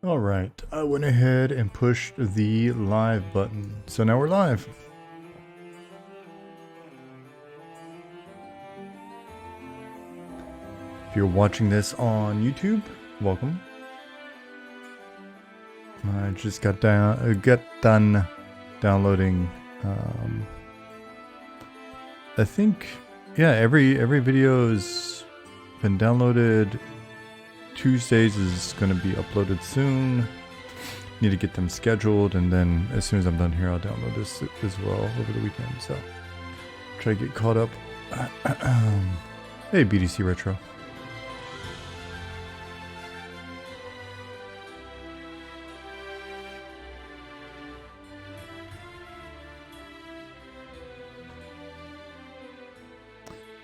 All right, I went ahead and pushed the live button. So now we're live. If you're watching this on YouTube, welcome. I just got done downloading. I think, yeah, every video has been downloaded. Tuesdays is going to be uploaded soon. Need to get them scheduled, and then as soon as I'm done here, I'll download this as well over the weekend. So try to get caught up. Hey, BDC Retro.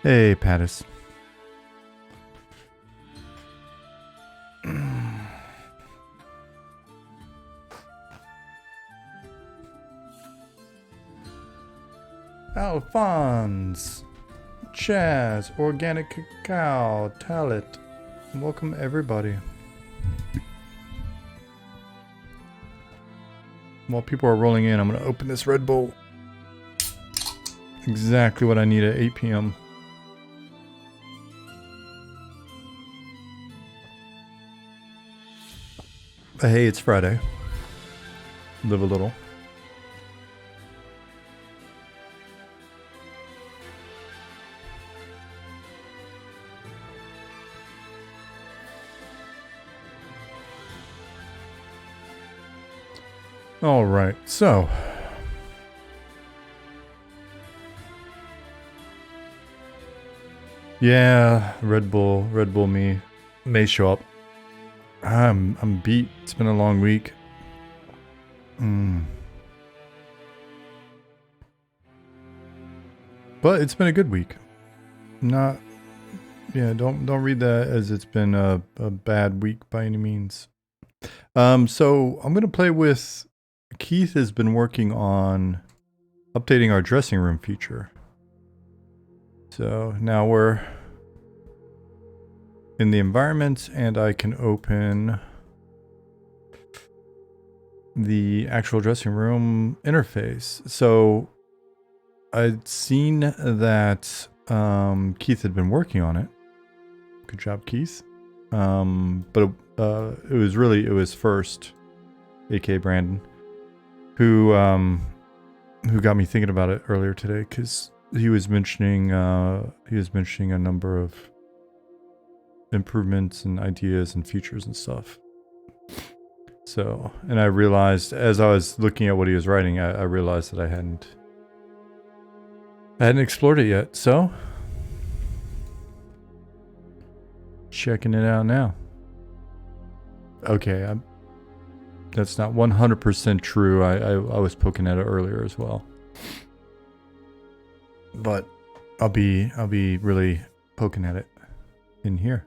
Hey, Pattis. Alphonse, Chaz, Organic Cacao, Talit. Welcome everybody. While people are rolling in, I'm going to open this Red Bull. Exactly what I need at 8 p.m. But hey, it's Friday. Live a little. All right, so yeah, Red Bull me may show up. I'm beat. It's been a long week. But it's been a good week. Not, yeah, don't read that as it's been a bad week by any means. So I'm gonna play with Keith. Has been working on updating our dressing room feature. So now we're in the environment, and I can open the actual dressing room interface. So I'd seen that Keith had been working on it. Good job, Keith. But it was first, aka Brandon, who got me thinking about it earlier today, because he was mentioning a number of improvements and ideas and features and stuff. So, and I realized as I was looking at what he was writing, I realized that I hadn't explored it yet. So, checking it out now. Okay, that's not 100% true. I was poking at it earlier as well. But I'll be really poking at it in here.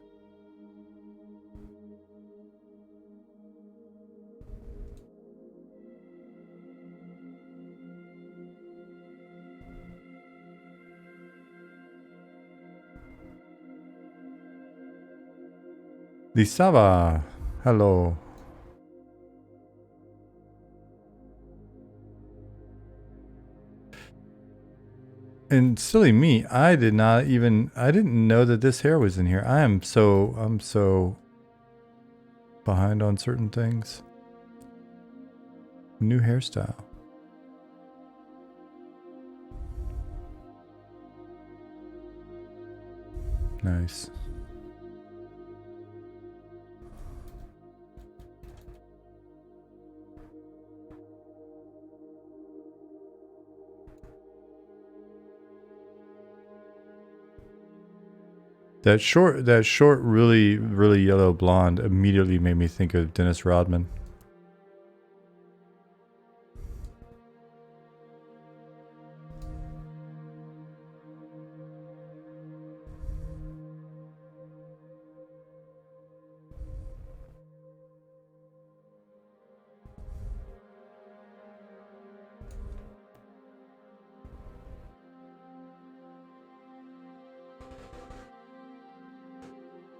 Lisava, hello. And silly me, I didn't know that this hair was in here. I'm so behind on certain things. New hairstyle. Nice. That short, really yellow blonde immediately made me think of Dennis Rodman.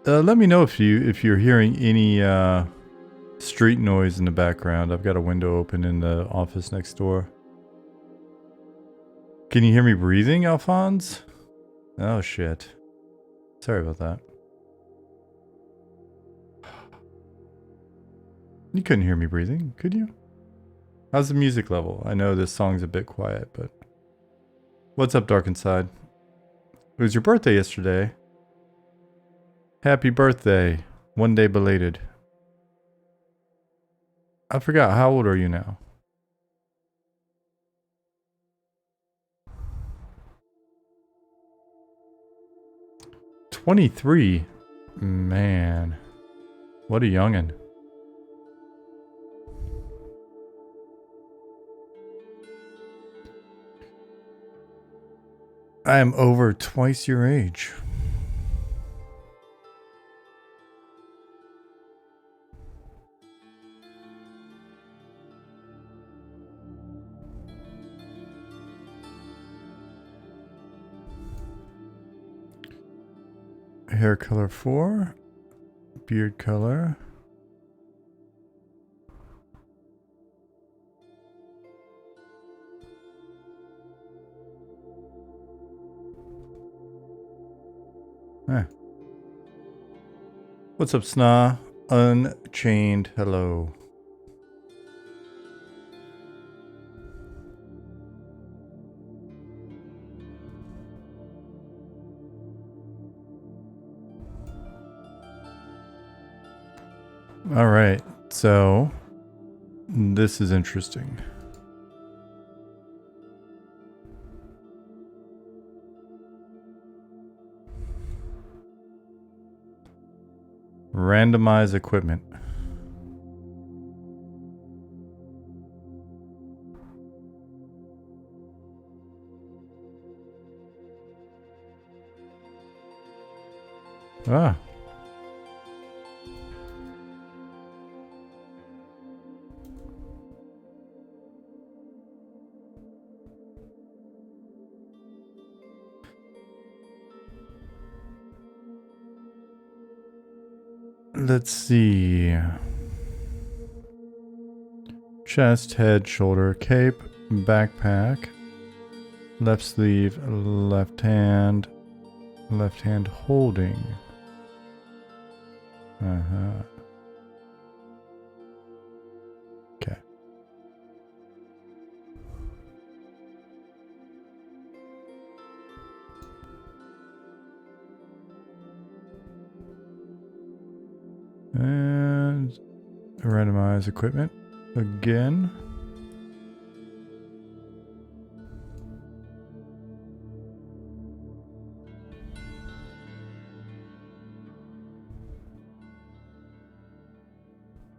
Let me know if you're hearing any street noise in the background. I've got a window open in the office next door. Can you hear me breathing, Alphonse? Oh shit. Sorry about that. You couldn't hear me breathing, could you? How's the music level? I know this song's a bit quiet, but... What's up, Dark Inside? It was your birthday yesterday. Happy birthday. One day belated. I forgot, how old are you now? "23? Man. What a youngin'. I am over twice your age. Hair color 4. Beard color. What's up, Sna? Unchained, hello. Alright, so this is interesting. Randomized equipment. Ah. Let's see. Chest, head, shoulder, cape, backpack, left sleeve, left hand holding. Okay. And randomize equipment again.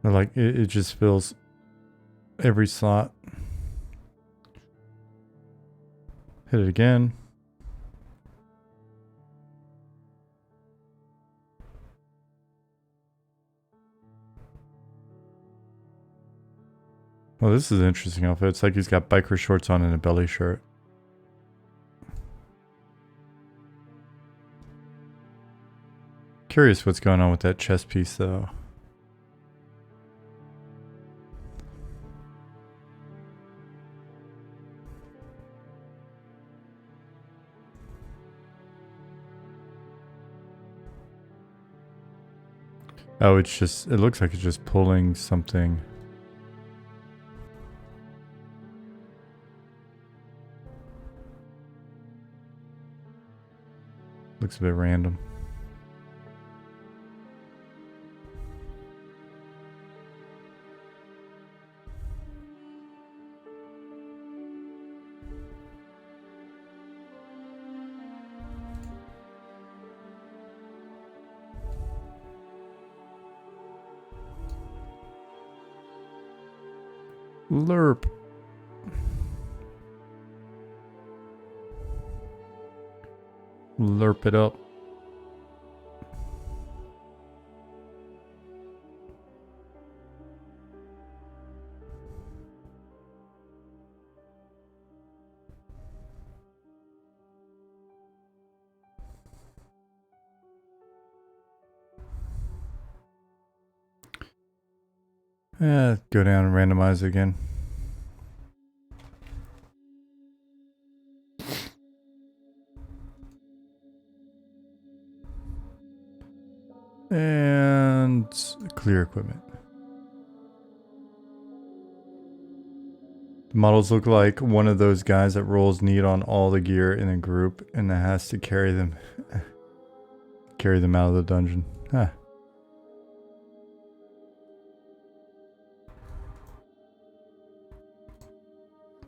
Like it just fills every slot. Hit it again. Well, this is an interesting outfit. It's like he's got biker shorts on and a belly shirt. Curious what's going on with that chest piece, though. Oh, it's just, it looks like it's just pulling something. Looks a bit random. Lerp. Lerp it up. Go down and randomize again. And clear equipment. The models look like one of those guys that rolls neat on all the gear in a group and that has to carry them out of the dungeon. Huh.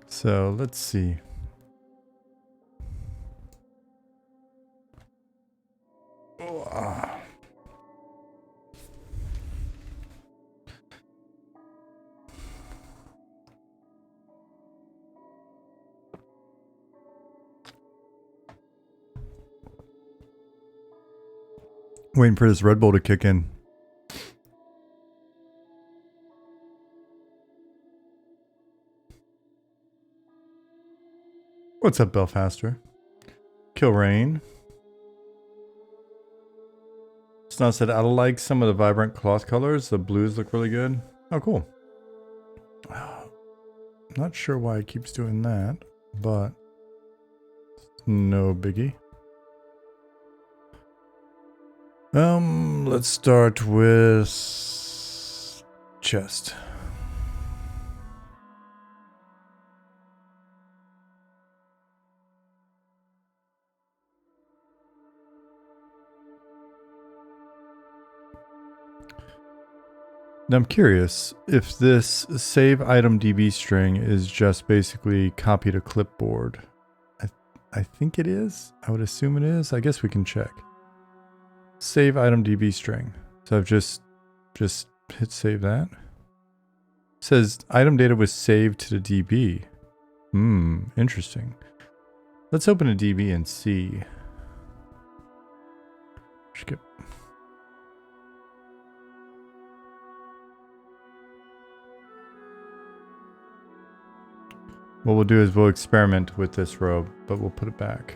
So let's see. Waiting for this Red Bull to kick in. What's up, Belfaster? Kill Rain. Snow said, I like some of the vibrant cloth colors. The blues look really good. Oh, cool. Not sure why it keeps doing that, but no biggie. Let's start with chest. Now I'm curious if this save item DB string is just basically copy to clipboard. I think it is. I would assume it is. I guess we can check. Save item DB string. So I've just hit save that. It says item data was saved to the DB. Interesting. Let's open a DB and see. Skip. What we'll do is we'll experiment with this robe, but we'll put it back.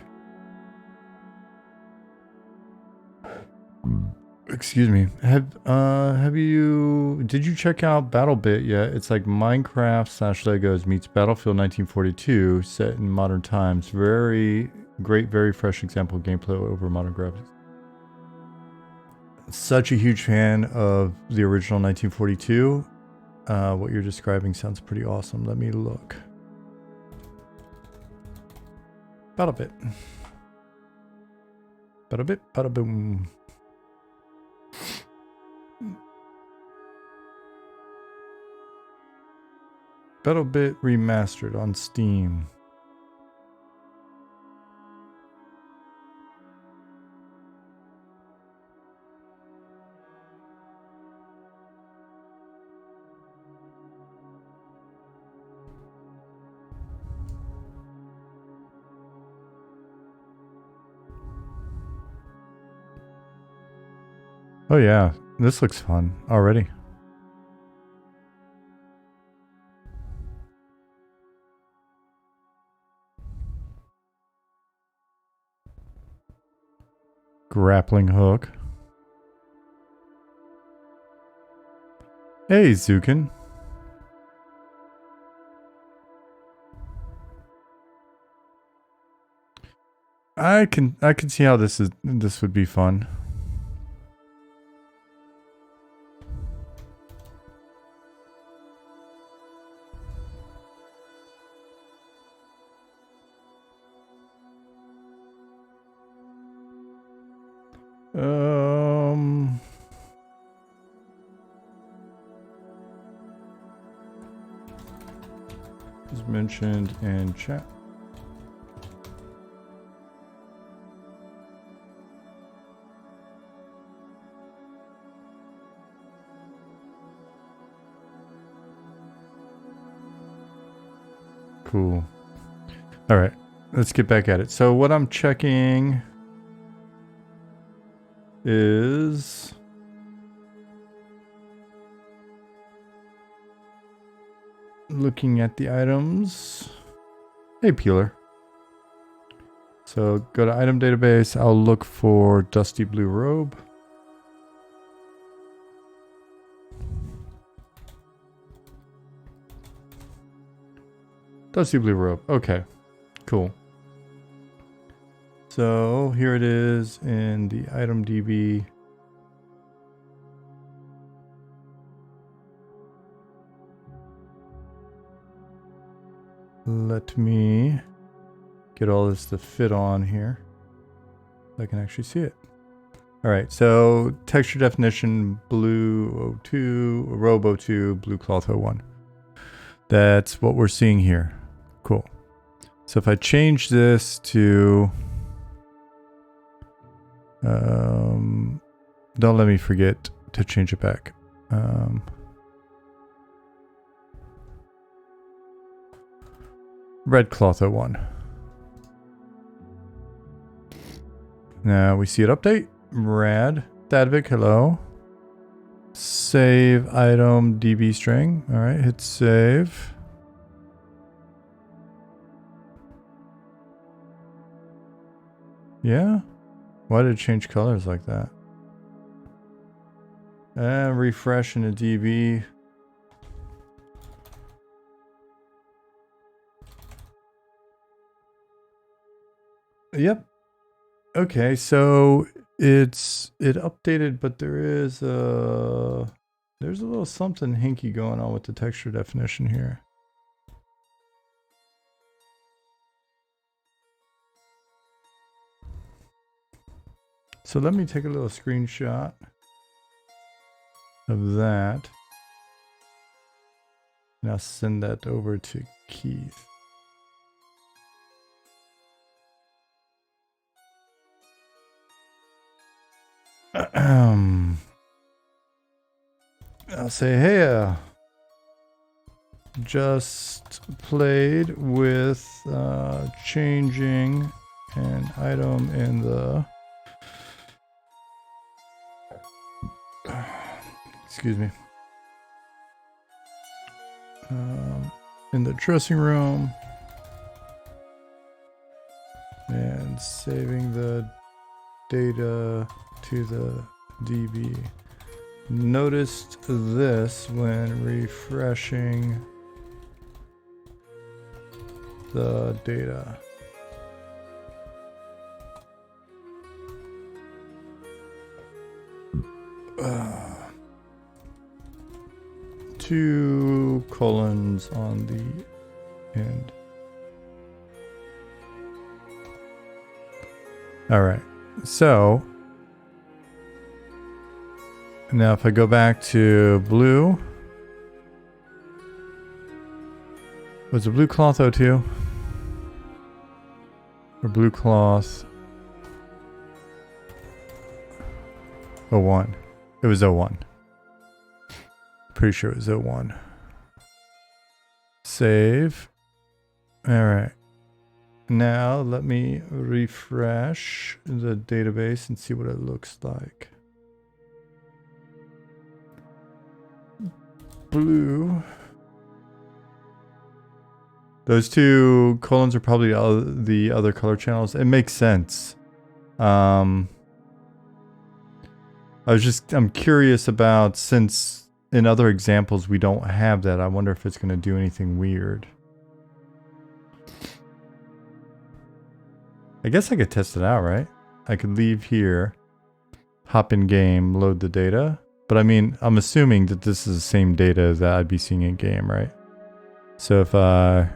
Excuse me. Did you check out BattleBit yet? It's like Minecraft/Legos meets Battlefield 1942 set in modern times. Very great, very fresh example of gameplay over modern graphics. Such a huge fan of the original 1942. What you're describing sounds pretty awesome. Let me look. BattleBit. BattleBit, bada-boom. BattleBit Remastered on Steam. Oh yeah, this looks fun already. Grappling hook. Hey, Zukin. I can see how this would be fun. As mentioned in chat. Cool. All right, let's get back at it. So what I'm checking is looking at the items. Hey, Peeler. So go to item database. I'll look for Dusty Blue Robe. Dusty blue robe. Okay, cool. So here it is in the item DB. Let me get all this to fit on here so I can actually see it. All right, so texture definition, blue 02, Robe 02, blue cloth 01. That's what we're seeing here. Cool. So if I change this to, don't let me forget to change it back. Red cloth 01. Now we see it update. Rad. Dadvik, hello. Save item DB string. All right, hit save. Yeah? Why did it change colors like that? And refresh in the DB. Yep. Okay, so it updated, but there's a little something hinky going on with the texture definition here. So let me take a little screenshot of that. And I'll send that over to Keith. I'll say, hey, just played with changing an item in the excuse me, in the dressing room and saving the data to the DB. Noticed this when refreshing the data. Two colons on the end. All right, so now if I go back to blue, was it blue cloth 02? Or blue cloth 01? It was 01. Pretty sure it was 01. Save. All right. Now let me refresh the database and see what it looks like. Blue. Those two colons are probably the other color channels. It makes sense. I'm curious about, since in other examples we don't have that, I wonder if it's going to do anything weird. I guess I could test it out, right? I could leave here, hop in game, load the data. But I mean, I'm assuming that this is the same data that I'd be seeing in game, right? So if are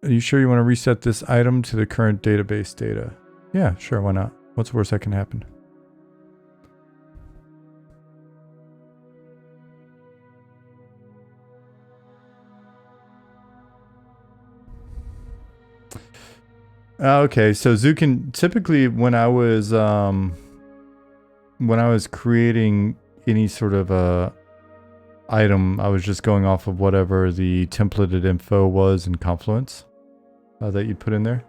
you sure you want to reset this item to the current database data? Yeah, sure, why not? What's the worst that can happen? Okay, so Zukin, typically when I was creating any sort of item, I was just going off of whatever the templated info was in Confluence that you put in there.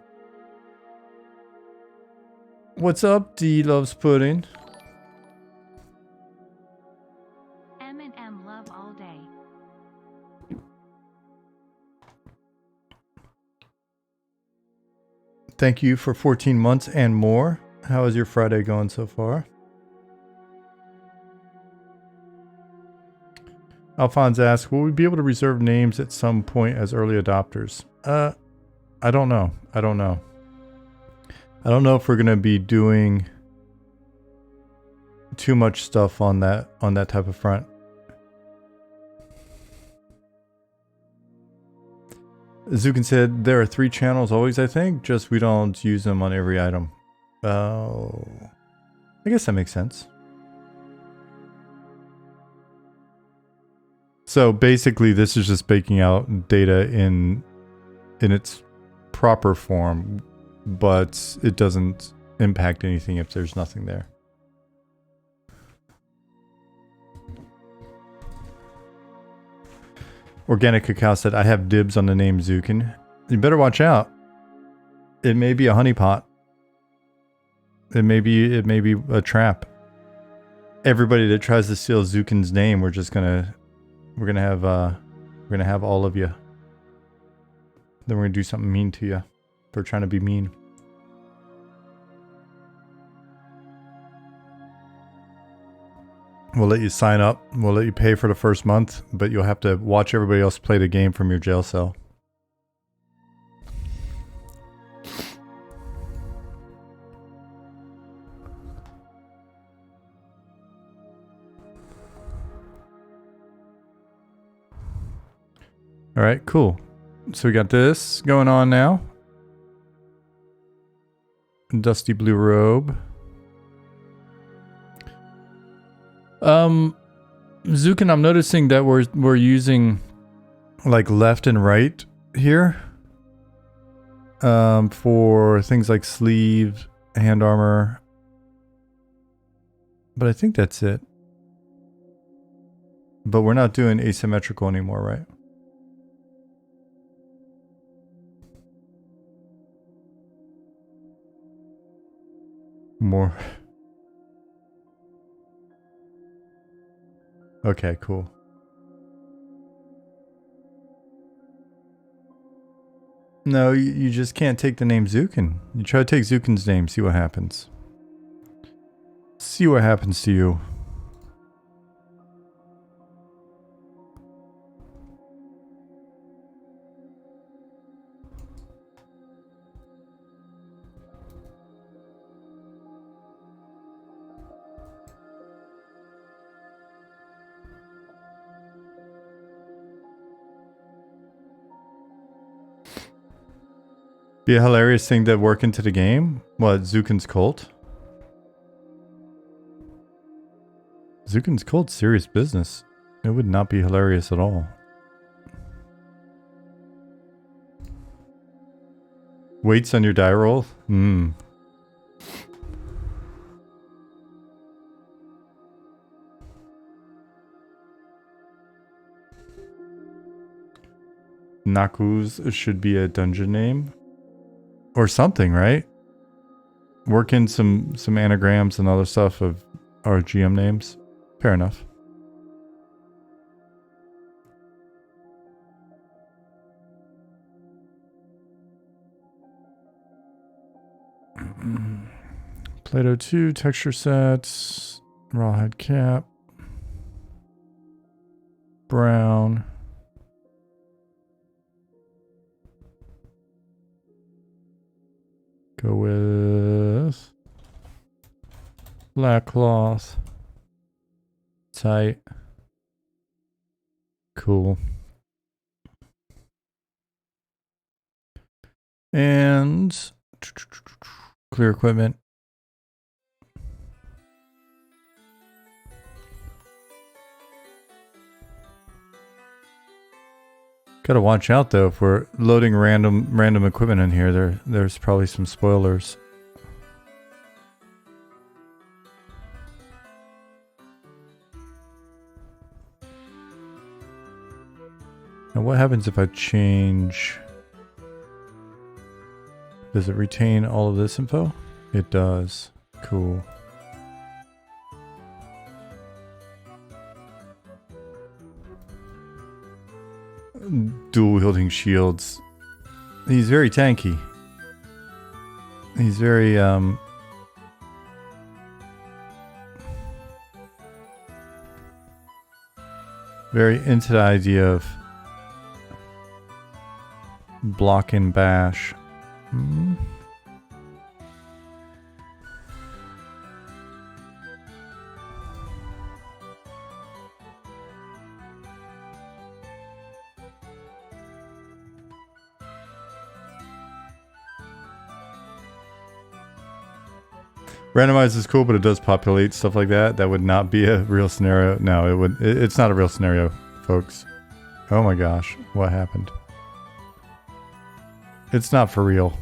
What's up, D loves pudding? M&M love all day. Thank you for 14 months and more. How is your Friday going so far? Alphonse asks, will we be able to reserve names at some point as early adopters? I don't know. I don't know if we're going to be doing too much stuff on that type of front. Zukin said there are 3 channels always, I think, just we don't use them on every item. Oh, I guess that makes sense. So basically this is just baking out data in its proper form, but it doesn't impact anything if there's nothing there. Organic Cacao said, I have dibs on the name Zukin. You better watch out. It may be a honeypot. It may be a trap. Everybody that tries to steal Zukin's name, we're gonna have all of you. Then we're gonna do something mean to you for trying to be mean. We'll let you sign up. We'll let you pay for the first month, but you'll have to watch everybody else play the game from your jail cell. All right, cool. So we got this going on now. Dusty blue robe. Zukin, I'm noticing that we're using like left and right here. For things like sleeve, hand armor. But I think that's it. But we're not doing asymmetrical anymore, right? More. Okay, cool. No, you just can't take the name Zukin. You try to take Zukin's name, see what happens. See what happens to you. Be a hilarious thing to work into the game? What, Zukin's cult? Zukin's cult, serious business. It would not be hilarious at all. Weights on your die roll? Naku's should be a dungeon name. Or something, right? Work in some anagrams and other stuff of our GM names. Fair enough. Plato 2, texture sets, rawhide cap, brown. Go with black cloth. Tight. Cool. And clear equipment. Gotta watch out though, if we're loading random equipment in here, there's probably some spoilers. Now what happens if I change? Does it retain all of this info? It does. Cool. Dual wielding shields. He's very tanky. He's very Very into the idea of block and bash. Randomized is cool, but it does populate stuff like that. That would not be a real scenario. No, it would. It's not a real scenario, folks. Oh my gosh, what happened? It's not for real.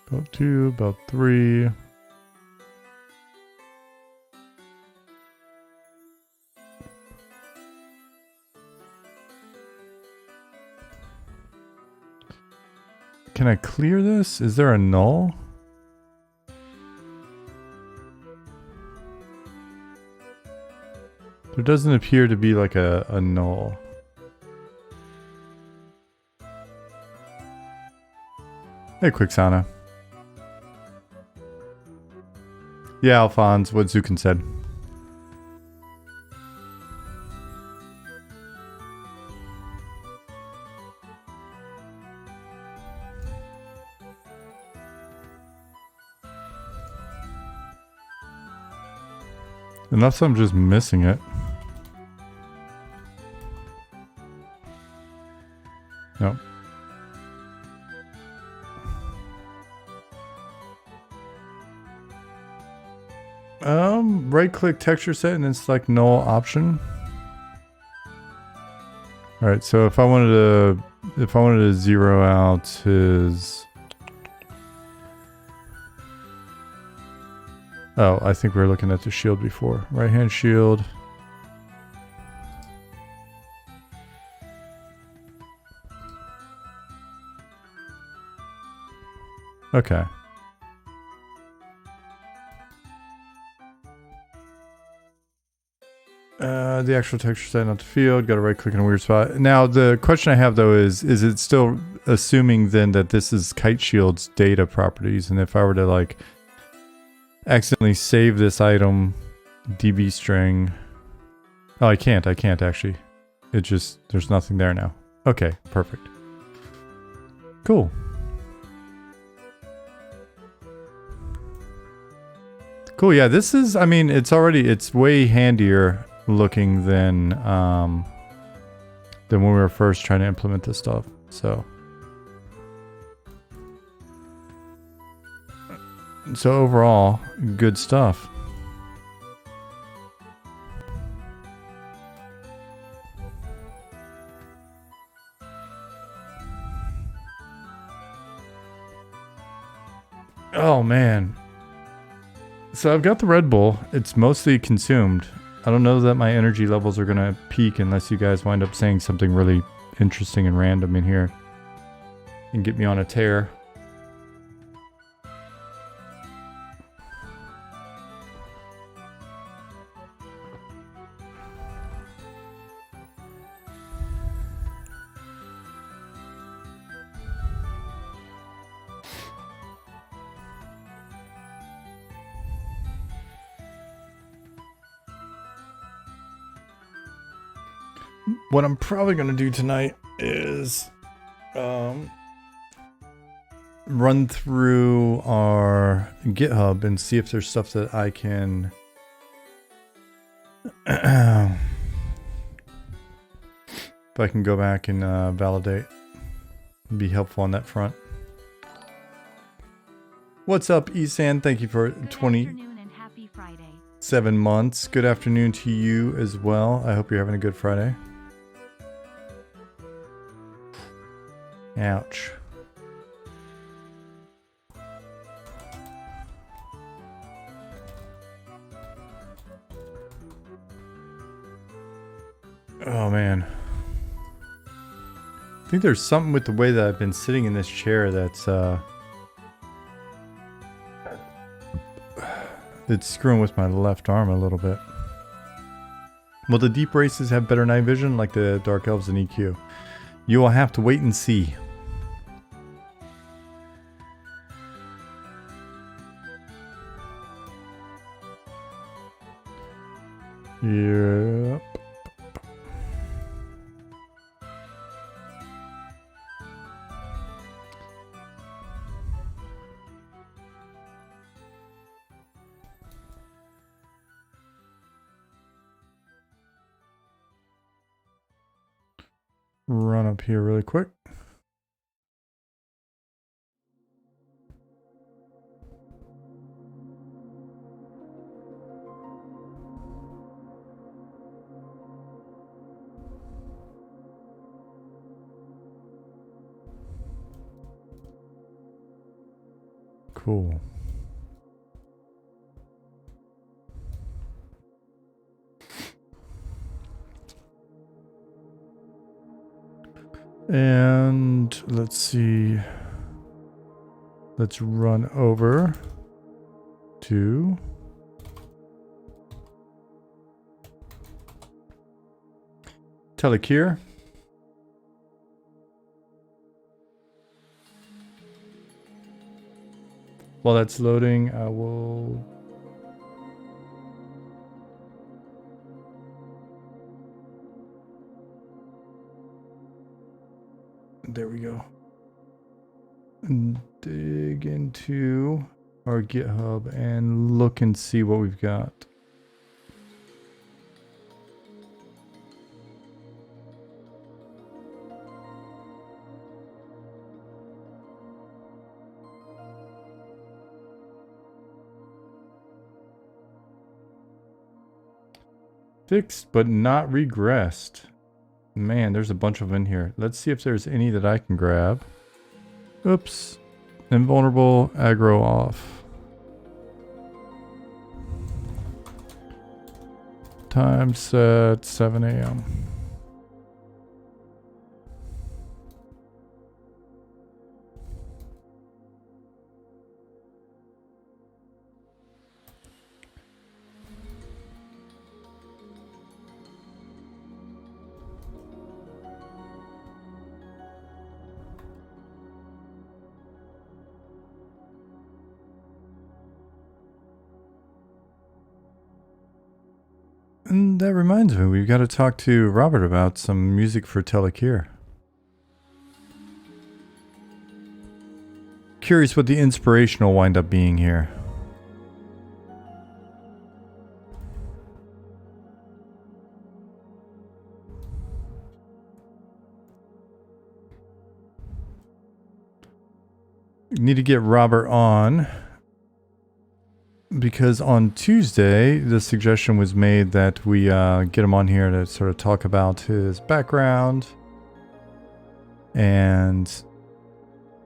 About 2, about 3. Can I clear this? Is there a null? There doesn't appear to be like a null. Hey, Quixana. Yeah, Alphonse, what Zukin said. Unless I'm just missing it. Nope. Right click texture set and then select null option. Alright, so if I wanted to zero out his... Oh, I think we were looking at the shield before. Right hand shield. Okay. The actual texture set, not the field. Got to right click in a weird spot. Now, the question I have though is it still assuming then that this is Kite Shield's data properties? And if I were to like accidentally save this item, DB string. Oh, I can't actually. It just, there's nothing there now. Okay, perfect. Cool. Cool, yeah, this is, I mean, it's way handier looking than when we were first trying to implement this stuff, so. So overall, good stuff. Oh man. So I've got the Red Bull. It's mostly consumed. I don't know that my energy levels are gonna peak unless you guys wind up saying something really interesting and random in here and get me on a tear. What I'm probably going to do tonight is run through our GitHub and see if there's stuff that I can if I can go back and validate and be helpful on that front. What's up, Esan? Thank you for 27 months. Good afternoon to you as well. I hope you're having a good Friday. Ouch. Oh man. I think there's something with the way that I've been sitting in this chair that's it's screwing with my left arm a little bit. Will the deep races have better night vision like the dark elves and EQ? You will have to wait and see. Yep. Run up here really quick. Cool. And let's see. Let's run over to Telecare. While that's loading, I will there we go. Dig into our GitHub and look and see what we've got. Fixed but not regressed. Man, there's a bunch of them in here. Let's see if there's any that I can grab. Oops. Invulnerable, aggro off. Time set 7 a.m. And that reminds me, we've got to talk to Robert about some music for Telecare. Curious what the inspiration will wind up being here. Need to get Robert on. Because on Tuesday, the suggestion was made that we get him on here to sort of talk about his background and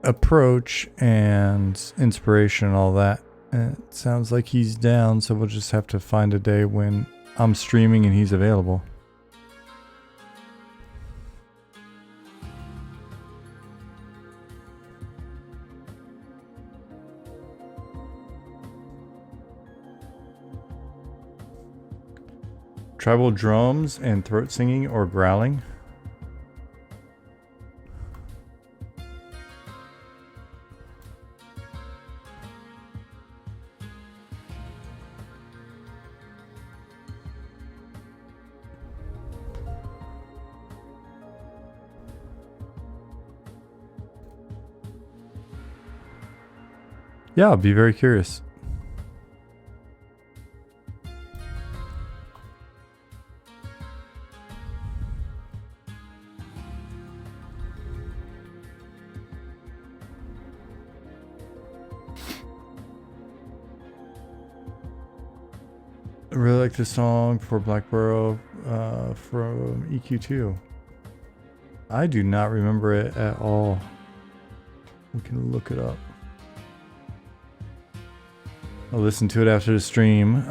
approach and inspiration and all that. And it sounds like he's down, so we'll just have to find a day when I'm streaming and he's available. Tribal drums and throat singing or growling. Yeah, I'll be very curious. I really like this song for Blackborough from EQ2. I do not remember it at all. We can look it up. I'll listen to it after the stream.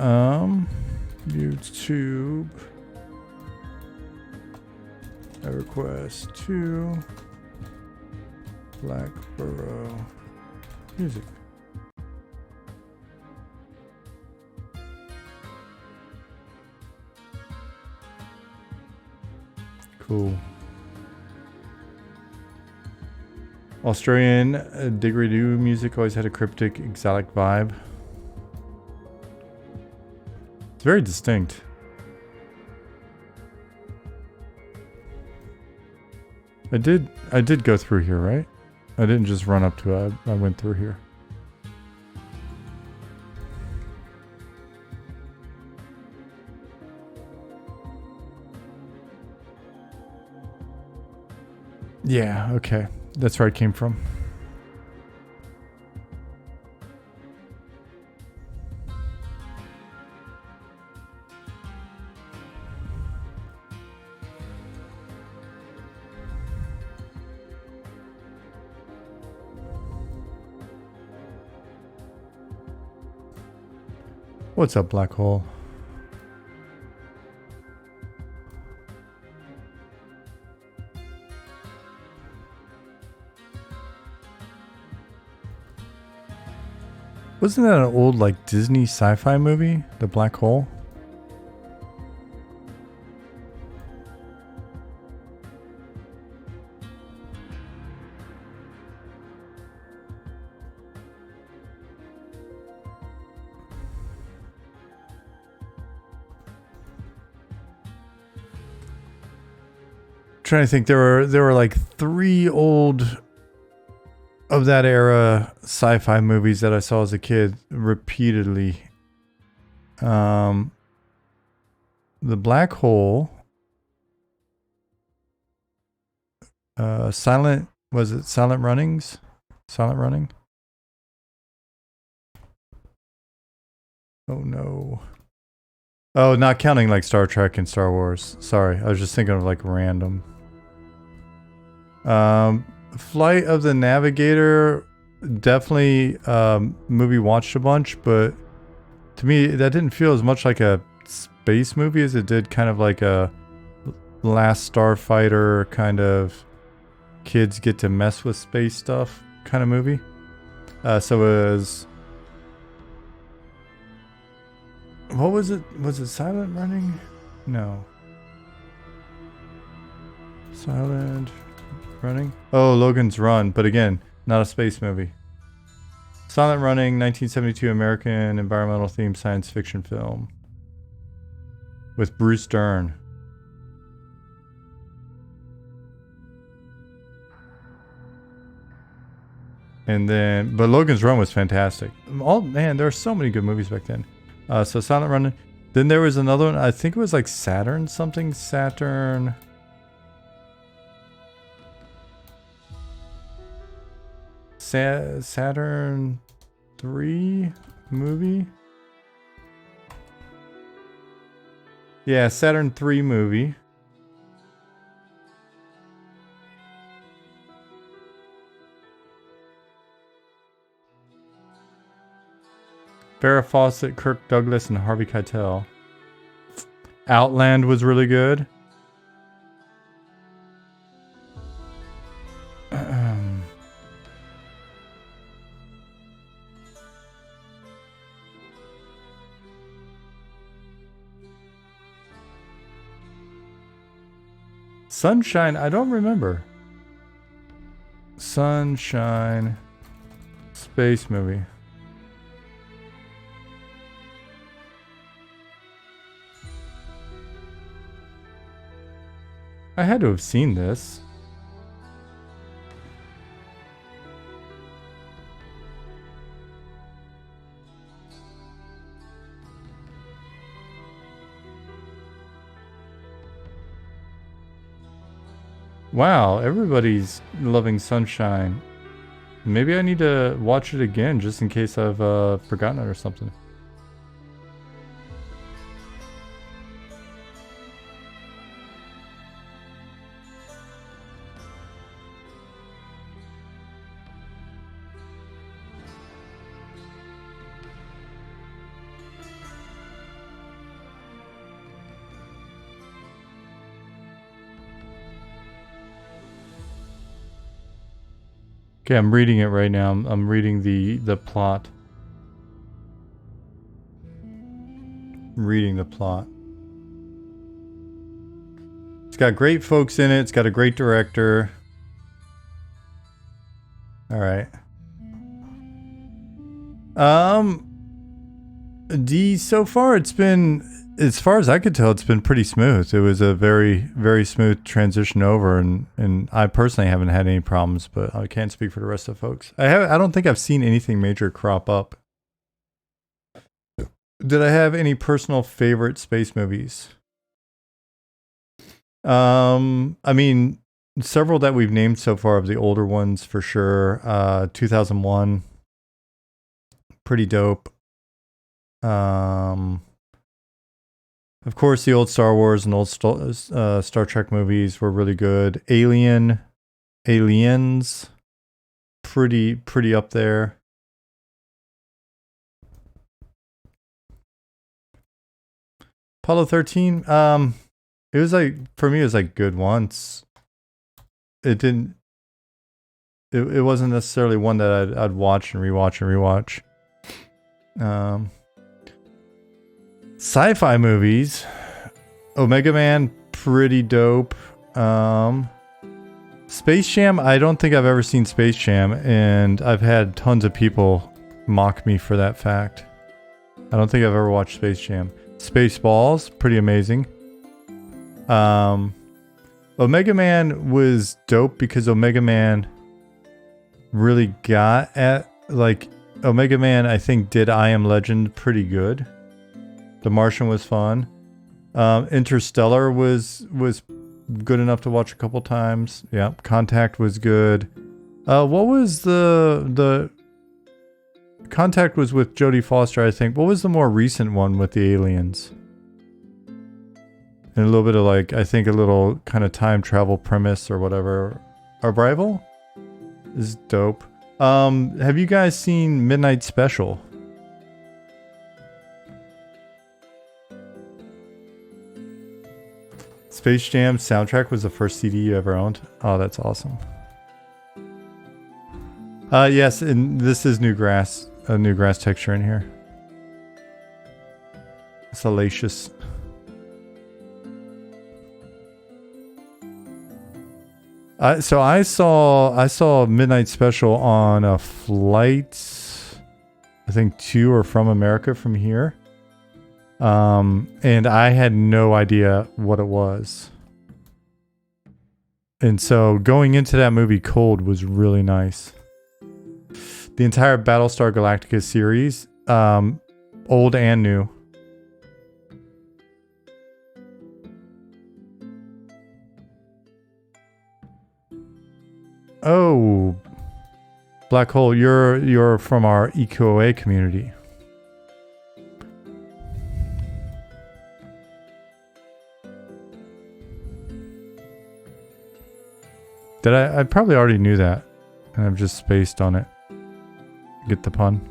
YouTube. I request to Blackborough music. Cool. Australian didgeridoo music always had a cryptic, exotic vibe. It's very distinct. I did go through here, right? I didn't just run up to it. I went through here. Yeah, okay. That's where I came from. What's up, black hole? Wasn't that an old, like, Disney sci-fi movie? The Black Hole? Trying to think, there were like 3 old of that era sci-fi movies that I saw as a kid repeatedly. The Black Hole, Silent Runnings? Silent Running? Oh no. Oh, not counting like Star Trek and Star Wars. Sorry, I was just thinking of like random. Flight of the Navigator, definitely movie watched a bunch, but to me that didn't feel as much like a space movie as it did kind of like a Last Starfighter kind of kids get to mess with space stuff kind of movie. So it was, what was it? Was it Silent Running? No. Silent Running? Oh, Logan's Run, but again, not a space movie. Silent Running, 1972 American environmental themed science fiction film with Bruce Dern. And then, but Logan's Run was fantastic. Oh man, there were so many good movies back then. So Silent Running. Then there was another one, I think it was like Saturn something. Saturn 3 movie? Yeah, Saturn 3 movie. Farrah Fawcett, Kirk Douglas, and Harvey Keitel. Outland was really good. Sunshine, I don't remember. Sunshine. Space movie. I had to have seen this. Wow, everybody's loving Sunshine. Maybe I need to watch it again just in case I've forgotten it or something. Okay, I'm reading it right now. I'm reading the plot. I'm reading the plot. It's got great folks in it. It's got a great director. All right. So far it's been, as far as I could tell, it's been pretty smooth. It was a very, very smooth transition over, and I personally haven't had any problems, but I can't speak for the rest of the folks. I don't think I've seen anything major crop up. Did I have any personal favorite space movies? I mean, several that we've named so far of the older ones for sure. 2001, pretty dope. Of course, the old Star Wars and old Star Trek movies were really good. Aliens, pretty up there. Apollo 13, it was like, for me, it was like good once. It didn't, it wasn't necessarily one that I'd watch and rewatch. Sci-fi movies, Omega Man, pretty dope. Space Jam, I don't think I've ever seen Space Jam, and I've had tons of people mock me for that fact. I don't think I've ever watched Space Jam. Spaceballs, pretty amazing. Omega Man was dope because Omega Man really got at, like, Omega Man, I think, did I Am Legend pretty good. The Martian was fun. Interstellar was good enough to watch a couple times. Yeah, Contact was good. What was the Contact was with Jodie Foster, I think. What was the more recent one with the aliens? And a little bit of, like, I think a little kind of time travel premise or whatever. Arrival is dope. Have you guys seen Midnight Special? Space Jam soundtrack was the first CD you ever owned. Oh, that's awesome. Yes, and this is new grass. A new grass texture in here. Salacious. So I saw Midnight Special on a flight, I think to or from America from here. And I had no idea what it was. And so going into that movie cold was really nice. The entire Battlestar Galactica series, old and new. Oh, Black Hole, you're from our EQOA community. I probably already knew that, and I've just spaced on it. Get the pun?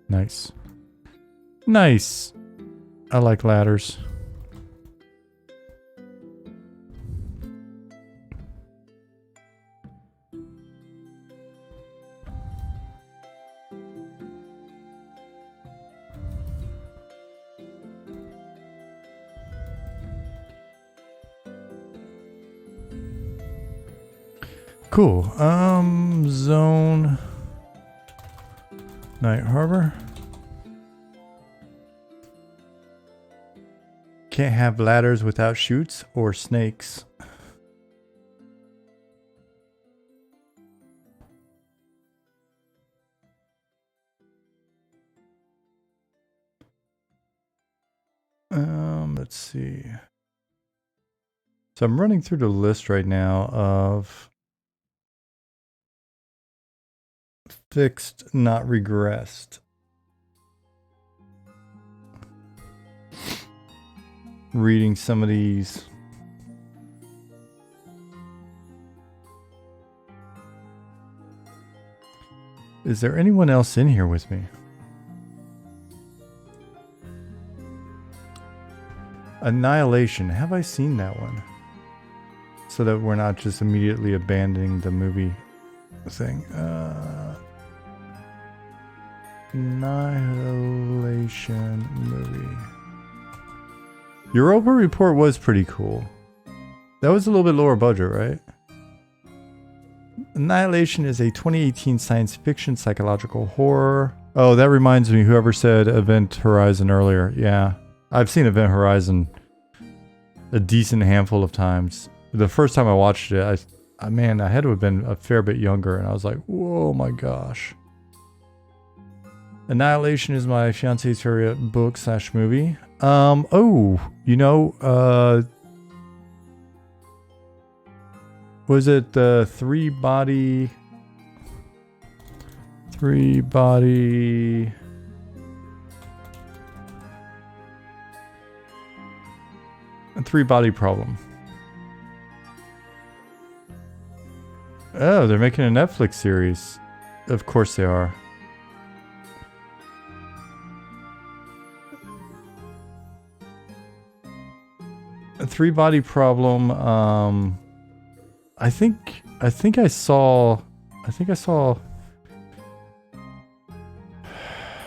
Nice. Nice. I like ladders. Cool. Zone. Night Harbor. Can't have ladders without chutes or snakes. Let's see. So I'm running through the list right now of fixed, not regressed. Reading some of these. Is there anyone else in here with me? Annihilation. Have I seen that one? So that we're not just immediately abandoning the movie thing. Annihilation movie. Europa Report was pretty cool. That was a little bit lower budget, right? Annihilation is a 2018 science fiction psychological horror. Oh, that reminds me, whoever said Event Horizon earlier. Yeah, I've seen Event Horizon a decent handful of times. The first time I watched it, man, I had to have been a fair bit younger, and I was like, whoa, my gosh. Annihilation is my fiance's favorite book / movie. Oh, you know, was it the three body problem? Oh, they're making a Netflix series. Of course they are. A three body problem. I think I saw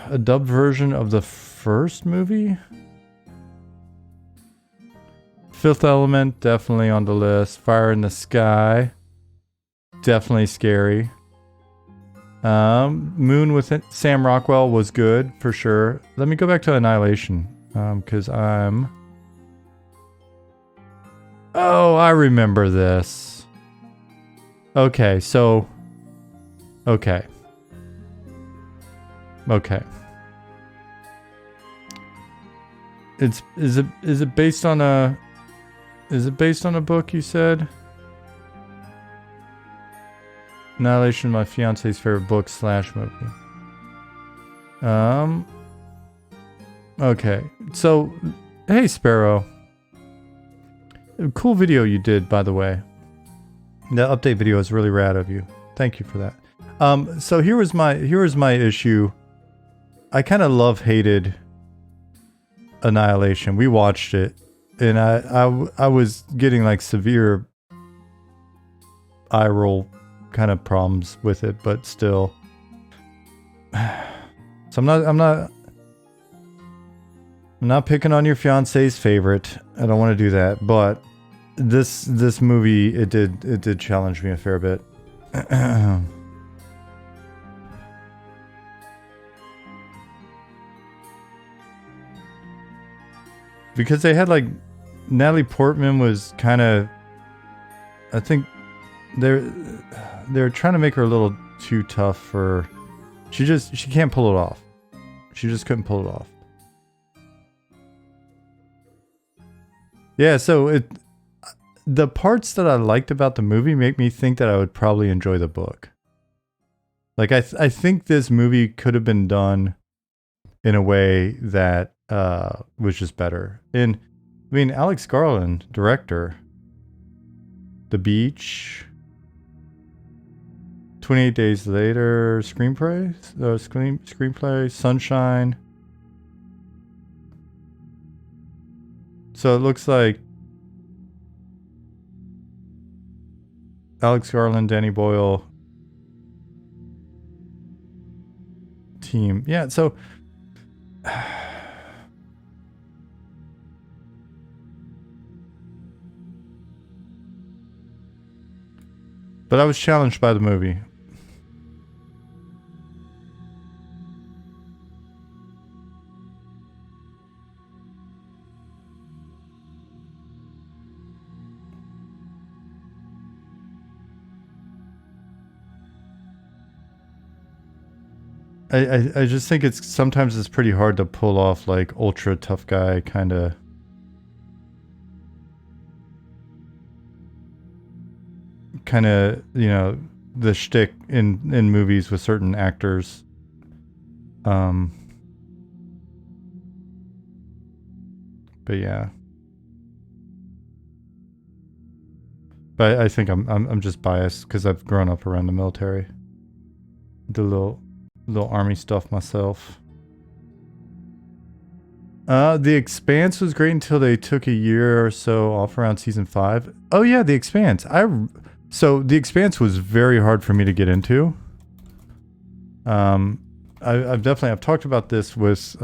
a dubbed version of the first movie. Fifth Element, definitely on the list. Fire in the Sky, definitely scary. Moon with Sam Rockwell was good for sure. Let me go back to Annihilation, because oh, I remember this. Okay, so... Okay. Is it based on a... Is it based on a book, you said? Annihilation, my fiance's favorite book / movie. Okay. So, hey Sparrow. Cool video you did, by the way. The update video is really rad of you. Thank you for that. So here was my issue. I kind of love-hated Annihilation. We watched it, and I was getting like severe eye roll kind of problems with it, but still. So I'm not picking on your fiance's favorite. I don't want to do that, but this movie, it did challenge me a fair bit. Because they had like Natalie Portman was kind of, I think they're trying to make her a little too tough for, she can't pull it off. She just couldn't pull it off. Yeah, so the parts that I liked about the movie make me think that I would probably enjoy the book. Like, I think this movie could have been done in a way that was just better. And, I mean, Alex Garland, director, The Beach, 28 Days Later, screenplay, Sunshine. So it looks like Alex Garland, Danny Boyle team. Yeah, so but I was challenged by the movie. I just think sometimes it's pretty hard to pull off like ultra tough guy kind of you know, the shtick in movies with certain actors. But yeah. But I think I'm just biased because I've grown up around the military. The little little army stuff myself. The Expanse was great until they took a year or so off around season 5. Oh yeah, The Expanse. So The Expanse was very hard for me to get into. I've talked about this with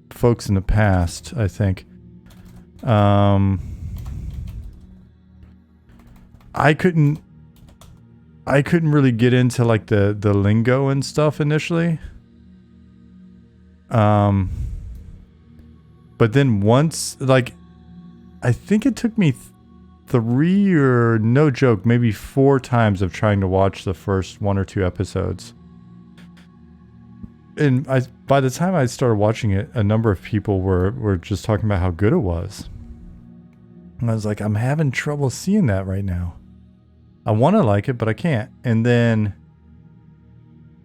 folks in the past, I think. I couldn't really get into like the lingo and stuff initially. But then once, like, I think it took me 3 or, no joke, maybe 4 times of trying to watch the first 1 or 2 episodes. And by the time I started watching it, a number of people were just talking about how good it was. And I was like, I'm having trouble seeing that right now. I want to like it, but I can't. And then,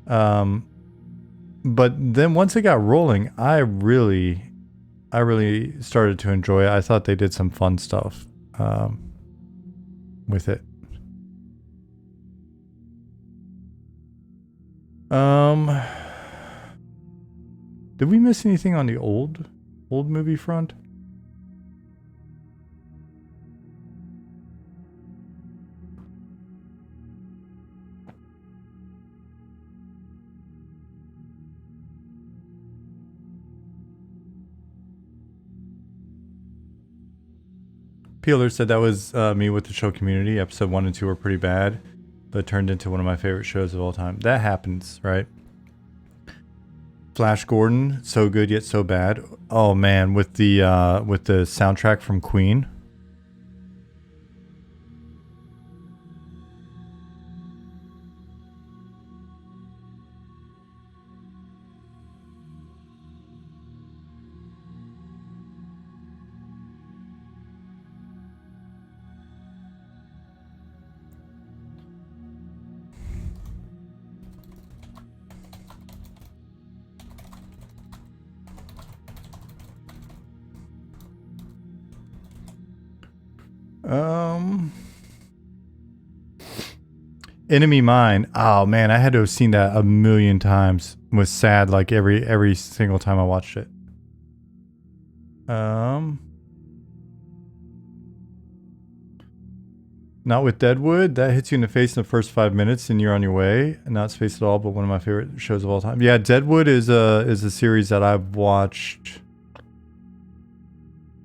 but then once it got rolling, I really started to enjoy it. I thought they did some fun stuff with it. Did we miss anything on the old movie front? Peeler said that was me with the show Community. Episode 1 and 2 were pretty bad, but turned into one of my favorite shows of all time. That happens, right? Flash Gordon, so good yet so bad. Oh man, with the soundtrack from Queen. Enemy Mine. Oh man, I had to have seen that a million times. Was sad like every single time I watched it. Not with Deadwood. That hits you in the face in the first 5 minutes and you're on your way. Not space at all, but one of my favorite shows of all time. Yeah, Deadwood is a series that I've watched.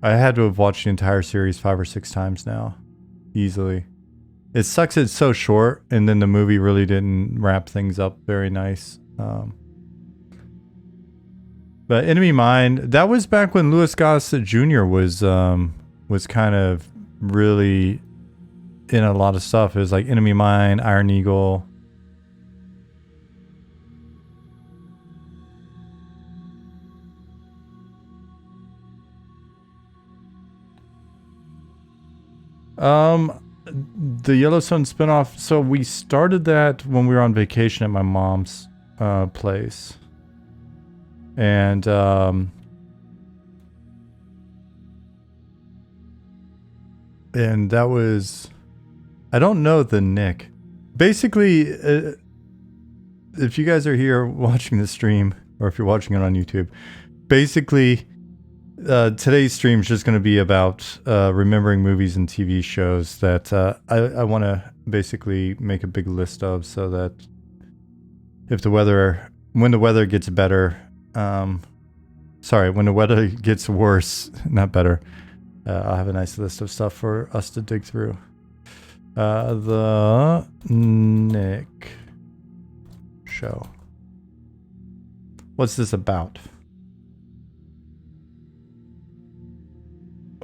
I had to have watched the entire series 5 or 6 times now. Easily. It sucks it's so short, and then the movie really didn't wrap things up very nice. But Enemy Mine, that was back when Louis Gossett Jr. was kind of really in a lot of stuff. It was like Enemy Mine, Iron Eagle. The Yellowstone spinoff. So we started that when we were on vacation at my mom's place, and that was, I don't know the Nick. Basically, if you guys are here watching the stream, or if you're watching it on YouTube, basically. Today's stream is just going to be about remembering movies and TV shows that I want to basically make a big list of, so that when the weather gets better, when the weather gets worse, not better, I'll have a nice list of stuff for us to dig through. The Nick Show. What's this about?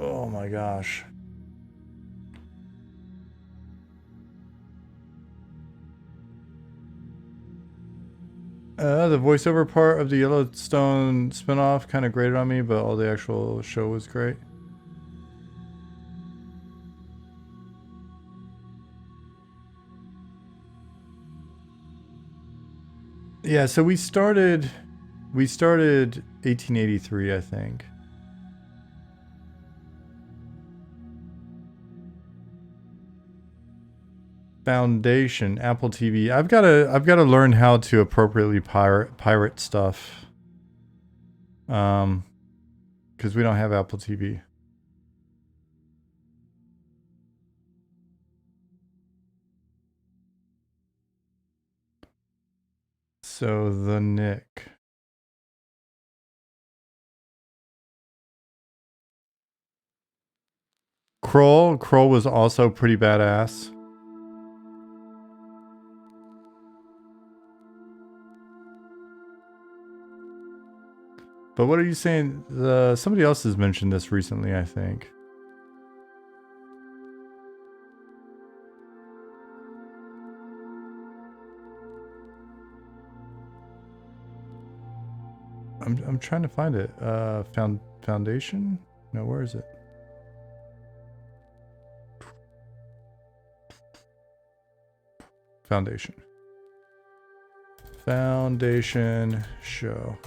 Oh my gosh. The voiceover part of the Yellowstone spinoff kind of grated on me, but all the actual show was great. Yeah, so we started 1883, I think. Foundation, Apple TV. I've gotta learn how to appropriately pirate stuff. Because we don't have Apple TV. So the Nick. Kroll was also pretty badass. But what are you saying? Somebody else has mentioned this recently, I think. I'm trying to find it. Foundation? No, where is it? Foundation show.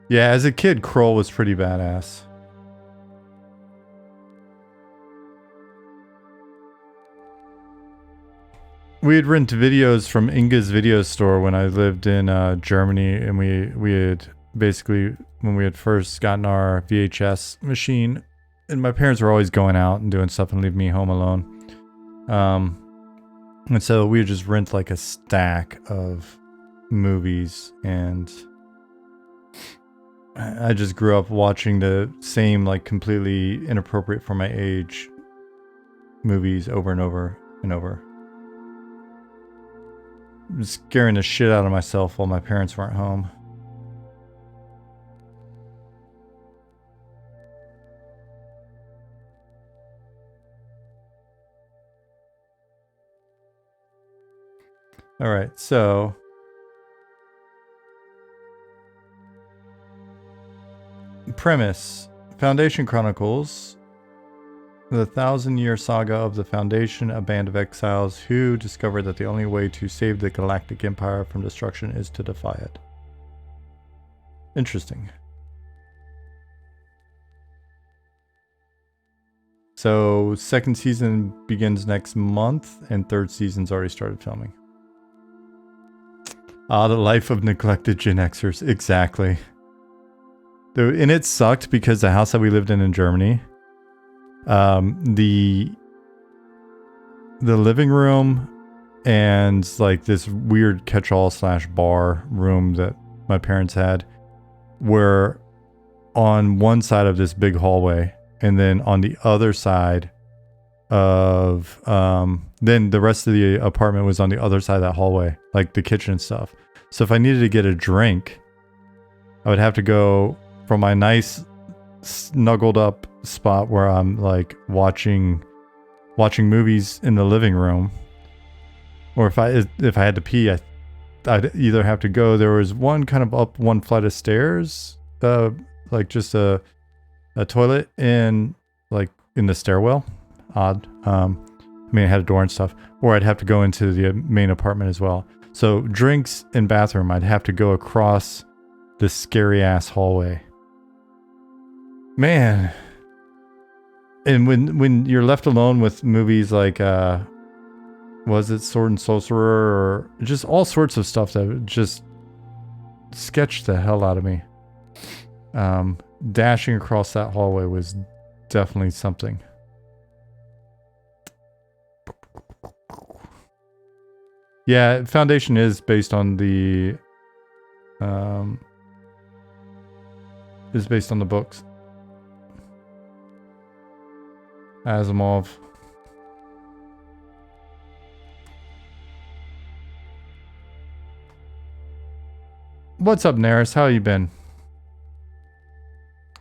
Yeah, as a kid, Kroll was pretty badass. We'd rent videos from Inga's video store when I lived in Germany, and we had basically, when we had first gotten our VHS machine, and my parents were always going out and doing stuff and leave me home alone. And so we would just rent like a stack of movies, and I just grew up watching the same, like, completely inappropriate for my age movies over and over and over. Scaring the shit out of myself while my parents weren't home. All right, so premise: Foundation Chronicles, the 1,000-year saga of the Foundation, a band of exiles who discover that the only way to save the Galactic Empire from destruction is to defy it. Interesting. So, second season begins next month, and third season's already started filming. Ah, the life of neglected Gen Xers. Exactly. And it sucked because the house that we lived in Germany, the living room and like this weird catch-all / bar room that my parents had were on one side of this big hallway, and then on the other side of then the rest of the apartment was on the other side of that hallway, like the kitchen and stuff. So if I needed to get a drink, I would have to go from my nice snuggled up spot where I'm like watching movies in the living room, or if I had to pee, I'd either have to go. There was one kind of up one flight of stairs, like just a toilet in the stairwell. Odd. I mean, it had a door and stuff. Or I'd have to go into the main apartment as well. So drinks and bathroom, I'd have to go across this scary ass hallway. Man. And when you're left alone with movies like was it Sword and Sorcerer, or just all sorts of stuff that just sketched the hell out of me. Dashing across that hallway was definitely something. Yeah, Foundation is based on the books. Asimov. What's up, Naris? How you been?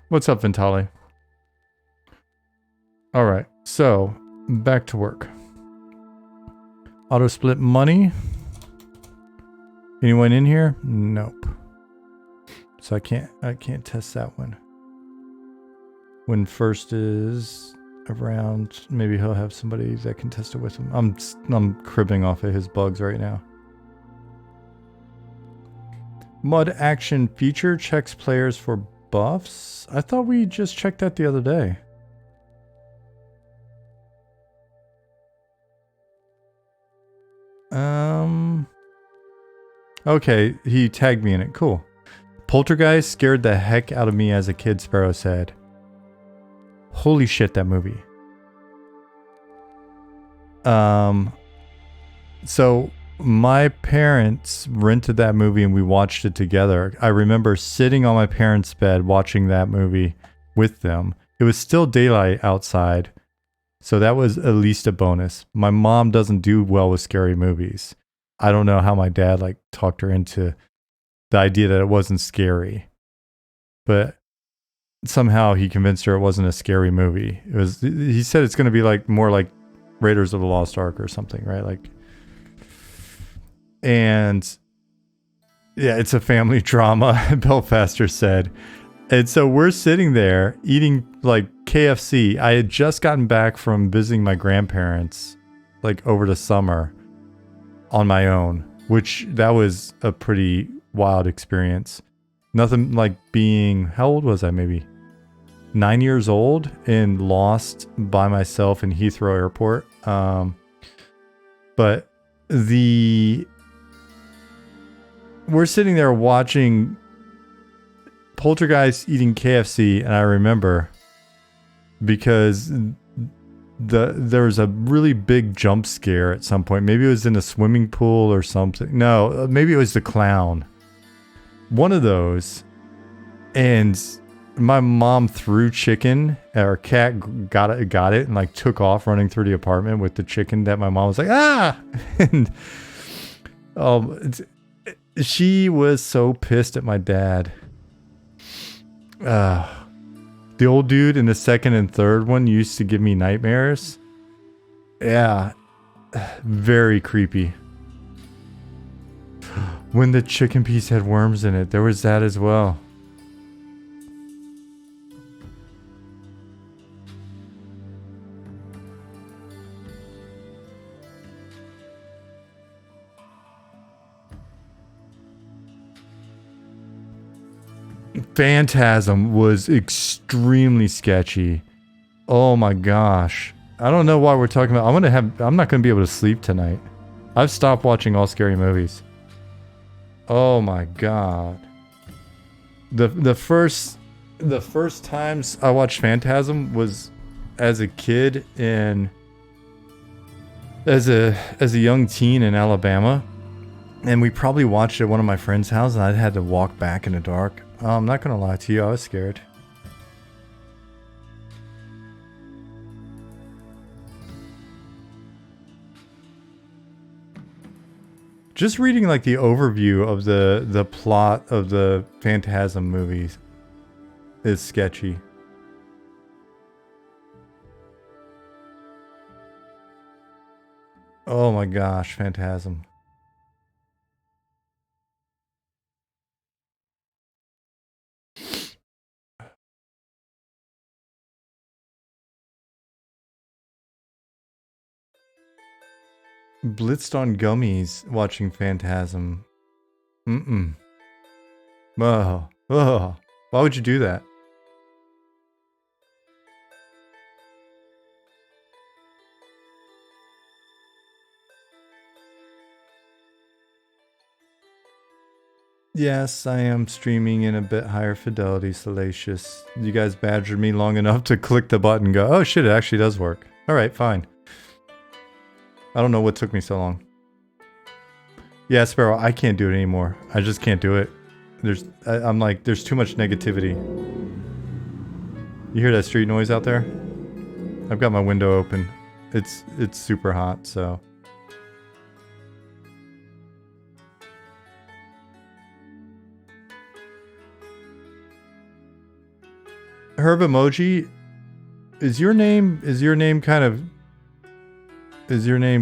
What's up, Ventali? Alright, so back to work. Auto split money. Anyone in here? Nope. So I can't test that one. When first is around, maybe he'll have somebody that can test it with him. I'm cribbing off of his bugs right now. Mud action feature checks players for buffs. I thought we just checked that the other day. Okay, he tagged me in it. Cool. Poltergeist scared the heck out of me as a kid, Sparrow said. Holy shit, that movie. So my parents rented that movie and we watched it together. I remember sitting on my parents' bed watching that movie with them. It was still daylight outside, so that was at least a bonus. My mom doesn't do well with scary movies. I don't know how my dad like talked her into the idea that it wasn't scary, but somehow he convinced her it wasn't a scary movie. It was. He said it's going to be like more like Raiders of the Lost Ark or something, right? Like, and yeah, it's a family drama. Belfaster said. And so we're sitting there eating like KFC. I had just gotten back from visiting my grandparents like over the summer on my own, which that was a pretty wild experience. Nothing like being, how old was I? Maybe 9 years old and lost by myself in Heathrow Airport. But we're sitting there watching Poltergeist eating KFC, and I remember because there was a really big jump scare at some point. Maybe it was in a swimming pool or something. No, maybe it was the clown. One of those. And my mom threw chicken. Our cat got it and like took off running through the apartment with the chicken that my mom was like, ah! And she was so pissed at my dad. The old dude in the second and third one used to give me nightmares. Yeah, very creepy. When the chicken piece had worms in it, there was that as well. Phantasm was extremely sketchy. Oh my gosh. I don't know why we're talking about. I'm not going to be able to sleep tonight. I've stopped watching all scary movies. Oh my god. The first times I watched Phantasm was as a kid and as a young teen in Alabama. And we probably watched it at one of my friends' houses and I had to walk back in the dark. I'm not gonna lie to you, I was scared. Just reading like the overview of the plot of the Phantasm movies is sketchy. Oh my gosh, Phantasm. Blitzed on gummies watching Phantasm. Mm-mm. Oh. Oh. Why would you do that? Yes, I am streaming in a bit higher fidelity, Salacious. You guys badgered me long enough to click the button and go, oh shit, it actually does work. Alright, fine. I don't know what took me so long. Yeah, Sparrow, I can't do it anymore. I just can't do it. I'm like, there's too much negativity. You hear that street noise out there? I've got my window open. It's super hot, so. Herb Emoji, is your name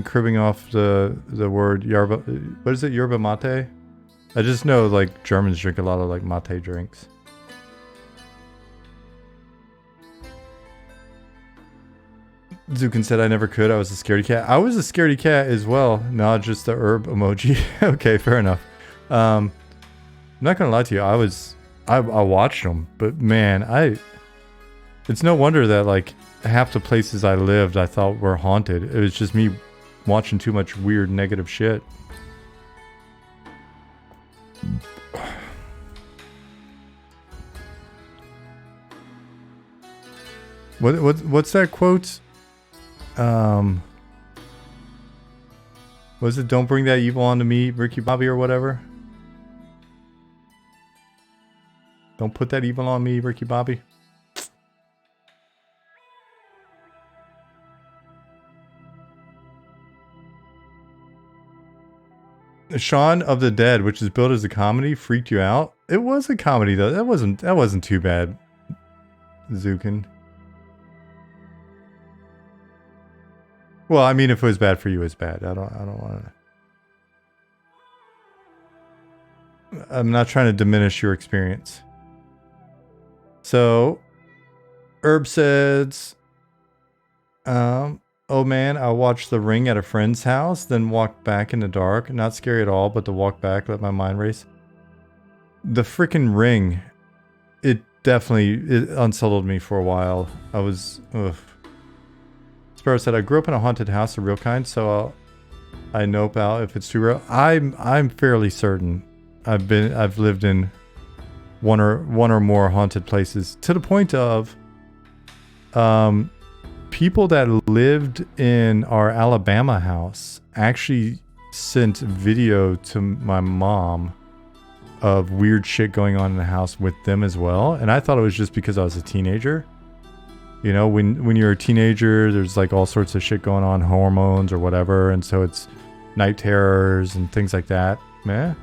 cribbing off the word yerba? What is it, yerba mate? I just know like Germans drink a lot of like mate drinks. Zukin said I never could. I was a scaredy cat. I was a scaredy cat as well. Not just the herb emoji. Okay, fair enough. I'm not gonna lie to you. I watched them, but man, it's no wonder that like half the places I lived I thought were haunted. It was just me watching too much weird negative shit. What's that quote? Was it "Don't bring that evil onto me, Ricky Bobby," or whatever? Don't put that evil on me, Ricky Bobby. Shaun of the Dead, which is billed as a comedy, freaked you out? It was a comedy though. That wasn't too bad. Zukin. Well, I mean, if it was bad for you, it's bad. I don't want to. I'm not trying to diminish your experience. So, Herb says, "Oh man, I watched The Ring at a friend's house, then walked back in the dark. Not scary at all, but to walk back, let my mind race." The freaking Ring, it unsettled me for a while. I was, ugh. Sparrow said, "I grew up in a haunted house, the real kind, so I nope out if it's too real." I'm fairly certain I've lived in one or more haunted places, to the point of people that lived in our Alabama house actually sent video to my mom of weird shit going on in the house with them as well. And I thought it was just because I was a teenager. You know, when you're a teenager, there's like all sorts of shit going on, hormones or whatever. And so it's night terrors and things like that. Meh.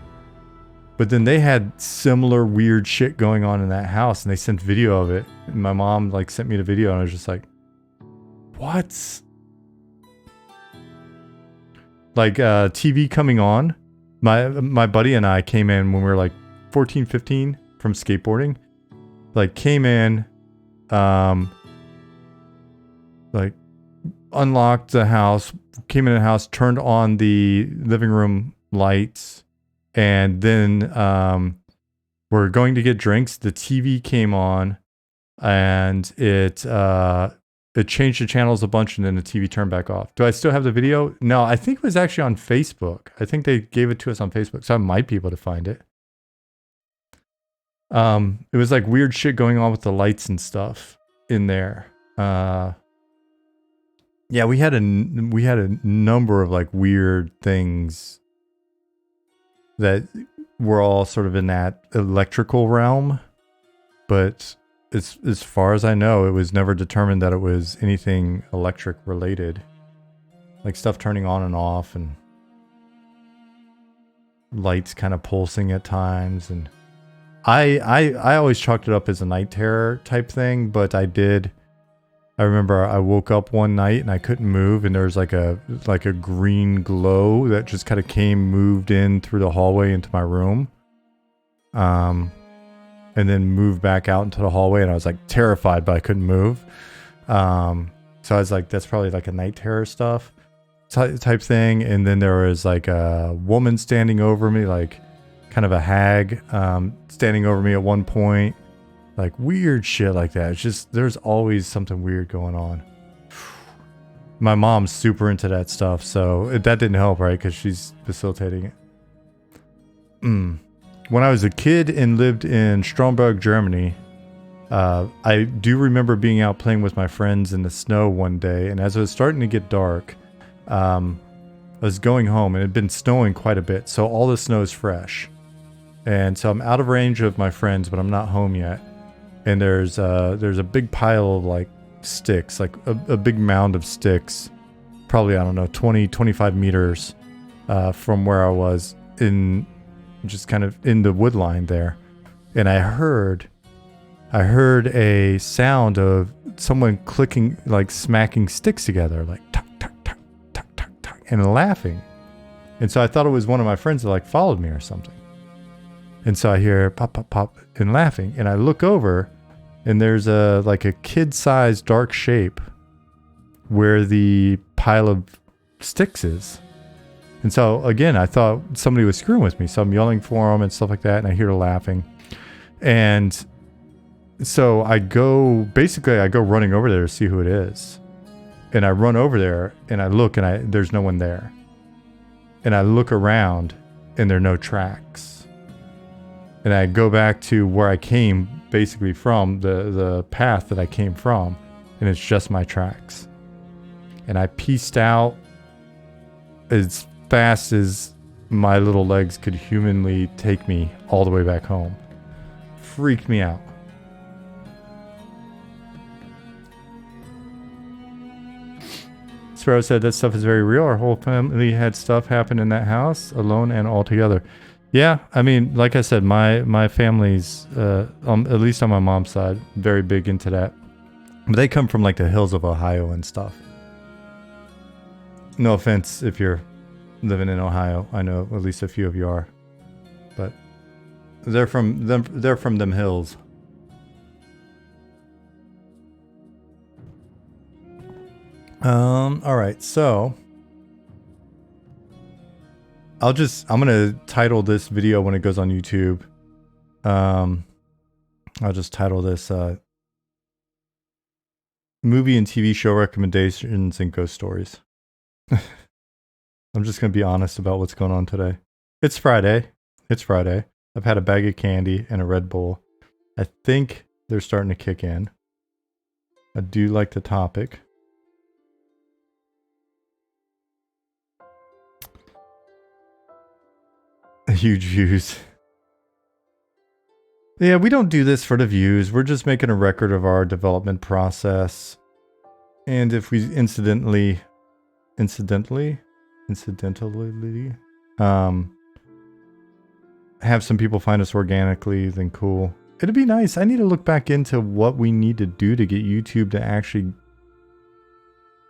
But then they had similar weird shit going on in that house and they sent video of it. And my mom like sent me the video and I was just like, what? Like TV coming on. My buddy and I came in when we were like 14, 15 from skateboarding. Like came in, like unlocked the house, came in the house, turned on the living room lights, and then we're going to get drinks. The TV came on and it changed the channels a bunch and then the TV turned back off. Do I still have the video? No, I think it was actually on Facebook. I think they gave it to us on Facebook, so I might be able to find it. It was like weird shit going on with the lights and stuff in there. Yeah, we had a number of like weird things that were all sort of in that electrical realm, but as far as I know, it was never determined that it was anything electric related. Like stuff turning on and off and lights kind of pulsing at times. And I always chalked it up as a night terror type thing, but I remember I woke up one night and I couldn't move, and there was like a green glow that just kind of moved in through the hallway into my room. And then moved back out into the hallway, and I was like terrified, but I couldn't move. So I was like, that's probably like a night terror stuff type thing. And then there was like a woman standing over me, like kind of a hag, standing over me at one point. Like weird shit like that. It's just, there's always something weird going on. My mom's super into that stuff, so that didn't help, right? Because she's facilitating it. When I was a kid and lived in Stromberg, Germany, I do remember being out playing with my friends in the snow one day, and as it was starting to get dark, I was going home, and it had been snowing quite a bit, so all the snow is fresh. And so I'm out of range of my friends, but I'm not home yet. And there's a big pile of like sticks, like a big mound of sticks, probably, I don't know, 20, 25 meters from where I was, in just kind of in the wood line there. And I heard a sound of someone clicking, like smacking sticks together, like tuck, tuck, tuck, tuck, tuck, tuck, and laughing. And so I thought it was one of my friends that like followed me or something. And so I hear pop, pop, pop, and laughing. And I look over, and there's like a kid-sized dark shape where the pile of sticks is. And so again, I thought somebody was screwing with me. So I'm yelling for them and stuff like that. And I hear the laughing. And so I go running over there to see who it is. And I run over there and I look and there's no one there. And I look around and there are no tracks. And I go back to where I came basically from, the path that I came from, and it's just my tracks. And I pieced out as fast as my little legs could humanly take me all the way back home. Freaked me out. Sparrow said that stuff is very real. Our whole family had stuff happen in that house, alone and all together. Yeah, I mean, like I said, my family's, at least on my mom's side, very big into that. But they come from like the hills of Ohio and stuff. No offense if you're living in Ohio. I know at least a few of you are. But they're from them hills. All right, so I'm gonna title this video when it goes on YouTube. I'll just title this movie and TV show recommendations and ghost stories. I'm just gonna be honest about what's going on today. It's Friday. I've had a bag of candy and a Red Bull. I think they're starting to kick in. I do like the topic. Huge views. Yeah, we don't do this for the views. We're just making a record of our development process. And if we incidentally have some people find us organically, then cool. It'd be nice. I need to look back into what we need to do to get YouTube to actually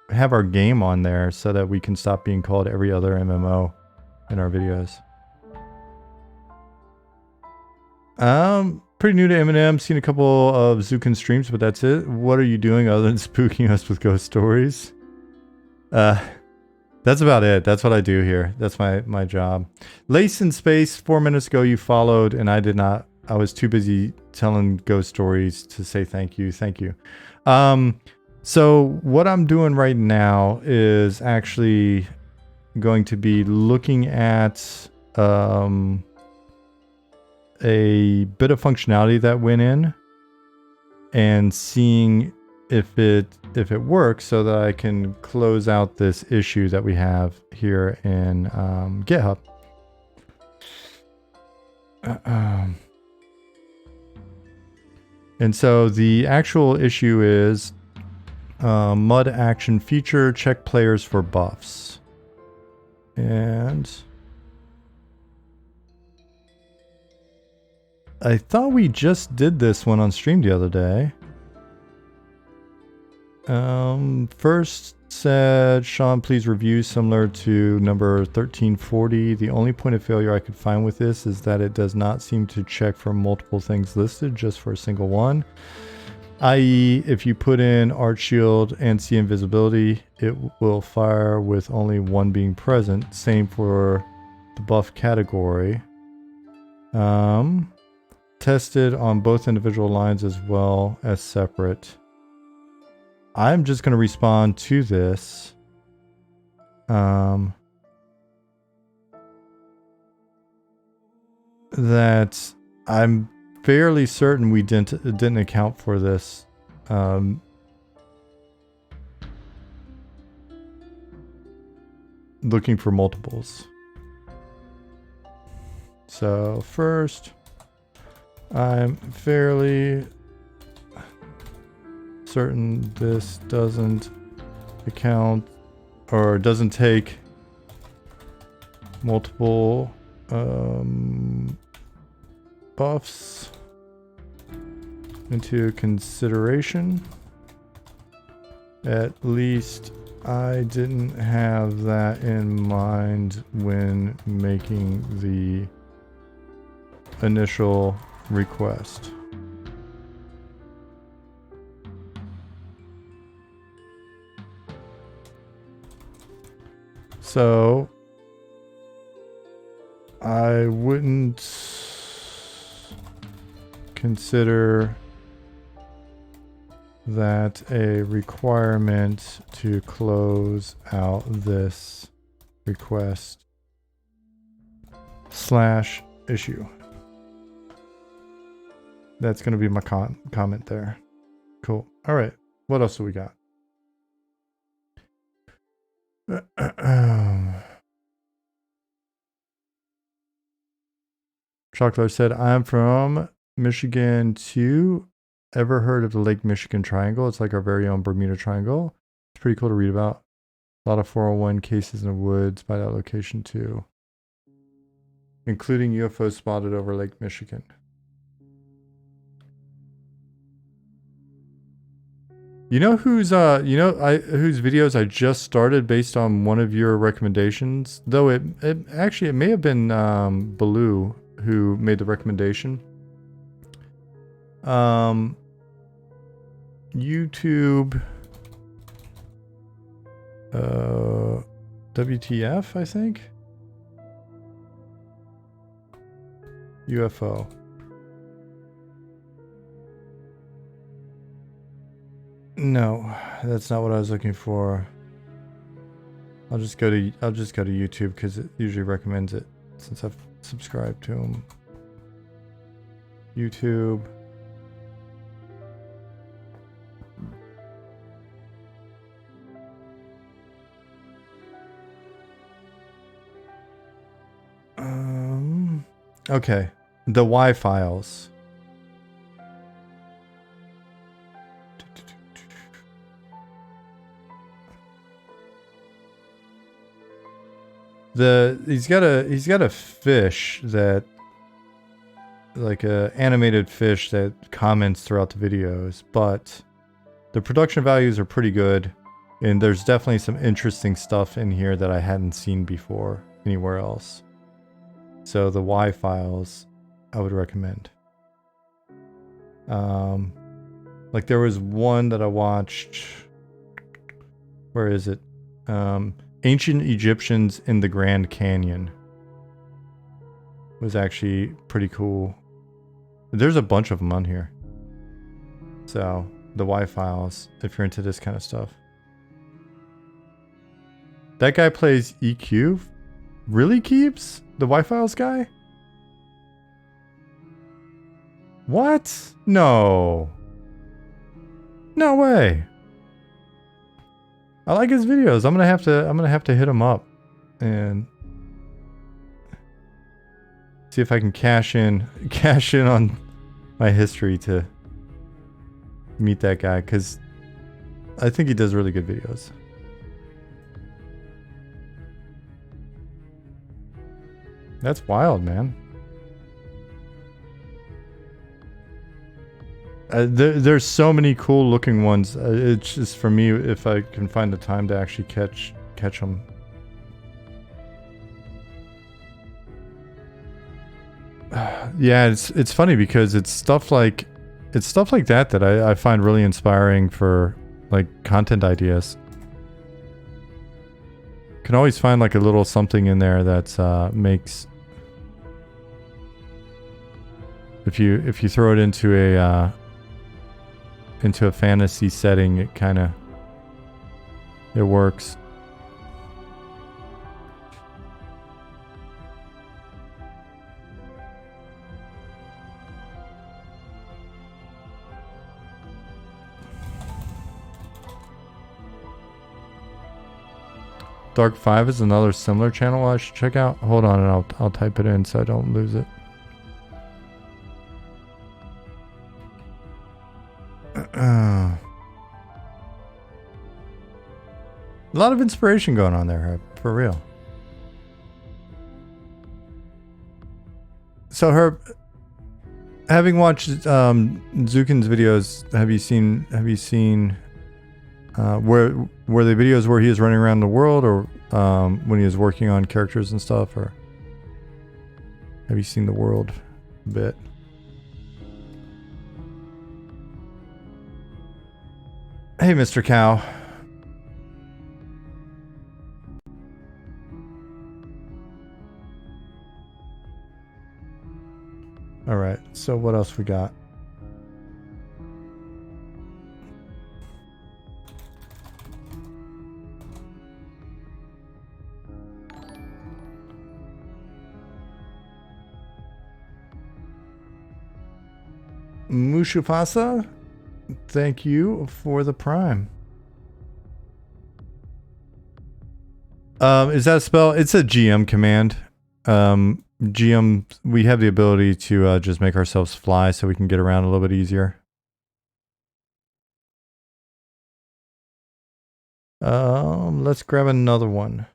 have our game on there so that we can stop being called every other MMO in our videos. Pretty new to Eminem. Seen a couple of Zukin streams, but that's it. What are you doing other than spooking us with ghost stories? That's about it. That's what I do here. That's my job. Lace in Space, 4 minutes ago you followed and I did not. I was too busy telling ghost stories to say thank you. Thank you. So what I'm doing right now is actually going to be looking at a bit of functionality that went in and seeing if it works so that I can close out this issue that we have here in GitHub. And so the actual issue is mud action feature, check players for buffs. And I thought we just did this one on stream the other day. First said, Sean, please review similar to number 1340. The only point of failure I could find with this is that it does not seem to check for multiple things listed, just for a single one. I.e., if you put in Art Shield and see invisibility, it will fire with only one being present. Same for the buff category. Tested on both individual lines as well as separate. I'm just going to respond to this. That I'm fairly certain we didn't account for this. Looking for multiples. So first, I'm fairly certain this doesn't account or doesn't take multiple buffs into consideration. At least I didn't have that in mind when making the initial request. So I wouldn't consider that a requirement to close out this request / issue. That's going to be my comment there. Cool. All right. What else do we got? Chocolate said, I'm from Michigan too. Ever heard of the Lake Michigan Triangle? It's like our very own Bermuda Triangle. It's pretty cool to read about. A lot of 401 cases in the woods by that location too, including UFOs spotted over Lake Michigan. You know whose whose videos I just started based on one of your recommendations? Though it may have been Baloo who made the recommendation. YouTube WTF, I think. UFO. No, that's not what I was looking for. I'll just go to YouTube because it usually recommends it since I've subscribed to them. YouTube. Okay, the Y files. He's got a fish that, like a animated fish that comments throughout the videos, but the production values are pretty good, and there's definitely some interesting stuff in here that I hadn't seen before anywhere else. So the Y files, I would recommend. Like there was one that I watched. Where is it? Ancient Egyptians in the Grand Canyon. Was actually pretty cool. There's a bunch of them on here. So the Y files, if you're into this kind of stuff. That guy plays EQ. Really, Keeps? The Y files guy? What? No. No way. I like his videos. I'm gonna have to hit him up and see if I can cash in on my history to meet that guy, because I think he does really good videos. That's wild, man. There's so many cool looking ones. It's just for me, if I can find the time to actually catch them. Yeah, it's funny because it's stuff like that I find really inspiring for like content ideas. Can always find like a little something in there that's makes, if you throw it into a fantasy setting, it works. Dark 5 is another similar channel I should check out. Hold on, and I'll type it in so I don't lose it. A lot of inspiration going on there, for real. So Herb, having watched Zukin's videos, have you seen were the videos where he is running around the world, or when he is working on characters and stuff, or have you seen the world a bit? Hey, Mr. Cow. All right, so what else we got? Mushufasa, thank you for the prime. Is that a spell? It's a GM command. GM, we have the ability to just make ourselves fly so we can get around a little bit easier. Let's grab another one.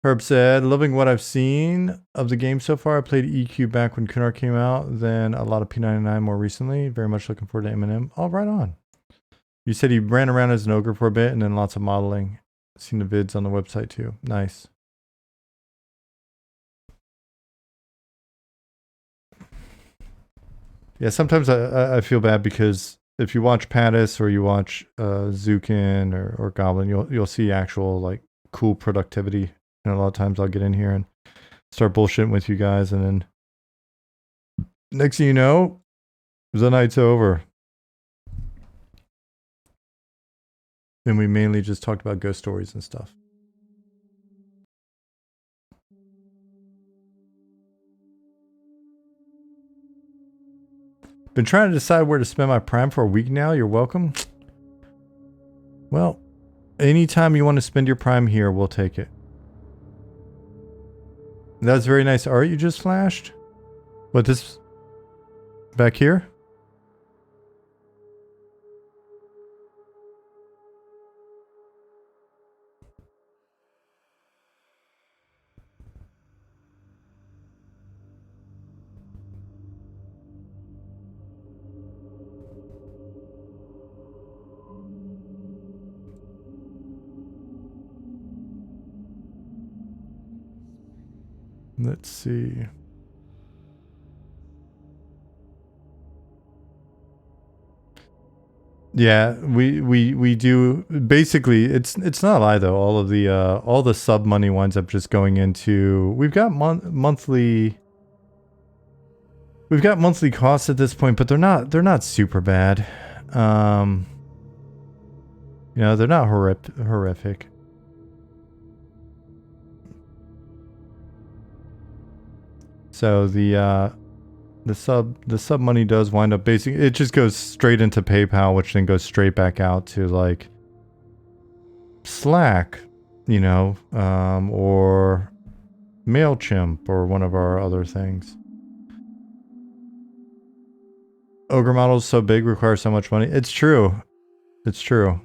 Herb said, loving what I've seen of the game so far. I played EQ back when Kunar came out, then a lot of P99 more recently. Very much looking forward to M&M. Oh, right on. You said he ran around as an ogre for a bit and then lots of modeling. Seen the vids on the website too. Nice. Yeah, sometimes I feel bad because if you watch Pattis or you watch Zukin or Goblin, you'll see actual like cool productivity. And a lot of times I'll get in here and start bullshitting with you guys, and then next thing you know, the night's over. Then we mainly just talked about ghost stories and stuff. Been trying to decide where to spend my prime for a week now. You're welcome. Well, anytime you want to spend your prime here, we'll take it. That's very nice art you just flashed. What, this back here? Let's see. Yeah, we do. Basically, it's not a lie though. All the sub money winds up just going into. We've got monthly costs at this point, but they're not super bad. You know, they're not horrific. So the sub money does wind up basically, it just goes straight into PayPal, which then goes straight back out to like Slack, you know, or MailChimp or one of our other things. Ogre models so big, require so much money. It's true. It's true.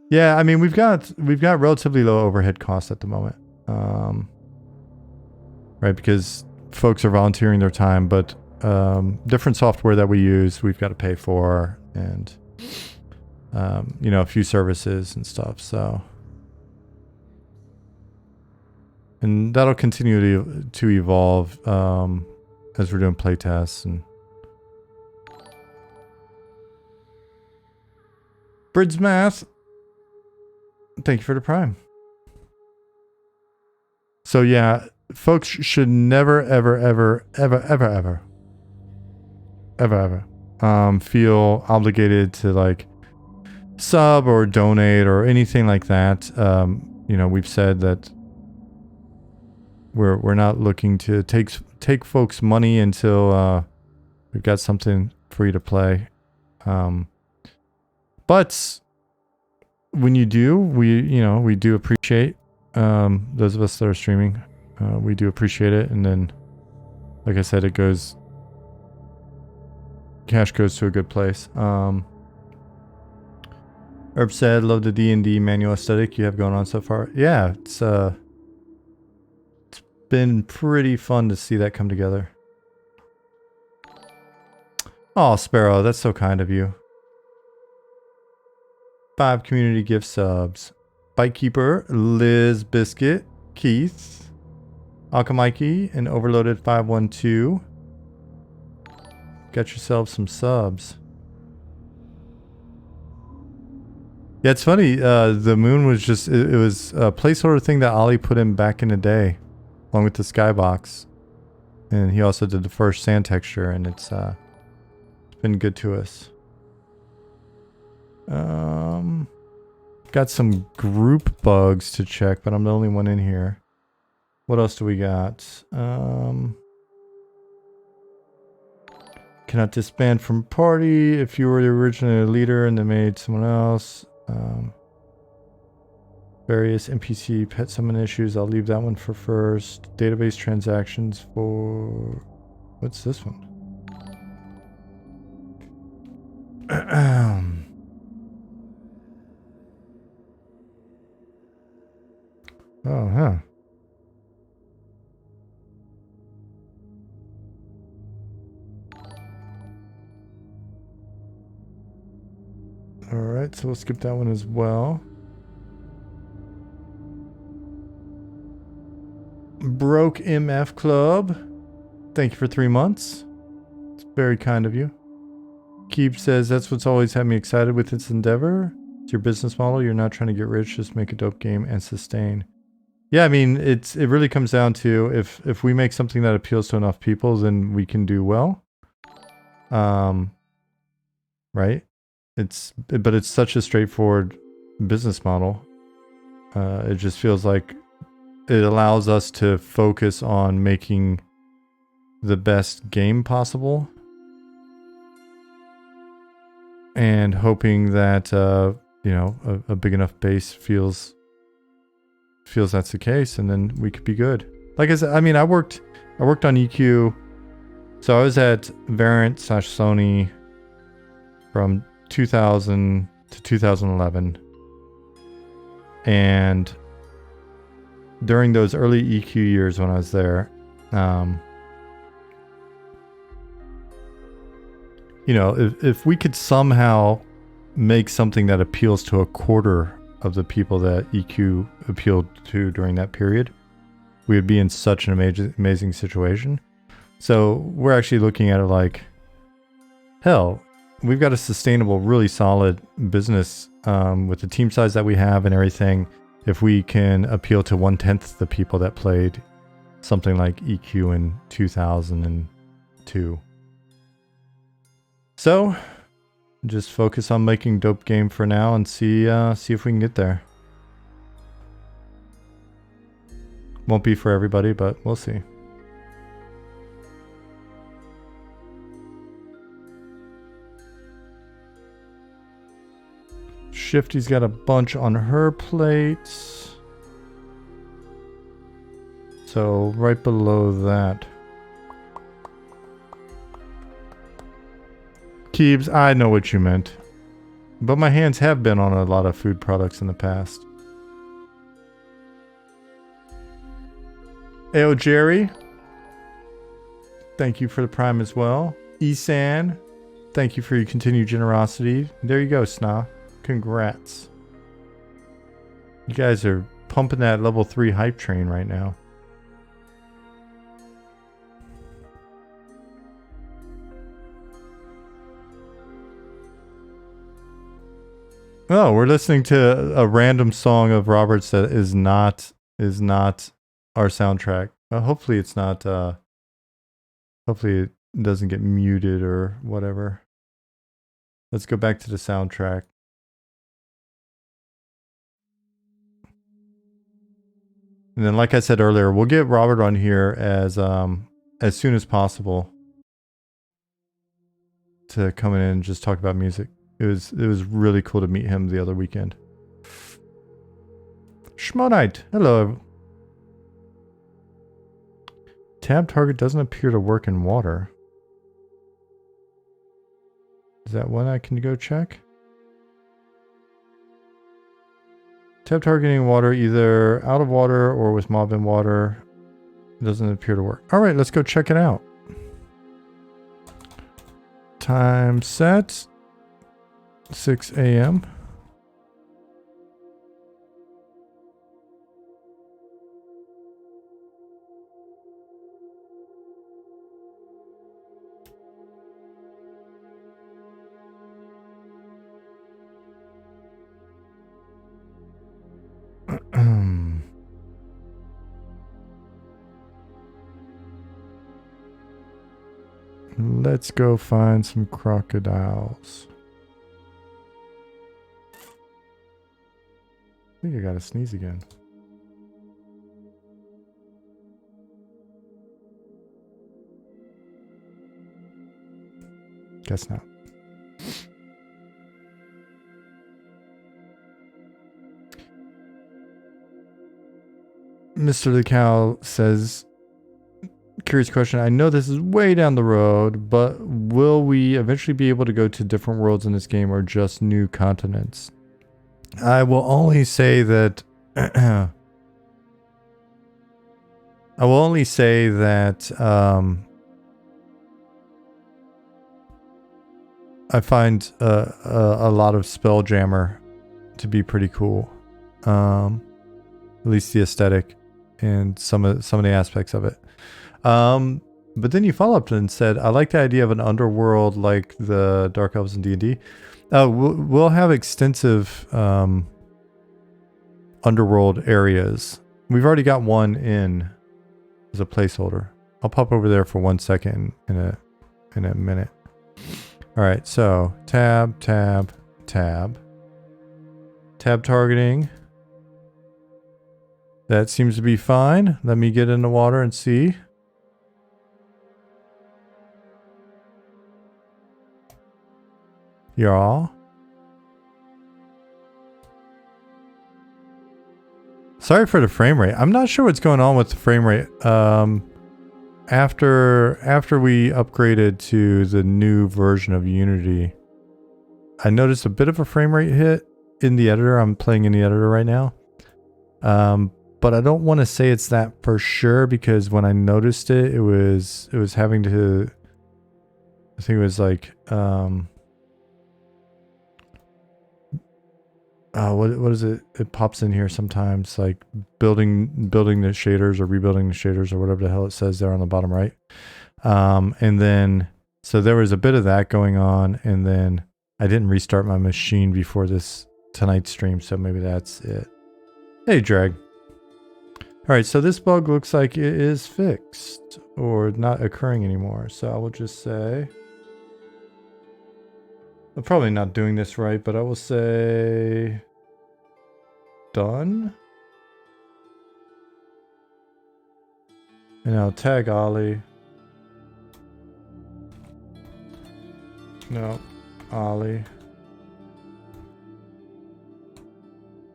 Yeah, I mean we've got relatively low overhead costs at the moment. Right, because folks are volunteering their time, but different software that we use, we've got to pay for, and you know, a few services and stuff. So, and that'll continue to evolve as we're doing playtests and. Brid's Math, thank you for the prime. So yeah, folks should never, ever feel obligated to like sub or donate or anything like that. You know, we've said that we're not looking to take folks' money until we've got something for you to play. But when you do, we do appreciate those of us that are streaming. We do appreciate it, and then, like I said, cash goes to a good place. Herb said, love the D&D manual aesthetic you have going on so far. Yeah, it's been pretty fun to see that come together. Oh, Sparrow, that's so kind of you. 5 community gift subs. Bitekeeper, Liz Biscuit, Keith, Akamike, and Overloaded 512. Got yourself some subs. Yeah, it's funny. The moon was just, it was a placeholder thing that Ollie put in back in the day, along with the skybox. And he also did the first sand texture, and it's been good to us. Got some group bugs to check, but I'm the only one in here. What else do we got? Cannot disband from party if you were the original leader and they made someone else. Various NPC pet summon issues. I'll leave that one for first. Database transactions for... What's this one? Oh, huh. Alright, so we'll skip that one as well. Broke MF Club. Thank you for 3 months. It's very kind of you. Keep says, that's what's always had me excited with this endeavor. It's your business model. You're not trying to get rich, just make a dope game and sustain. Yeah, I mean, it really comes down to if we make something that appeals to enough people, then we can do well. Right? But it's such a straightforward business model. It just feels like it allows us to focus on making the best game possible. And hoping that, you know, a big enough base feels that's the case, and then we could be good. Like I said, I mean, I worked on EQ. So I was at Variant/Sony from 2000 to 2011. And during those early EQ years when I was there, you know, if we could somehow make something that appeals to a quarter of the people that EQ appealed to during that period, we would be in such an amazing situation. So we're actually looking at it like, hell, we've got a sustainable, really solid business with the team size that we have and everything. If we can appeal to 1/10 the people that played something like EQ in 2002. So just focus on making dope game for now and see if we can get there. Won't be for everybody, but we'll see. Shifty's got a bunch on her plate. So right below that. Keebs, I know what you meant. But my hands have been on a lot of food products in the past. Ayo Jerry. Thank you for the prime as well. Esan. Thank you for your continued generosity. There you go, Sna. Congrats. You guys are pumping that level 3 hype train right now. Oh, we're listening to a random song of Robert's that is not our soundtrack. Hopefully it's not hopefully it doesn't get muted or whatever. Let's go back to the soundtrack. And then, like I said earlier, we'll get Robert on here as soon as possible to come in and just talk about music. It was really cool to meet him the other weekend. Schmonite, hello. Tab target doesn't appear to work in water. Is that one I can go check? Tab targeting water either out of water or with mob in water. It doesn't appear to work. Alright, let's go check it out. Time set. 6 a.m. Let's go find some crocodiles. I think I gotta sneeze again. Guess not. Mr. the Cow says, curious question. I know this is way down the road, but will we eventually be able to go to different worlds in this game or just new continents? I will only say that I I find a lot of Spelljammer to be pretty cool. At least the aesthetic and some of the aspects of it. But then you followed up and said, I like the idea of an underworld like the Dark Elves in D&D. We'll have extensive underworld areas. We've already got one in as a placeholder. I'll pop over there for 1 second in a minute. All right, so tab targeting. That seems to be fine. Let me get in the water and see. Yeah. Sorry for the frame rate. I'm not sure what's going on with the frame rate. After we upgraded to the new version of Unity, I noticed a bit of a frame rate hit in the editor. I'm playing in the editor right now. But I don't want to say it's that for sure, because when I noticed it, it was having to, I think it was like, what is it? It pops in here sometimes, like building the shaders or rebuilding the shaders or whatever the hell it says there on the bottom right. And then, so there was a bit of that going on, and then I didn't restart my machine before tonight's stream, so maybe that's it. Hey, Drag. All right, so this bug looks like it is fixed or not occurring anymore. So I will just say, I'm probably not doing this right, but I will say done. And I'll tag Ollie. No, Ollie.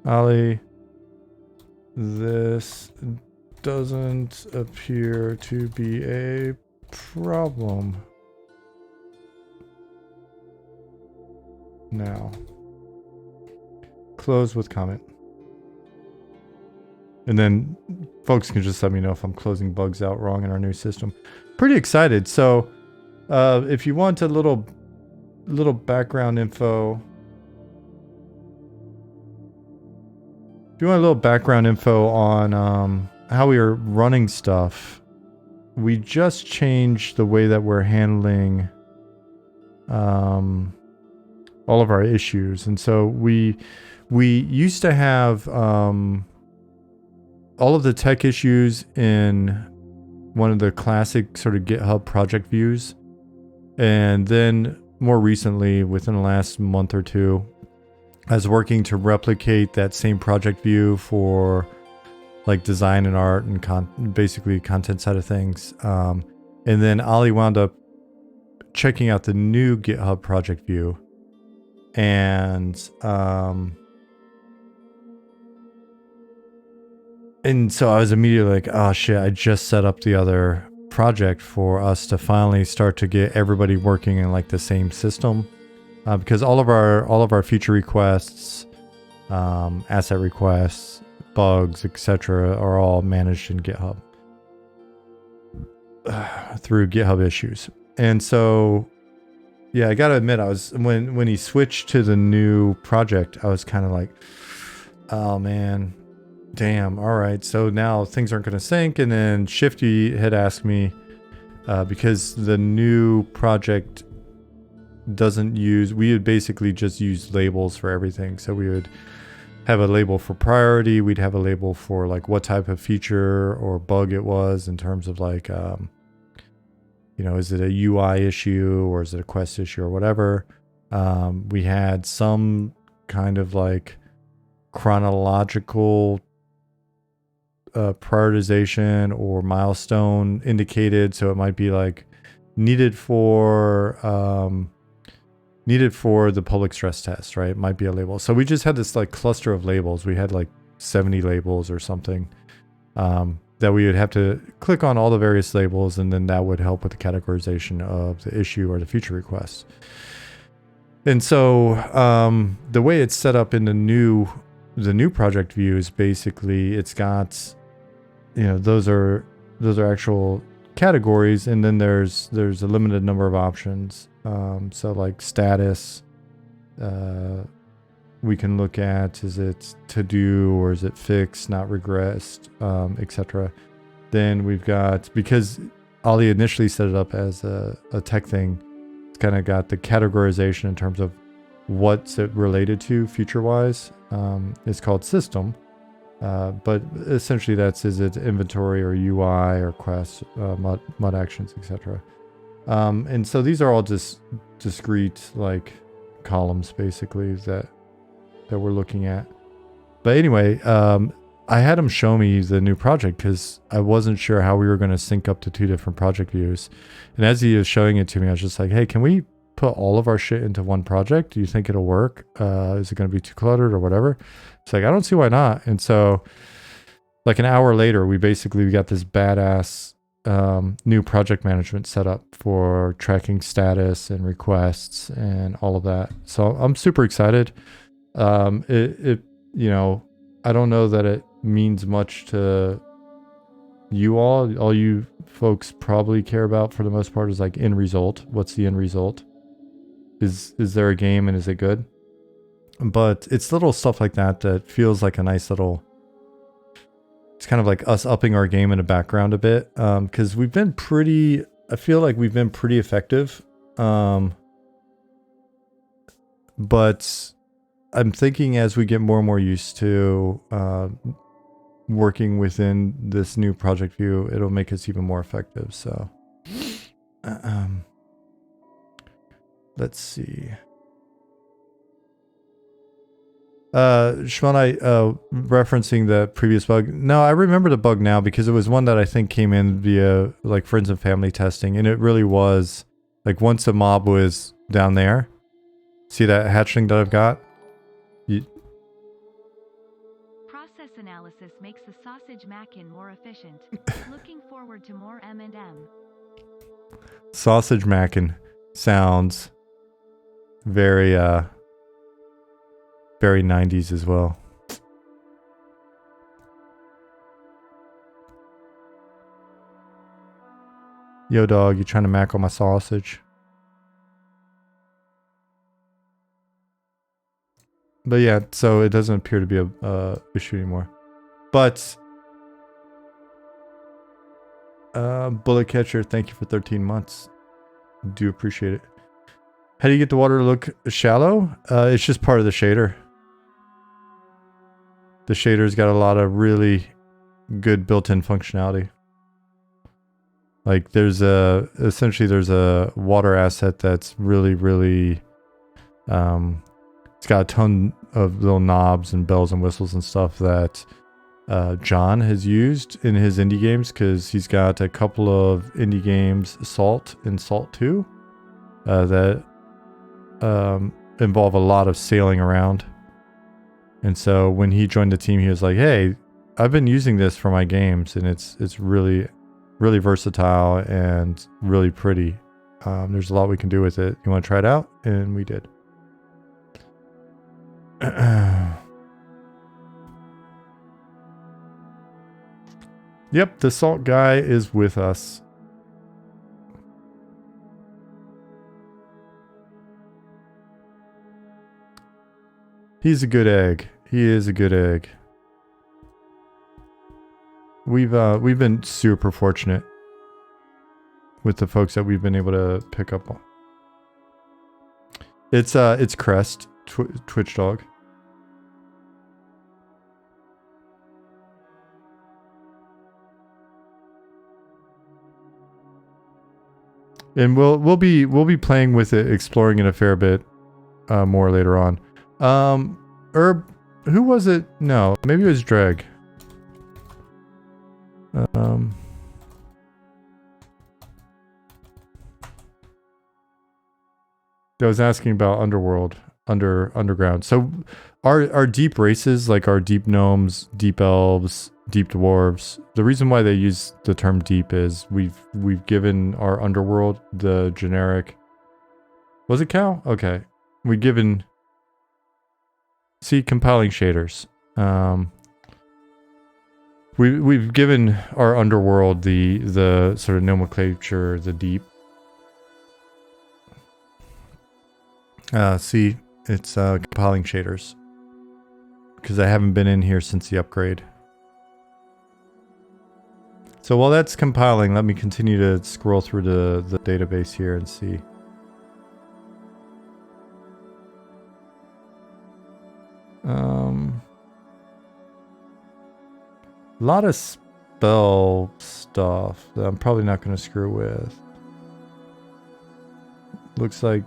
Ollie. This doesn't appear to be a problem. Now, close with comment. And then folks can just let me know if I'm closing bugs out wrong in our new system. Pretty excited. So if you want a little background info, if you want a little background info on how we are running stuff, we just changed the way that we're handling all of our issues. And so we used to have all of the tech issues in one of the classic sort of GitHub project views. And then more recently, within the last month or two, I was working to replicate that same project view for like design and art and basically content side of things. And then Ollie wound up checking out the new GitHub project view. And so I was immediately like, oh shit, I just set up the other project for us to finally start to get everybody working in like the same system. Because all of our feature requests, asset requests, bugs, etc., are all managed in GitHub through GitHub issues. And so, yeah, I gotta admit, I was when he switched to the new project, I was kind of like, oh man, damn. All right, so now things aren't gonna sync. And then Shifty had asked me because the new project we would basically just use labels for everything. So we would have a label for priority. We'd have a label for like what type of feature or bug it was in terms of like, is it a UI issue or is it a quest issue or whatever. We had some kind of like chronological prioritization or milestone indicated. So it might be like needed for needed for the public stress test, right? It might be a label. So we just had this like cluster of labels. We had like 70 labels or something that we would have to click on all the various labels, and then that would help with the categorization of the issue or the feature request. And so the way it's set up in the new project view is basically it's got, you know, those are actual categories, and then there's a limited number of options. So like status, we can look at, is it to do or is it fixed, not regressed, etc. Then we've got, because Ali initially set it up as a tech thing, it's kind of got the categorization in terms of what's it related to feature wise. It's called system, but essentially that's, is it inventory or UI or quests, mod actions, etc. And so these are all just discrete like columns basically that we're looking at. But anyway, I had him show me the new project because I wasn't sure how we were going to sync up to two different project views. And as he was showing it to me, I was just like, hey, can we put all of our shit into one project? Do you think it'll work? Is it going to be too cluttered or whatever? It's like, I don't see why not. And so like an hour later, we got this badass new project management set up for tracking status and requests and all of that. So I'm super excited. It you know, I don't know that it means much to you all. All you folks probably care about for the most part is like end result. What's the end result? Is there a game and is it good? But it's little stuff like that that feels like a nice little, it's kind of like us upping our game in the background a bit. Cause I feel like we've been pretty effective. But I'm thinking as we get more and more used to working within this new project view, it'll make us even more effective. So let's see. Shimon, referencing the previous bug. No, I remember the bug now because it was one that I think came in via like friends and family testing, and it really was like once a mob was down there. See that hatchling that I've got? Process analysis makes the sausage mackin more efficient. Looking forward to more M&M. Sausage mackin sounds very very 90s as well. Yo dog, you trying to mac on my sausage? But yeah, so it doesn't appear to be a issue anymore. But Bullet Catcher, thank you for 13 months. Do appreciate it. How do you get the water to look shallow? It's just part of the shader. The shader's got a lot of really good built-in functionality. Like essentially there's a water asset that's really, really, it's got a ton of little knobs and bells and whistles and stuff that John has used in his indie games, because he's got a couple of indie games, Salt and Salt 2, that involve a lot of sailing around. And so when he joined the team, he was like, hey, I've been using this for my games, and it's really, really versatile and really pretty. There's a lot we can do with it. You want to try it out? And we did. Yep, the salt guy is with us. He's a good egg. He is a good egg. We've been super fortunate with the folks that we've been able to pick up on. It's Crest, Twitch dog. And we'll be playing with it, exploring it a fair bit more later on. Herb, who was it? No, maybe it was Dreg. I was asking about underworld, underground. So our deep races, like our deep gnomes, deep elves, deep dwarves, the reason why they use the term deep is we've given our underworld the generic. Was it cow? Okay. We've given, see, compiling shaders. We've given our underworld the sort of nomenclature, the deep. See, it's compiling shaders because I haven't been in here since the upgrade. So while that's compiling, let me continue to scroll through the database here and see. A lot of spell stuff that I'm probably not going to screw with. Looks like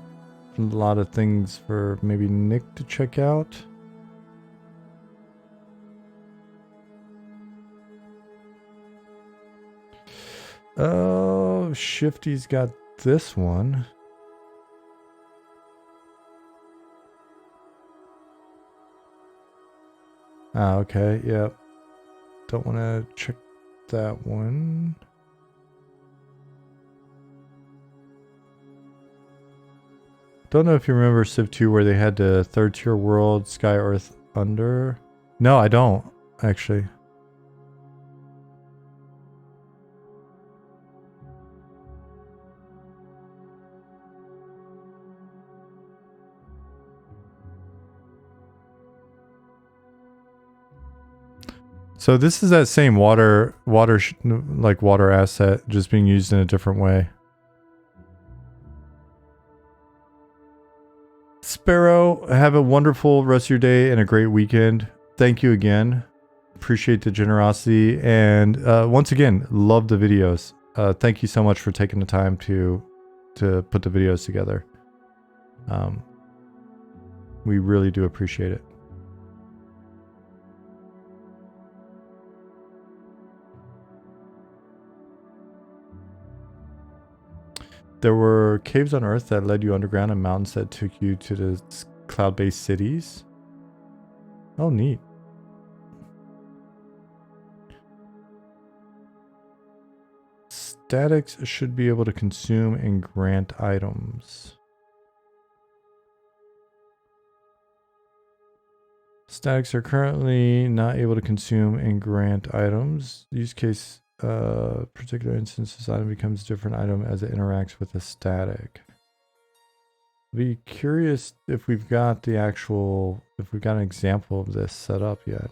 a lot of things for maybe Nick to check out. Oh, Shifty's got this one. Ah, okay, yep. Don't want to check that one. Don't know if you remember Civ 2 where they had the third tier world, Sky, Earth, Under. No, I don't, actually. So this is that same water asset, just being used in a different way. Sparrow, have a wonderful rest of your day and a great weekend. Thank you again. Appreciate the generosity. And once again, love the videos. Thank you so much for taking the time to put the videos together. We really do appreciate it. There were caves on Earth that led you underground and mountains that took you to the cloud-based cities. Oh, neat. Statics should be able to consume and grant items. Statics are currently not able to consume and grant items. Use case particular instance, this item becomes a different item as it interacts with a static. Be curious if we've got the actual, if we've got an example of this set up yet.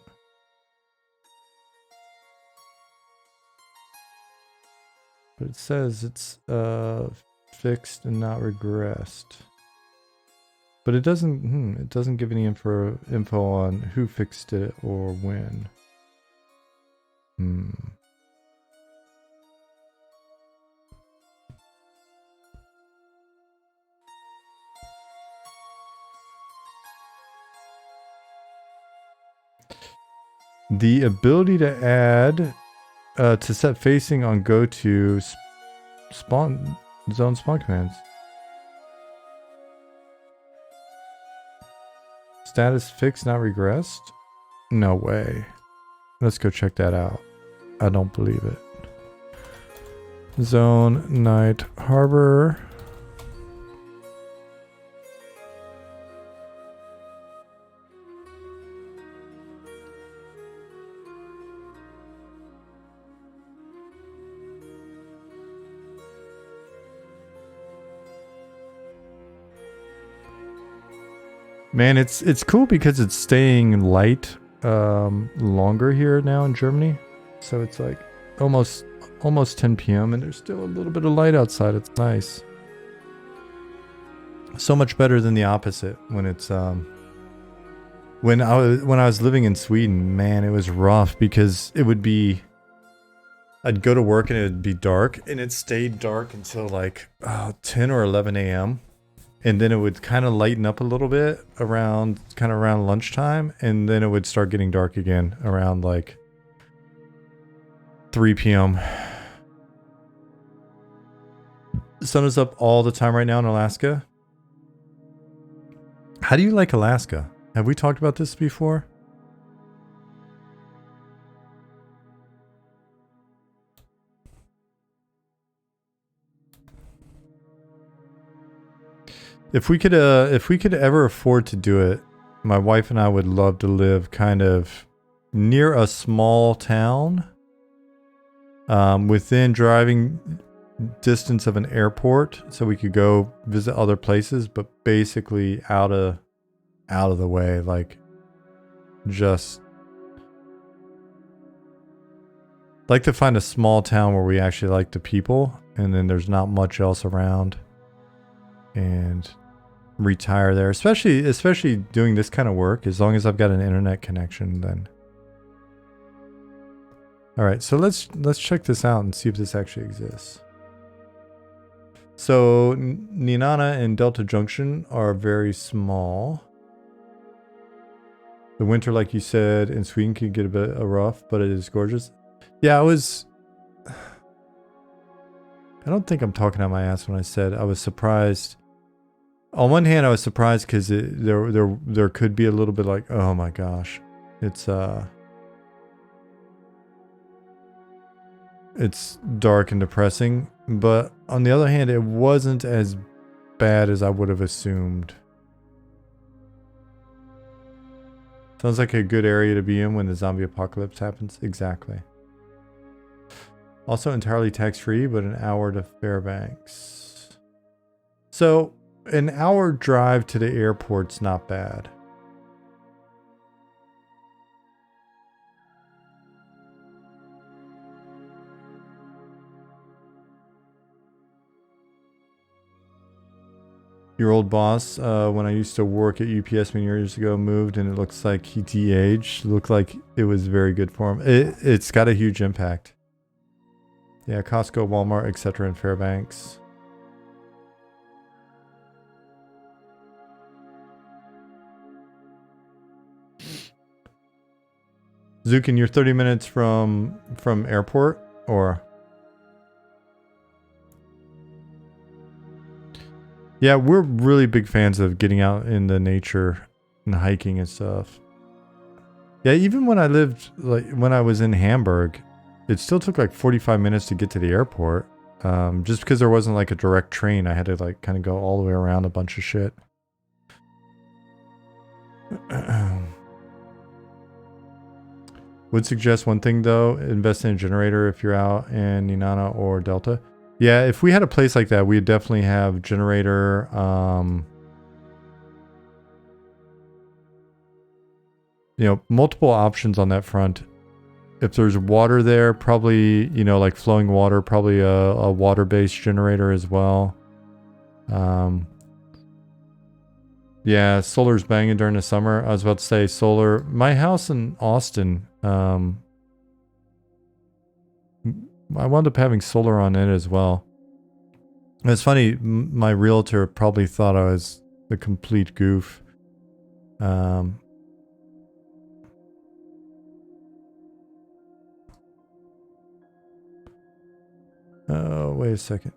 But it says it's fixed and not regressed. But it doesn't give any info on who fixed it or when. The ability to add, to set facing on go to spawn zone spawn commands. Status fixed, not regressed? No way. Let's go check that out. I don't believe it. Zone Night Harbor. Man, it's cool because it's staying light longer here now in Germany. So it's like almost 10 p.m. and there's still a little bit of light outside. It's nice. So much better than the opposite when it's when I was living in Sweden, man, it was rough because it would be, I'd go to work and it would be dark and it stayed dark until like 10 or 11 a.m. And then it would kind of lighten up a little bit around lunchtime, and then it would start getting dark again around like 3 p.m. The sun is up all the time right now in Alaska. How do you like Alaska? Have we talked about this before? If we could ever afford to do it, my wife and I would love to live kind of near a small town, within driving distance of an airport, so we could go visit other places, but basically out of the way, like just like to find a small town where we actually like the people, and then there's not much else around, and retire there. Especially doing this kind of work. As long as I've got an internet connection, then. All right, so let's check this out and see if this actually exists. So Ninana and Delta Junction are very small. The winter, like you said, in Sweden can get a bit rough, but it is gorgeous. Yeah, I don't think I'm talking out my ass when I said I was surprised. On one hand, I was surprised because there could be a little bit like, oh my gosh, it's dark and depressing. But on the other hand, it wasn't as bad as I would have assumed. Sounds like a good area to be in when the zombie apocalypse happens. Exactly. Also entirely tax-free, but an hour to Fairbanks. So an hour drive to the airport's not bad. Your old boss, when I used to work at UPS many years ago, moved, and it looks like he de-aged. Looked like it was very good for him. It's got a huge impact. Yeah, Costco, Walmart, etc. in Fairbanks. Zukin, you're 30 minutes from airport, or? Yeah, we're really big fans of getting out in the nature and hiking and stuff. Yeah, even when I was in Hamburg, it still took like 45 minutes to get to the airport. Just because there wasn't like a direct train, I had to like kind of go all the way around a bunch of shit. Would suggest one thing though, invest in a generator if you're out in Ninana or Delta. Yeah, if we had a place like that, we'd definitely have generator. Multiple options on that front. If there's water there, probably, like flowing water, probably a water-based generator as well. Yeah, solar's banging during the summer. I was about to say solar. My house in Austin, I wound up having solar on it as well. It's funny, my realtor probably thought I was a complete goof. Oh, wait a second.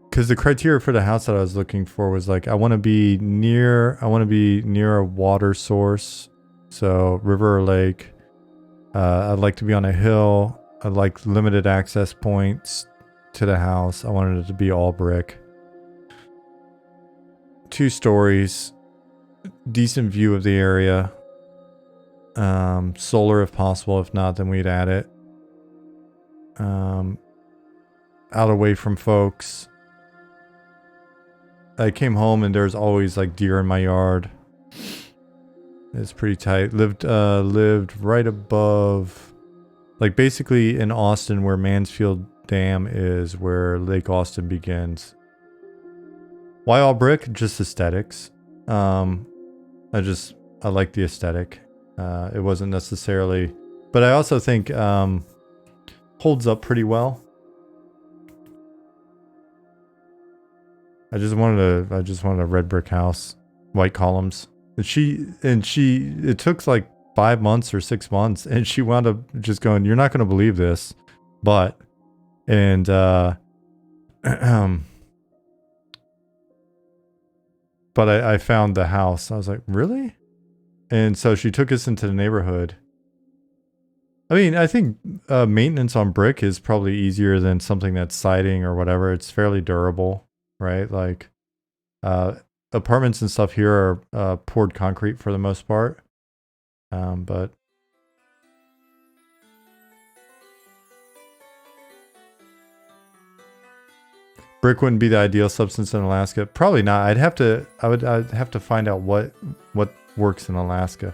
Because the criteria for the house that I was looking for was like, I want to be near a water source, so river or lake. I'd like to be on a hill. I'd like limited access points to the house. I wanted it to be all brick. 2 stories, decent view of the area. Solar if possible. If not, then we'd add it. Out away from folks. I came home and there's always like deer in my yard. It's pretty tight. Lived right above, like basically in Austin where Mansfield Dam is, where Lake Austin begins. Why all brick? Just aesthetics. I like the aesthetic. It wasn't necessarily, but I also think holds up pretty well. I just wanted a red brick house, white columns. It took like 5 months or 6 months, and she wound up just going, "You're not going to believe this," but but I found the house. I was like, really? And so she took us into the neighborhood. I mean, I think maintenance on brick is probably easier than something that's siding or whatever. It's fairly durable, right? Like apartments and stuff here are poured concrete for the most part. But brick wouldn't be the ideal substance in Alaska. Probably not. I'd have to find out what works in Alaska.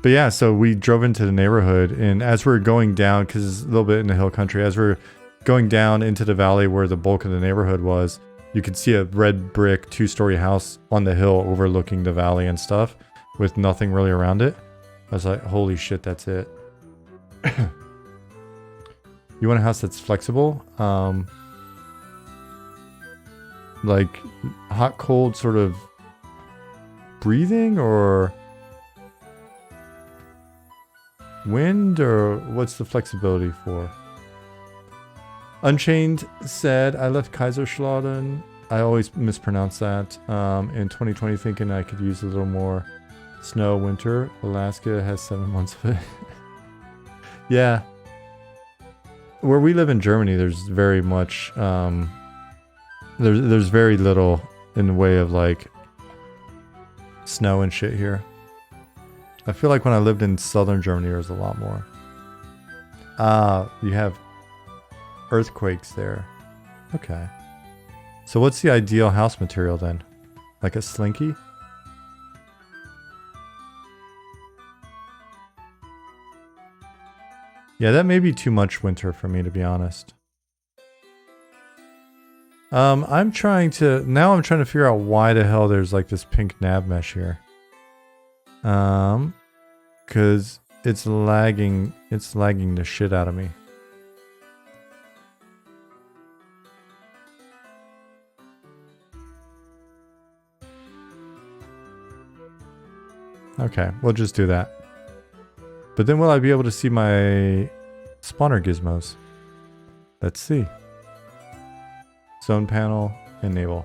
But yeah, so we drove into the neighborhood, and as we're going down, because it's a little bit in the hill country, as we're going down into the valley where the bulk of the neighborhood was, you could see a red brick 2-story house on the hill overlooking the valley and stuff with nothing really around it. I was like, holy shit, that's it. You want a house that's flexible? Like hot, cold sort of breathing, or wind, or what's the flexibility for? Unchained said, I left Kaiserslautern. I always mispronounce that. In 2020 thinking I could use a little more snow winter. Alaska has 7 months of it. Yeah. Where we live in Germany, there's very much, there's very little in the way of like snow and shit here. I feel like when I lived in southern Germany, there was a lot more. You have earthquakes there. Okay. So what's the ideal house material then? Like a slinky? Yeah, that may be too much winter for me, to be honest. I'm trying to figure out why the hell there's like this pink nav mesh here. Cause it's lagging the shit out of me. Okay, we'll just do that. But then will I be able to see my spawner gizmos? Let's see. Zone panel, enable.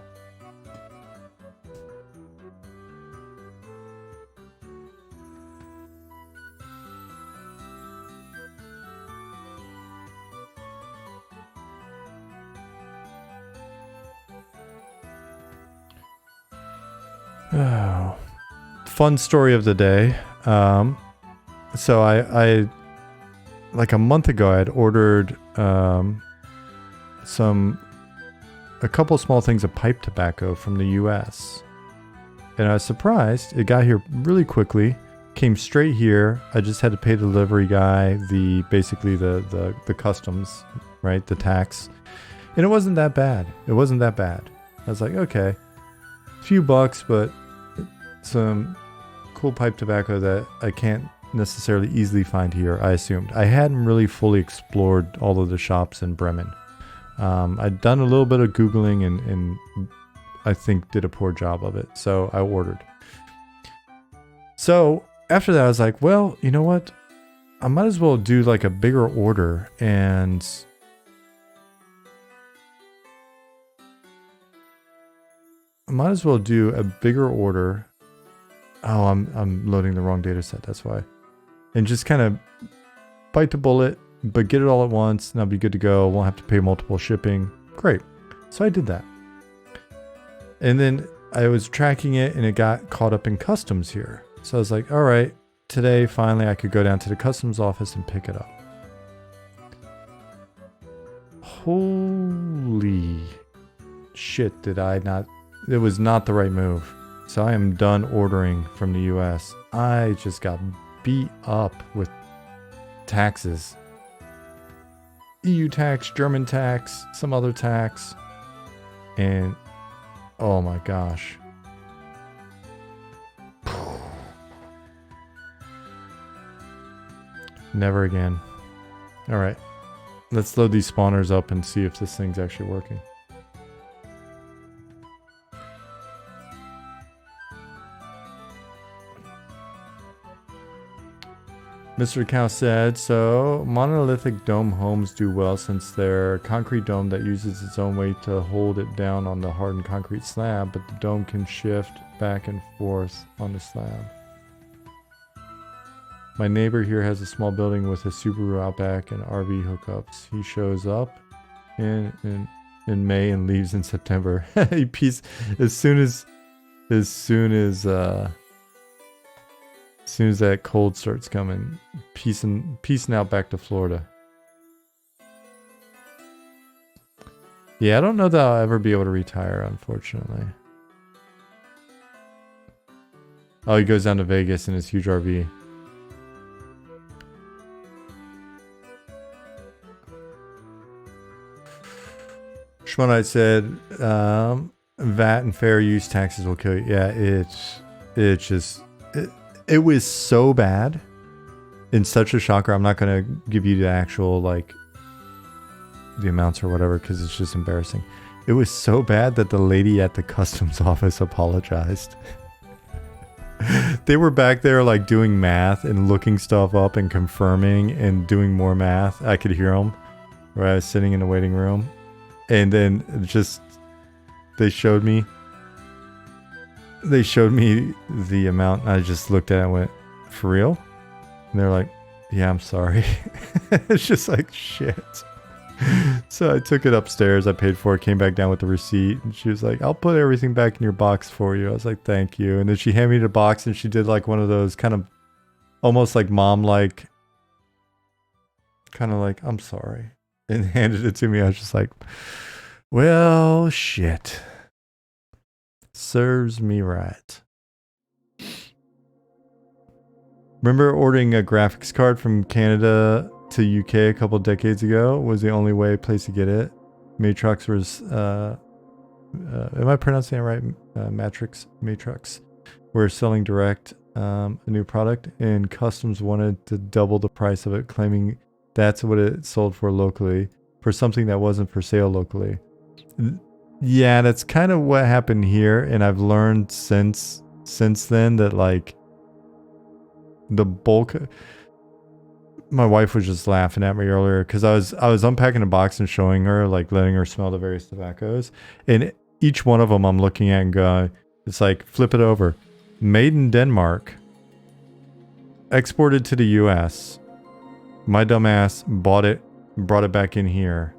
Oh, fun story of the day. So I like a month ago, I had ordered a couple small things of pipe tobacco from the US. And I was surprised. It got here really quickly, came straight here. I just had to pay the delivery guy basically the customs, right? The tax. And it wasn't that bad. I was like, okay, a few bucks, but some cool pipe tobacco that I can't necessarily easily find here, I assumed. I hadn't really fully explored all of the shops in Bremen. I'd done a little bit of Googling and I think did a poor job of it. So I ordered. So after that, I was like, well, you know what? I might as well do like a bigger order and Oh, I'm loading the wrong data set. That's why. And just kind of bite the bullet, but get it all at once, and I'll be good to go. Won't have to pay multiple shipping. Great. So I did that. And then I was tracking it, and it got caught up in customs here. So I was like, all right, today, finally, I could go down to the customs office and pick it up. Holy shit, did I not... It was not the right move. So I am done ordering from the US. I just got beat up with taxes. EU tax, German tax, some other tax. And oh my gosh. Never again. All right. Let's load these spawners up and see if this thing's actually working. Mr. Cow said, so monolithic dome homes do well since they're a concrete dome that uses its own weight to hold it down on the hardened concrete slab, but the dome can shift back and forth on the slab. My neighbor here has a small building with a Subaru Outback and RV hookups. He shows up in May and leaves in September. He as soon as that cold starts coming, peacing out back to Florida. Yeah, I don't know that I'll ever be able to retire, unfortunately. Oh, he goes down to Vegas in his huge RV. Shmonite said, VAT and fair use taxes will kill you. Yeah, it was so bad and such a shocker. I'm not going to give you the actual, like, the amounts or whatever, because it's just embarrassing. It was so bad that the lady at the customs office apologized. They were back there, like, doing math and looking stuff up and confirming and doing more math. I could hear them where I was sitting in the waiting room. And then just, they showed me the amount, and I just looked at it and went, for real? And they're like, yeah, I'm sorry. It's just like, shit. So I took it upstairs, I paid for it, came back down with the receipt, and she was like, I'll put everything back in your box for you. I was like, thank you. And then she handed me the box, and she did like one of those kind of almost like mom-like, kind of like, I'm sorry, and handed it to me. I was just like, well, shit. Serves me right. Remember ordering a graphics card from Canada to UK a couple decades ago? Was the only place to get it. Matrix was, am I pronouncing it right? Matrix were selling direct a new product, and customs wanted to double the price of it, claiming that's what it sold for locally, for something that wasn't for sale locally. Yeah, that's kind of what happened here, and I've learned since then that, like, the bulk. My wife was just laughing at me earlier because I was unpacking a box and showing her, like, letting her smell the various tobaccos, and each one of them I'm looking at and going, it's like, flip it over, made in Denmark, exported to the U.S. My dumbass bought it, brought it back in here.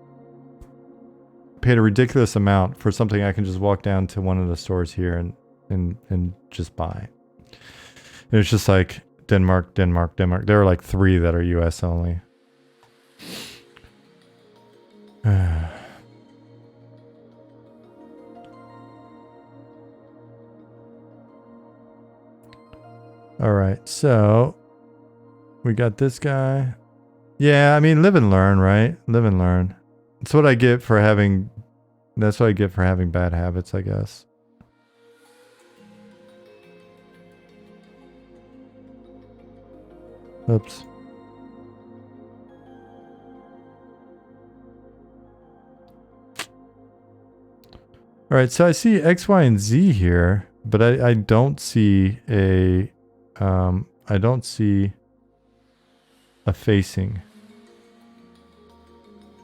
Paid a ridiculous amount for something I can just walk down to one of the stores here and just buy. And it's just like Denmark. There are like 3 that are US only. All right, so we got this guy. Yeah, I mean, live and learn, right? Live and learn. That's what I get for having bad habits, I guess. Oops. All right, so I see X, Y, and Z here, but I don't see a facing.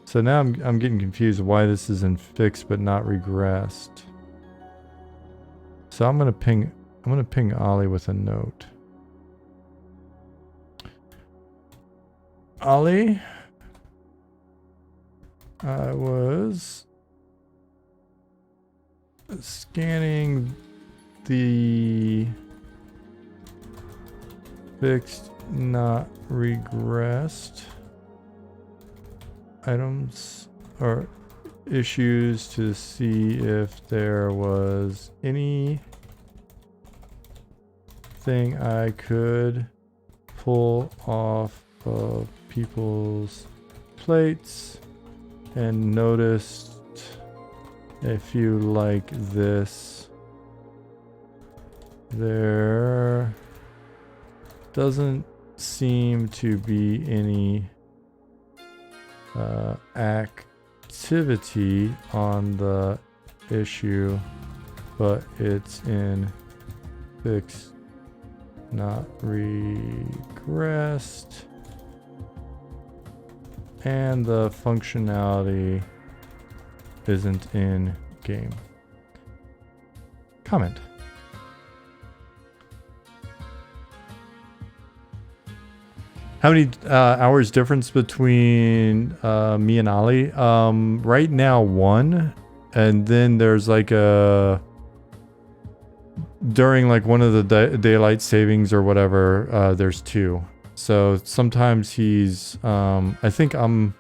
So now I'm getting confused why this is in fixed but not regressed. So I'm gonna ping Ollie with a note. Ollie, I was scanning the fixed not regressed items or issues to see if there was anything I could pull off of people's plates, and noticed if you like this, there doesn't seem to be any activity on the issue, but it's in fixed not regressed. And the functionality isn't in game. Comment. How many hours difference between me and Ali? Right now, 1. And then there's like a... During like one of the daylight savings or whatever, there's 2. So sometimes he's... I think I'm...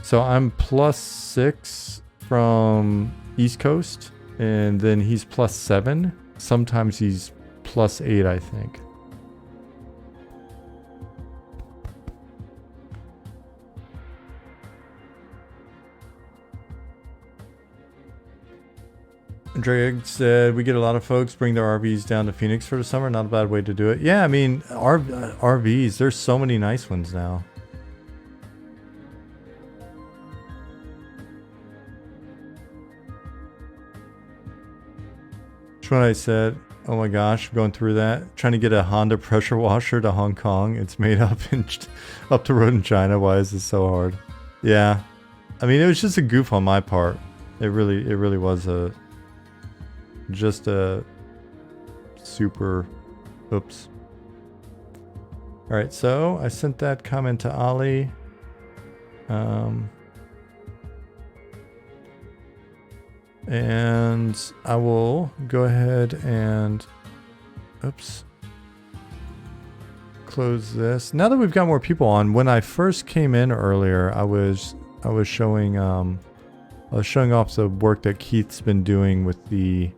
So I'm +6 from East Coast. And then he's +7. Sometimes he's +8, I think. Drake said, we get a lot of folks bring their RVs down to Phoenix for the summer. Not a bad way to do it. Yeah, I mean, RVs, there's so many nice ones now. Which one I said? Oh my gosh, going through that. Trying to get a Honda pressure washer to Hong Kong. It's made up up the road in China. Why is this so hard? Yeah. I mean, it was just a goof on my part. It really was just a super oops. All right, so I sent that comment to Ali. And I will go ahead and oops, close this. Now that we've got more people on, when I first came in earlier, I was showing off the work that Keith's been doing with the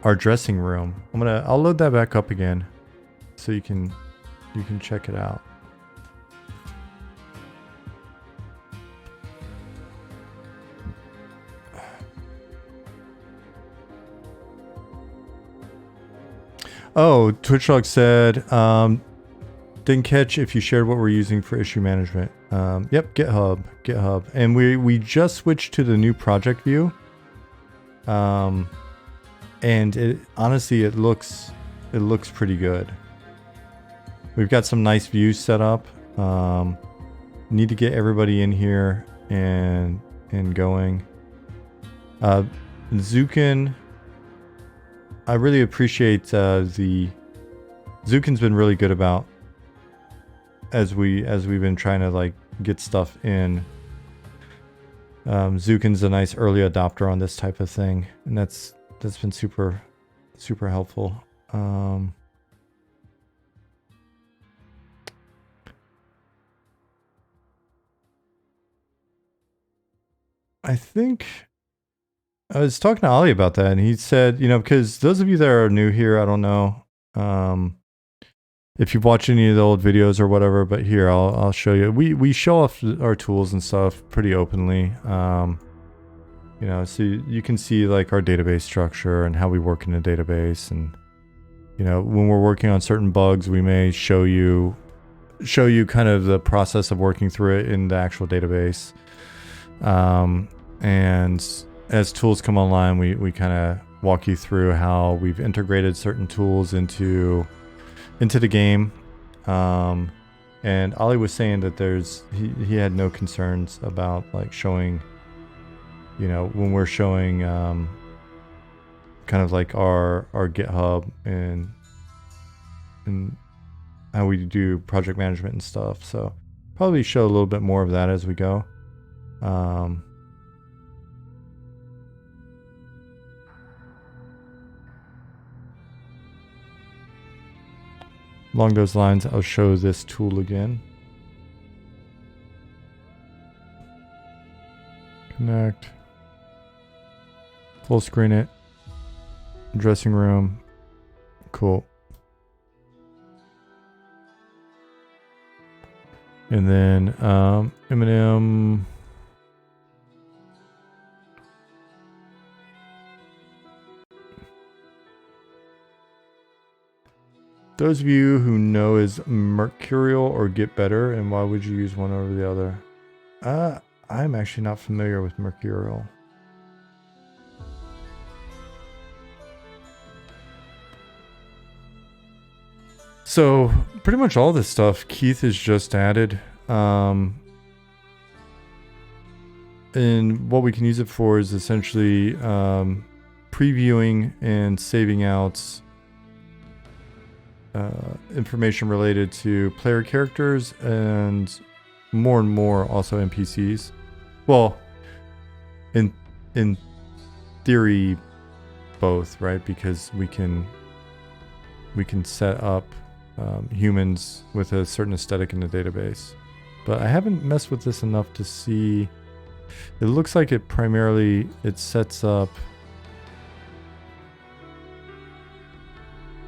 our dressing room. I'll load that back up again so you can check it out. Oh, TwitchLog said, didn't catch if you shared what we're using for issue management. Yep, GitHub. And we just switched to the new project view. And it honestly, it looks pretty good. We've got some nice views set up. Need to get everybody in here and going. Zukin, I really appreciate Zukin's been really good about as we've been trying to like get stuff in. Zukin's a nice early adopter on this type of thing, and that's been super helpful. I think I was talking to Ali about that, and he said, because those of you that are new here, I don't know if you've watched any of the old videos or whatever, but here I'll show you. We show off our tools and stuff pretty openly. So you can see like our database structure and how we work in a database, and when we're working on certain bugs, we may show you kind of the process of working through it in the actual database. And as tools come online, we kind of walk you through how we've integrated certain tools into the game. And Ali was saying that he had no concerns about like showing, when we're showing kind of like our GitHub and how we do project management and stuff. So probably show a little bit more of that as we go. Along those lines, I'll show this tool again. Connect. Full screen it. Dressing room. Cool. And then M&M. Those of you who know is Mercurial or Get Better, and why would you use one over the other? I'm actually not familiar with Mercurial. So pretty much all this stuff Keith has just added. And what we can use it for is essentially previewing and saving out information related to player characters and more also NPCs. Well, in theory, both, right? Because we can set up humans with a certain aesthetic in the database. But I haven't messed with this enough to see. It looks like it primarily sets up.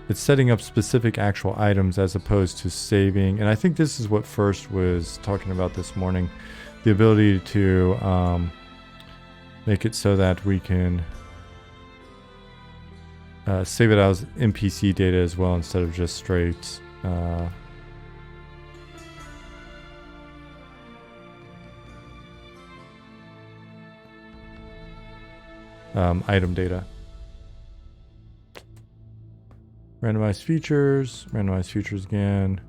It's setting up specific actual items as opposed to saving. And I think this is what First was talking about this morning. The ability to make it so that we can save it as NPC data as well instead of just straight item data. Randomized features again.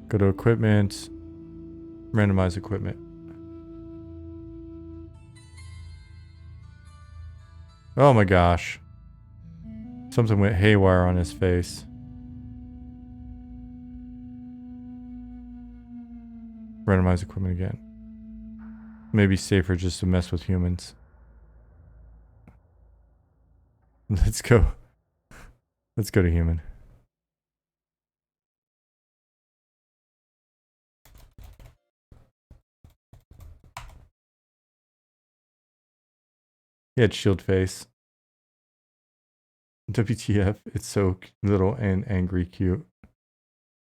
Go to equipment, randomize equipment. Oh my gosh. Something went haywire on his face. Randomize equipment again. Maybe safer just to mess with humans. Let's go. Let's go to human. He had shield face. WTF, it's so little and angry cute.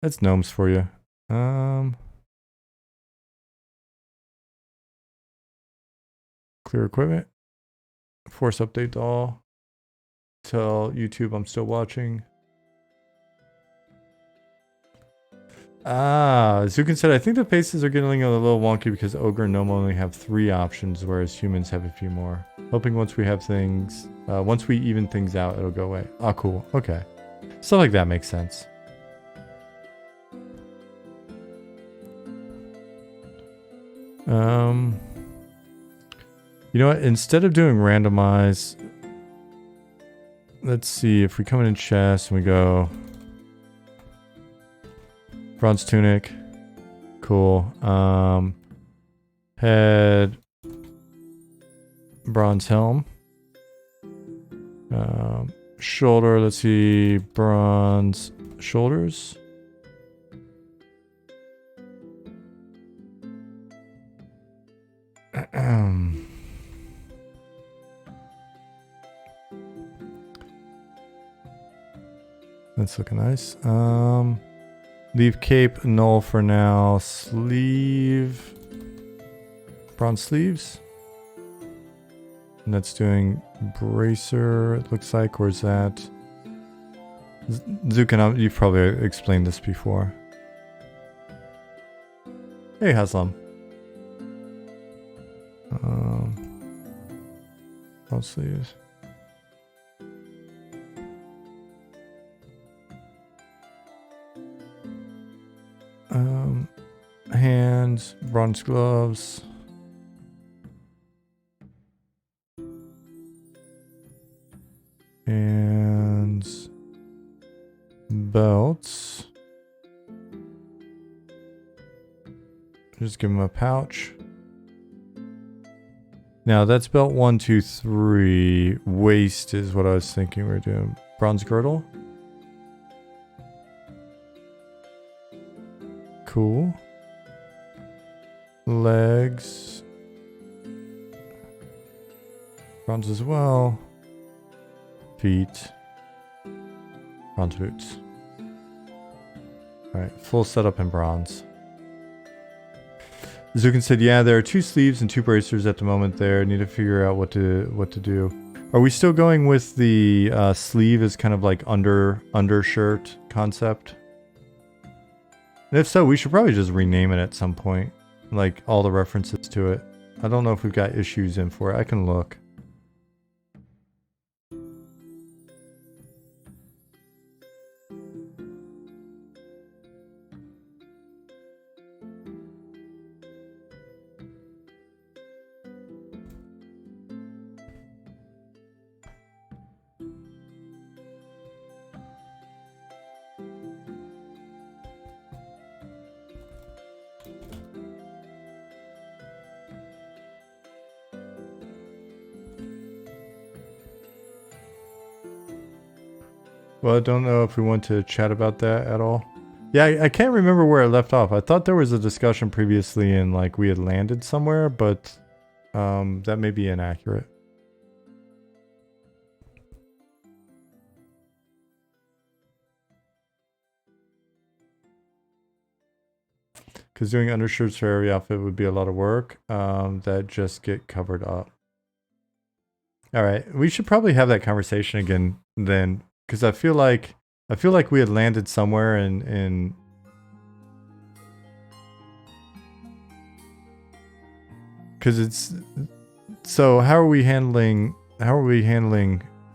That's gnomes for you. Clear equipment. Force update all. Tell YouTube I'm still watching. Zukin said, I think the paces are getting a little wonky because Ogre and Gnome only have 3 options, whereas humans have a few more. Hoping once we have things, once we even things out, it'll go away. Ah, cool. Okay. Stuff like that makes sense. You know what? Instead of doing randomize, let's see if we come in chest and we go bronze tunic, cool. Head, bronze helm, shoulder. Let's see, bronze shoulders. That's looking nice. Leave cape null for now. Sleeve, bronze sleeves. And that's doing bracer, it looks like, or is that Zukin? You've probably explained this before. Hey, Haslam. Bronze sleeves. Hands, bronze gloves. And belts. Just give him a pouch. Now that's belt 1, 2, 3. Waist is what I was thinking we were doing. Bronze girdle. Cool. Legs. Bronze as well. Feet. Bronze boots. Alright, full setup in bronze. Zukin said, yeah, there are 2 sleeves and 2 bracers at the moment there. Need to figure out what to do. Are we still going with the sleeve as kind of like undershirt concept? And if so, we should probably just rename it at some point. Like all the references to it. I don't know if we've got issues in for it. I can look. Well, I don't know if we want to chat about that at all. Yeah, I can't remember where I left off. I thought there was a discussion previously and like we had landed somewhere, but that may be inaccurate. Because doing undershirts for every outfit would be a lot of work that just get covered up. All right, we should probably have that conversation again then, because I feel like we had landed somewhere and because it's so how are we handling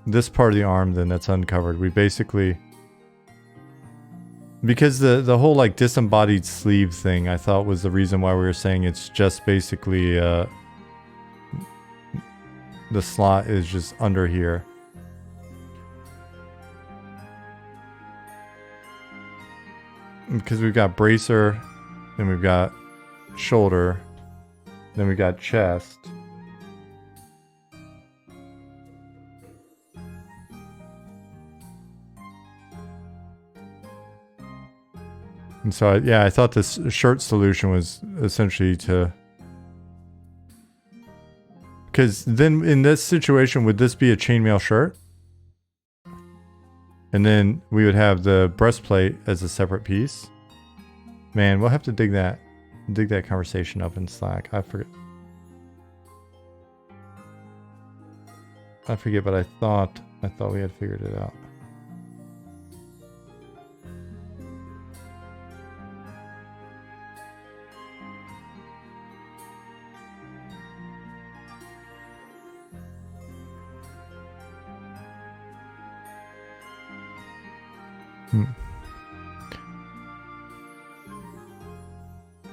this part of the arm then that's uncovered? We basically, because the whole like disembodied sleeve thing I thought was the reason why we were saying it's just basically the slot is just under here. Because we've got bracer, then we've got shoulder, then we've got chest. And so, yeah, I thought this shirt solution was essentially to... Because then in this situation, would this be a chainmail shirt? And then we would have the breastplate as a separate piece. Man, we'll have to dig that conversation up in Slack. I forget, but I thought we had figured it out.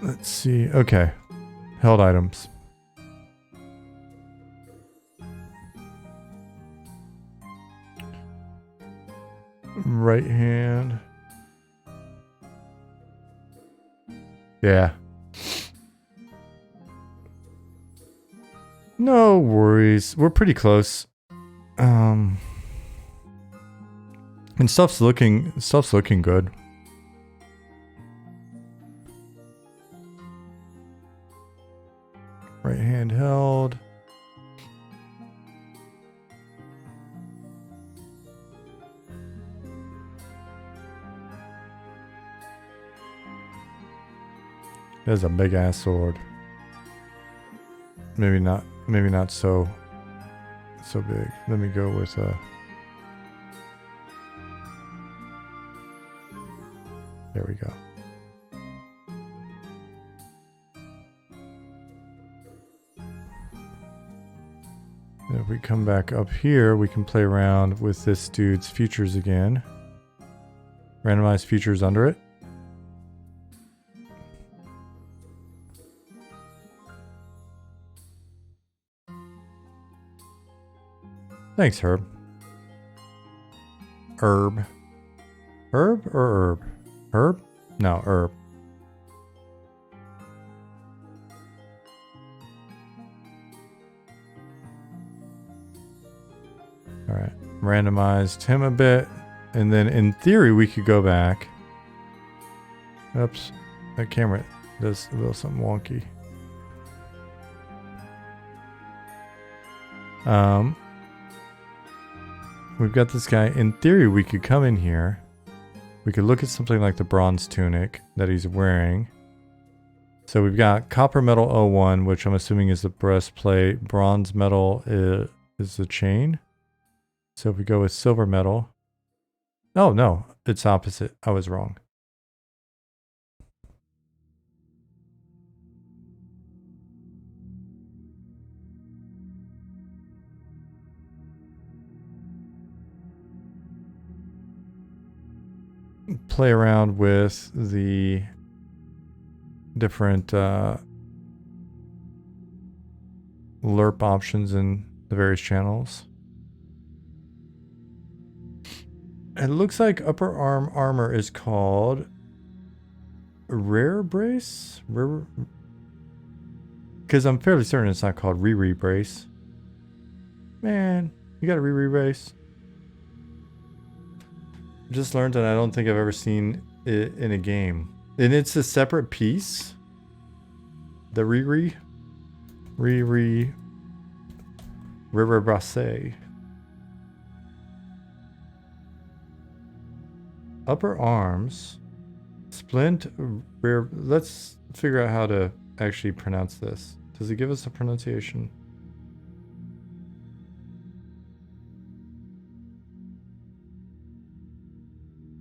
Let's see. Okay. Held items. Right hand. Yeah. No worries. We're pretty close. And stuff's looking good. Right hand held. That's a big ass sword. Maybe not so big. Let me go with there we go. And if we come back up here, we can play around with this dude's features again. Randomized features under it. Thanks, Herb. Herb or herb? Herb? No, herb. Alright, randomized him a bit, and then in theory we could go back. Oops, that camera does a little something wonky. We've got this guy. In theory, we could come in here. We could look at something like the bronze tunic that he's wearing. So we've got copper metal 01, which I'm assuming is the breastplate. Bronze metal is the chain. So if we go with silver metal. Oh, no, it's opposite. I was wrong. Play around with the different LERP options in the various channels. It looks like upper arm armor is called Rare Brace? Because I'm fairly certain it's not called Riri Brace. Man, you got a Riri Brace. Just learned that I don't think I've ever seen it in a game. And it's a separate piece? The Riri Brasse. Upper arms. Splint rear. Let's figure out how to actually pronounce this. Does it give us a pronunciation?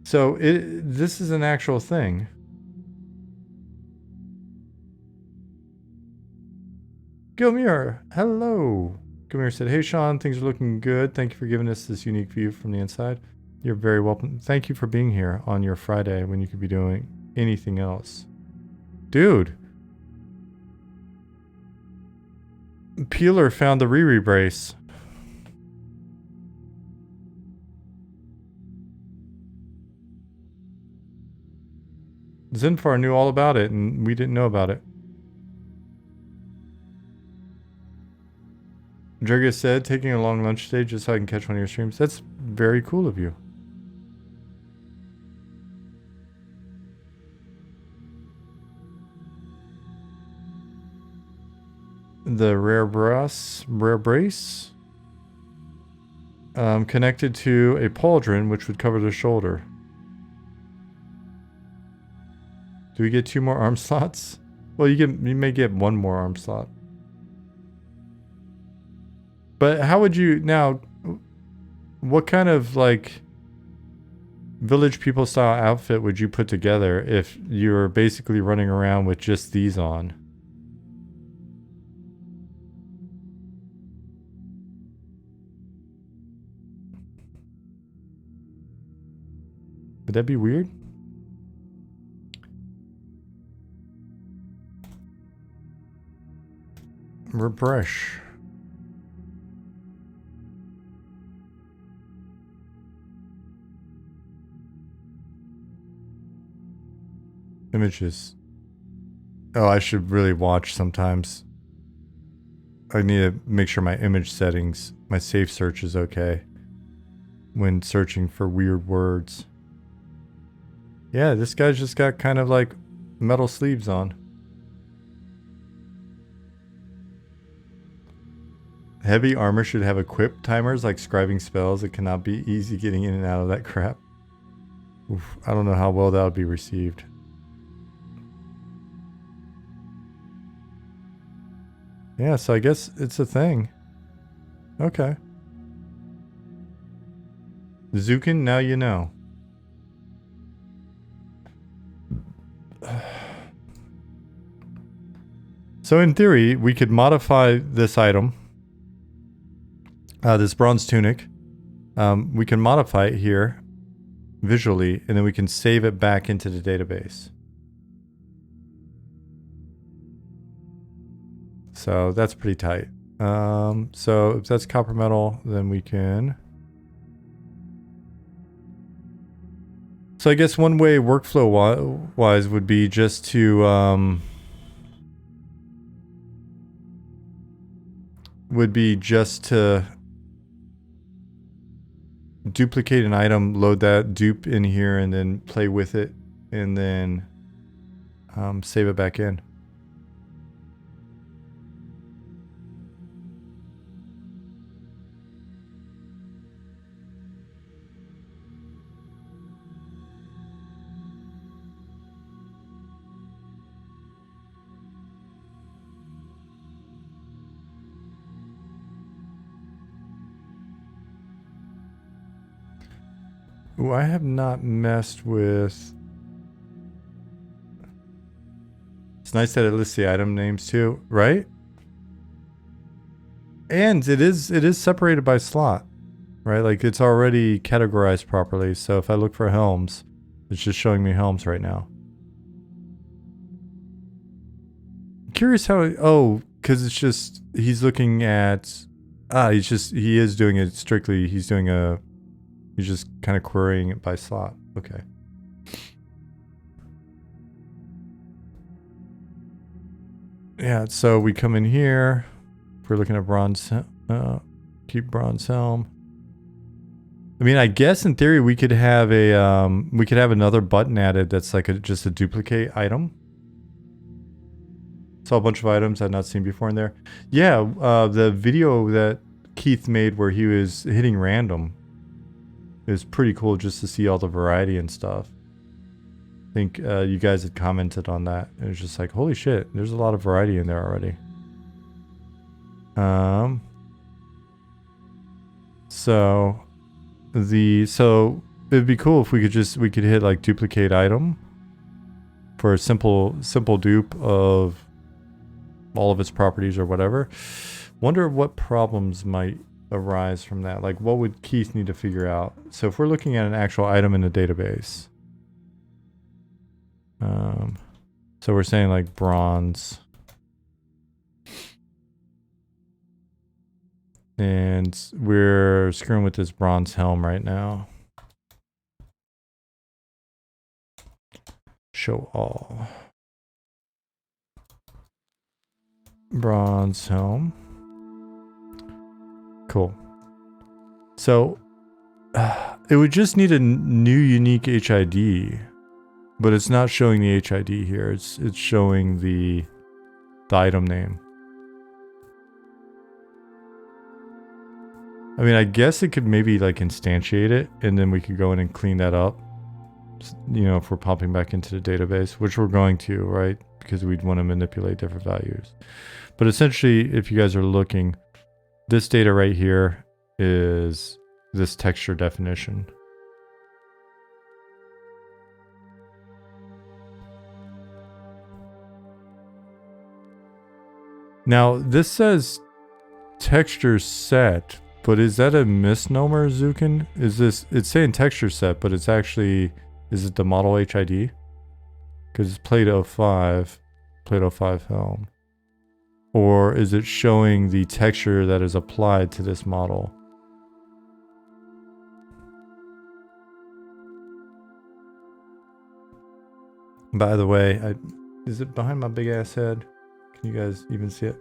So this is an actual thing. Gilmere, hello. Gilmere said, hey Sean, things are looking good. Thank you for giving us this unique view from the inside. You're very welcome. Thank you for being here on your Friday when you could be doing anything else. Dude. Peeler found the Riri brace. Zinfar knew all about it and we didn't know about it. Jerga said, taking a long lunch today just so I can catch one of your streams. That's very cool of you. The rare brace connected to a pauldron which would cover the shoulder. Do we get 2 more arm slots? Well, you may get 1 more arm slot. But how would you now? What kind of like village people style outfit would you put together if you're basically running around with just these on? Would that be weird? Refresh. Images. Oh, I should really watch sometimes. I need to make sure my image settings, my safe search is okay when searching for weird words. Yeah, this guy's just got kind of like metal sleeves on. Heavy armor should have equip timers like scribing spells. It cannot be easy getting in and out of that crap. Oof, I don't know how well that would be received. Yeah, so I guess it's a thing. Okay. Zukin, now you know. So in theory, we could modify this item. This bronze tunic. We can modify it here visually, and then we can save it back into the database. So that's pretty tight. So if that's copper metal, then we can. So I guess one way workflow wise would be just to duplicate an item, load that dupe in here, and then play with it, and then save it back in. Ooh, I have not messed with... It's nice that it lists the item names too, right? And it is separated by slot, right? Like it's already categorized properly. So if I look for helms, it's just showing me helms right now. Curious how, because it's just, he's looking at, he is doing it strictly, he's just kind of querying it by slot. Okay. Yeah, so we come in here. If we're looking at bronze, keep bronze helm. I mean, I guess in theory we could have another button added that's like just a duplicate item. Saw a bunch of items I'd not seen before in there. Yeah, the video that Keith made where he was hitting random is pretty cool just to see all the variety and stuff. I think you guys had commented on that. It was just like, holy shit, there's a lot of variety in there already. So it'd be cool if we could hit like duplicate item for a simple dupe of all of its properties or whatever. Wonder what problems might arise from that. Like, what would Keith need to figure out? So if we're looking at an actual item in a database, so we're saying like bronze, and we're screwing with this bronze helm right now. Show all. Bronze helm. Cool. So it would just need a new unique HID, but it's not showing the HID here. It's showing the item name. I mean, I guess it could maybe like instantiate it, and then we could go in and clean that up. You know, if we're popping back into the database, which we're going to, right? Because we'd want to manipulate different values. But essentially, if you guys are looking, this data right here is this texture definition. Now, this says texture set, but is that a misnomer, Zukin? It's saying texture set, but it's actually, is it the model HID? Because it's Plato 5 helm. Or is it showing the texture that is applied to this model? By the way, is it behind my big ass head? Can you guys even see it?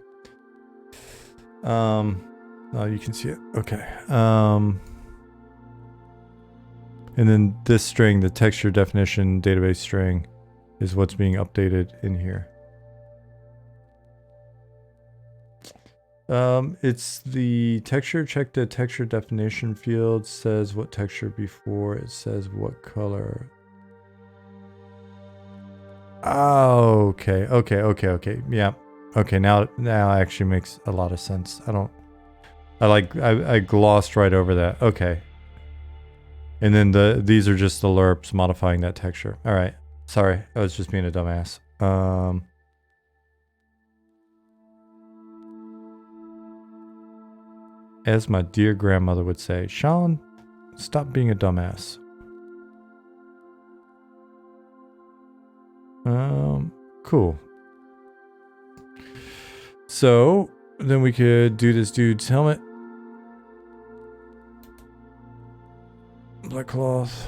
Oh, you can see it. Okay. And then this string, the texture definition database string, is what's being updated in here. It's the texture. Check the texture definition field. Says what texture before it says what color. Oh, okay. Yeah. Okay, now it actually makes a lot of sense. I glossed right over that. Okay. And then these are just the lerps modifying that texture. All right. Sorry, I was just being a dumbass. As my dear grandmother would say, Sean, stop being a dumbass. Cool. So then we could do this dude's helmet. Black cloth.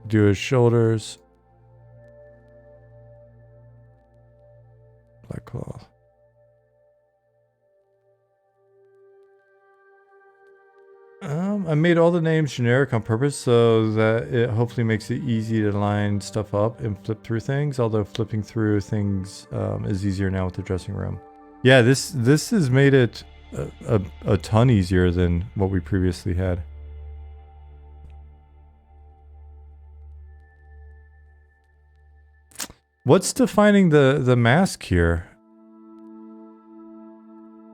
Do his shoulders. Black cloth. I made all the names generic on purpose so that it hopefully makes it easy to line stuff up and flip through things, although flipping through things is easier now with the dressing room. Yeah, this has made it a ton easier than what we previously had. What's defining the mask here?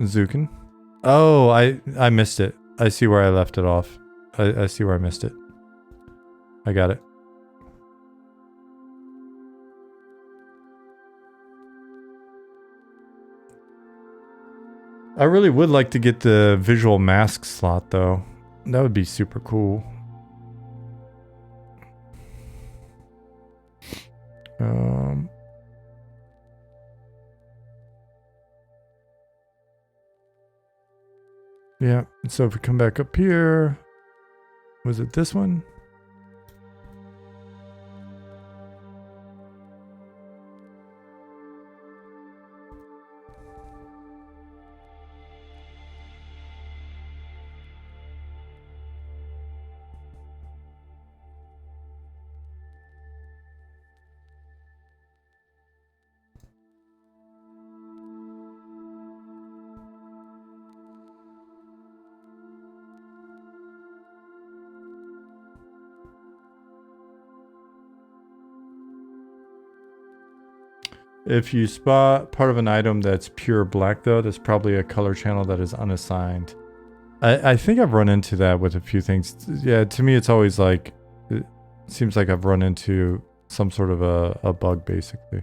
Zukin? Oh, I missed it. I see where I left it off. I see where I missed it. I got it. I really would like to get the visual mask slot though. That would be super cool. Yeah, so if we come back up here, was it this one? If you spot part of an item that's pure black, though, that's probably a color channel that is unassigned. I think I've run into that with a few things. Yeah, to me, it's always like, it seems like I've run into some sort of a bug, basically.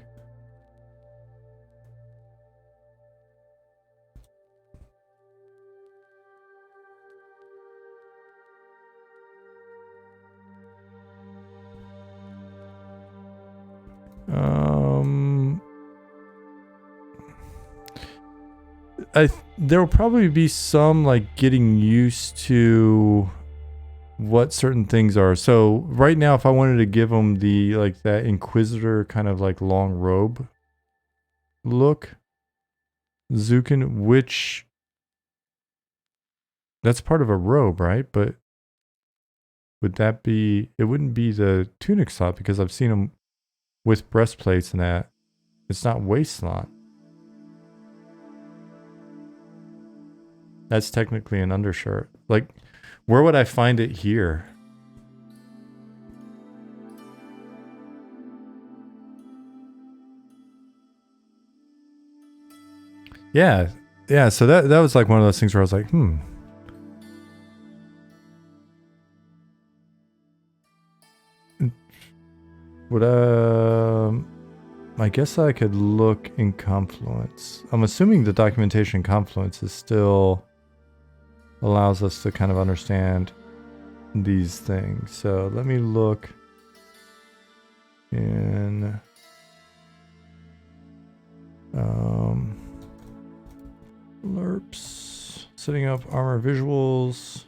There will probably be some like getting used to what certain things are. So right now, if I wanted to give them the like that Inquisitor kind of like long robe look, Zukin, which that's part of a robe, right? But would that be? It wouldn't be the tunic slot because I've seen them with breastplates and that. It's not waist slot. That's technically an undershirt. Like, where would I find it here? Yeah. Yeah, so that was like one of those things where I was like, Would I guess I could look in Confluence. I'm assuming the documentation in Confluence is still allows us to kind of understand these things. So let me look in LERPs, setting up armor visuals.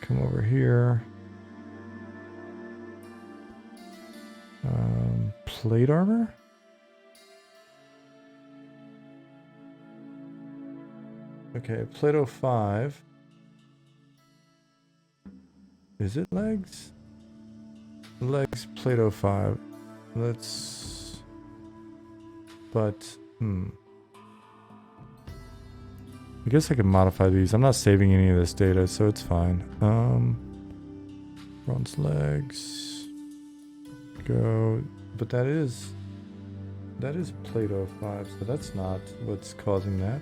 Come over here. Plate armor? Okay, Plato 5. Is it legs? Legs, Plato 5. Let's... But, I guess I can modify these. I'm not saving any of this data, so it's fine. Bronze legs. Go... But that is Plato 5, so that's not what's causing that.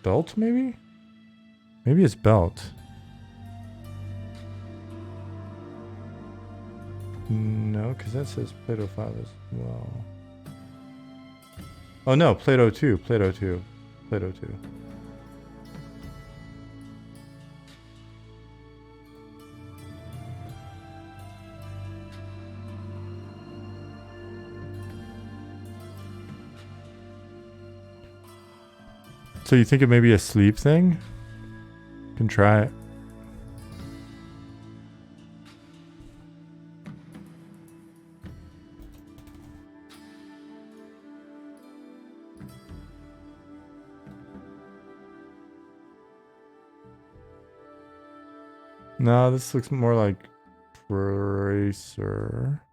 Belt, maybe? Maybe it's belt. No, because that says Plato 5 as well. Oh no, Plato 2, Plato 2, Plato 2. So you think it may be a sleeve thing? Can try it. No, this looks more like Tracer.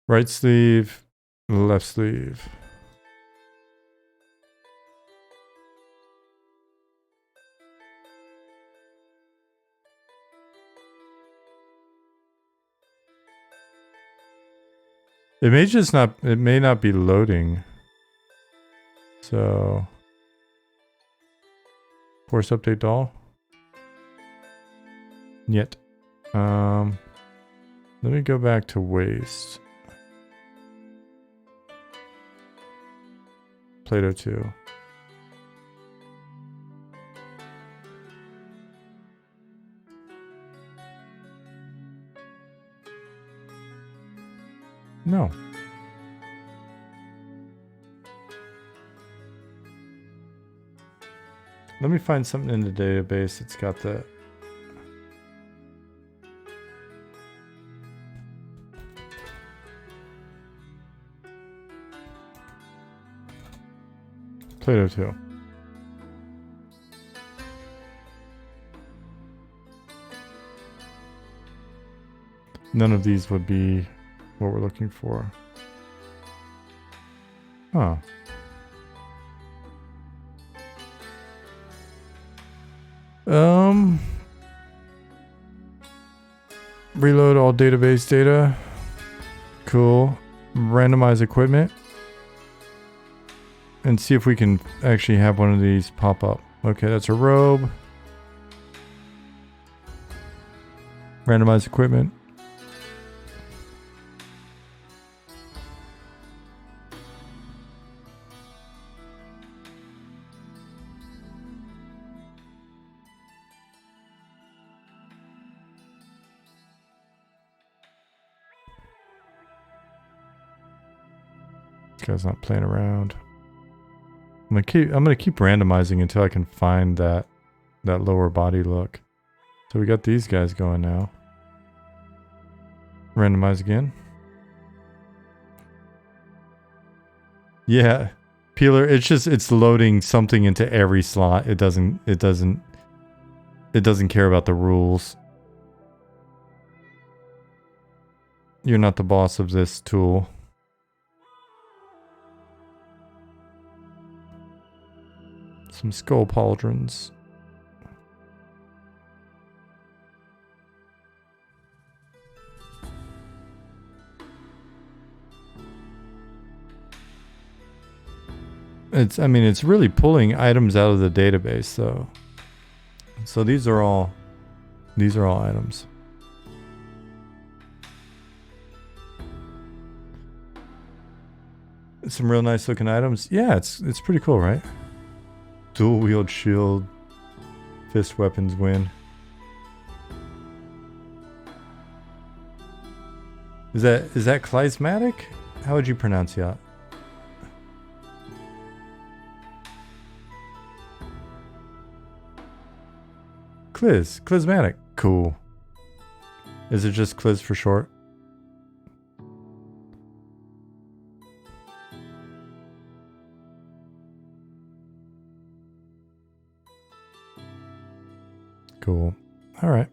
Right sleeve, left sleeve. It may just not, it may not be loading. So, force update doll. Yet. Let me go back to waist. Plato 2. No. Let me find something in the database that's got that. Plato 2. None of these would be what we're looking for. Huh. Reload all database data. Cool. Randomize equipment. And see if we can actually have one of these pop up. Okay, that's a robe. Randomize equipment. This guy's not playing around. I'm gonna keep randomizing until I can find that lower body look. So we got these guys going now. Randomize again. Yeah, Peeler. It's loading something into every slot. It doesn't care about the rules. You're not the boss of this tool. Some skull pauldrons. It's really pulling items out of the database though. So these are all items. Some real nice looking items. Yeah, it's pretty cool, right? Dual wield shield. Fist weapons win. Is that Klysmatic? How would you pronounce that? Klysmatic. Cool. Is it just Kliz for short? Cool. All right.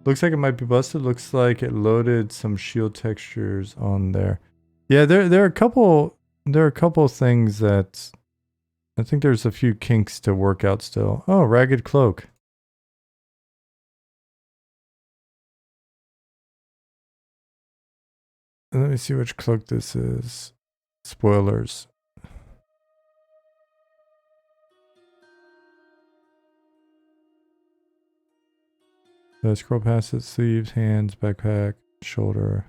Looks like it might be busted. Looks like it loaded some shield textures on there. Yeah, there are a couple things that I think there's a few kinks to work out still. Oh, ragged cloak. Let me see which cloak this is. Spoilers. Scroll past it. Sleeves, hands, backpack, shoulder.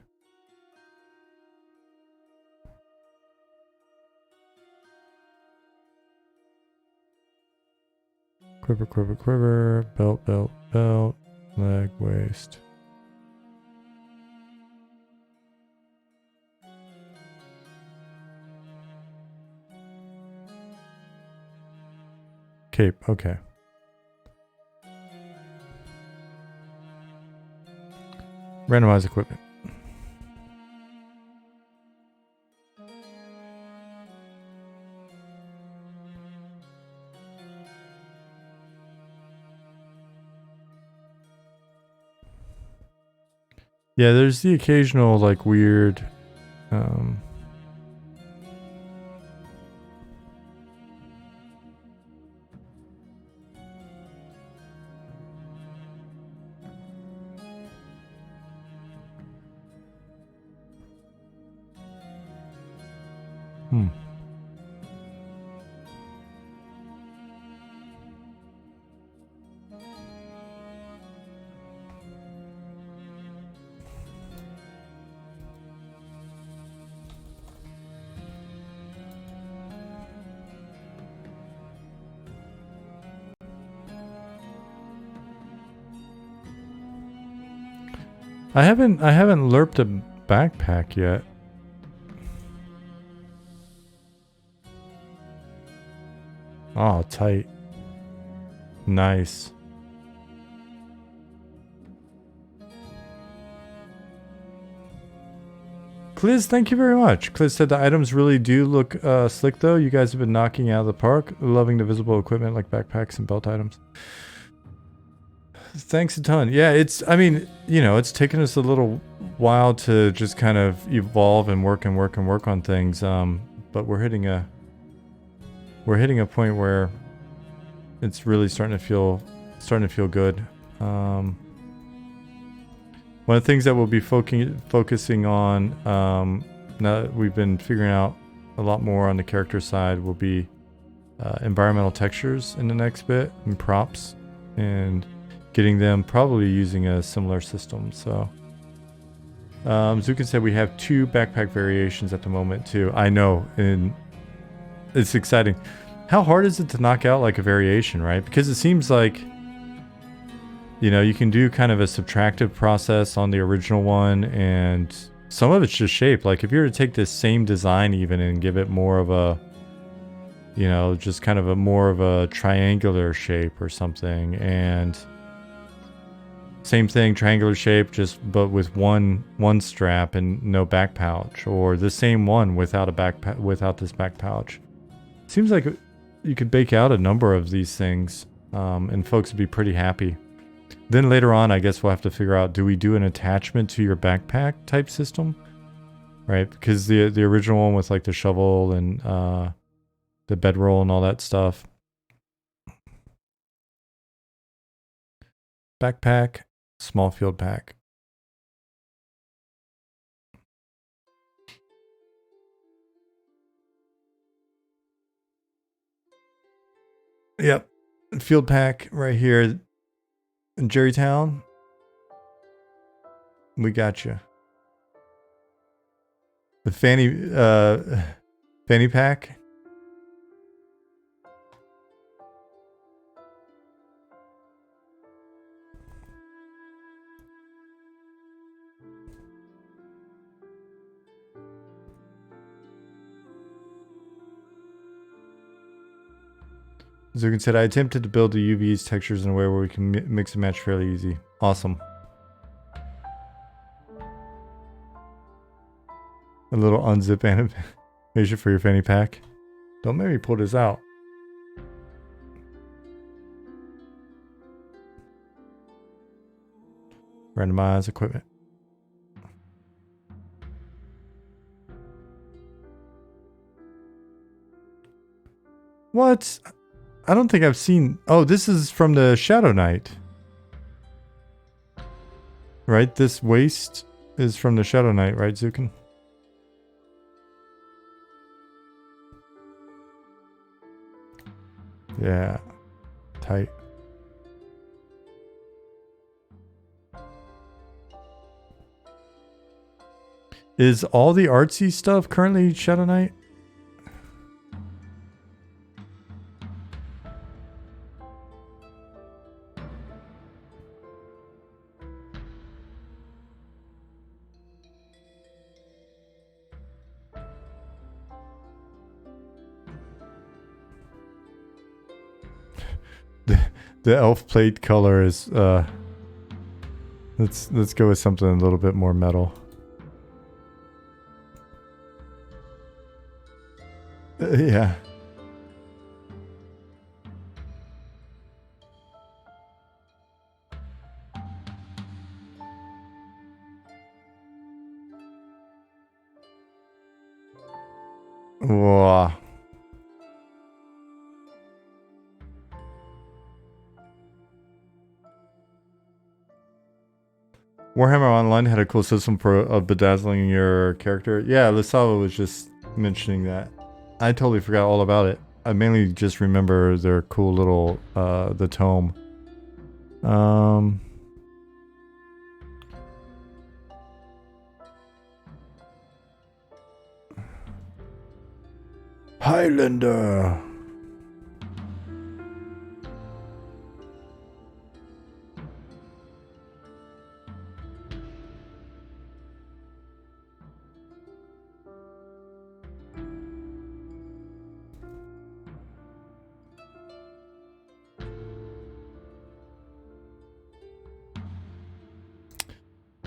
Quiver, quiver, quiver. Belt, belt, belt. Leg, waist. Cape, okay. Randomized equipment. Yeah, there's the occasional like weird I haven't lerped a backpack yet. Oh, tight. Nice. Kliz, thank you very much. Kliz said the items really do look slick though. You guys have been knocking out of the park. Loving the visible equipment like backpacks and belt items. Thanks a ton. Yeah, I mean, it's taken us a little while to just kind of evolve and work on things. But we're hitting a point where it's really starting to feel good. One of the things that we'll be focusing on, now that we've been figuring out a lot more on the character side, will be environmental textures in the next bit and props, and getting them probably using a similar system. So Zukin said we have 2 backpack variations at the moment too. I know, and it's exciting. How hard is it to knock out like a variation, right? Because it seems like, you can do kind of a subtractive process on the original one, and some of it's just shape. Like if you were to take this same design even and give it more of a, just kind of more of a triangular shape or something, and same thing, triangular shape, but with one strap and no back pouch, or the same one without this back pouch. Seems like you could bake out a number of these things, and folks would be pretty happy. Then later on, I guess we'll have to figure out, do we do an attachment to your backpack type system? Right? Because the original one with like the shovel and the bedroll and all that stuff. Backpack, small field pack. Yep. Field pack right here in Jerrytown. We got you. The fanny pack. Zukin said, I attempted to build the UV's textures in a way where we can mix and match fairly easy. Awesome. A little unzip animation for your fanny pack. Don't make me pull this out. Randomized equipment. What? I don't think I've seen... Oh, this is from the Shadow Knight. Right? This waist is from the Shadow Knight, right, Zukin? Yeah. Tight. Is all the artsy stuff currently Shadow Knight? The elf plate color is let's go with something a little bit more metal. Yeah. Whoa. Warhammer Online had a cool system of bedazzling your character. Yeah, Lisava was just mentioning that. I totally forgot all about it. I mainly just remember their cool little, the tome. Highlander.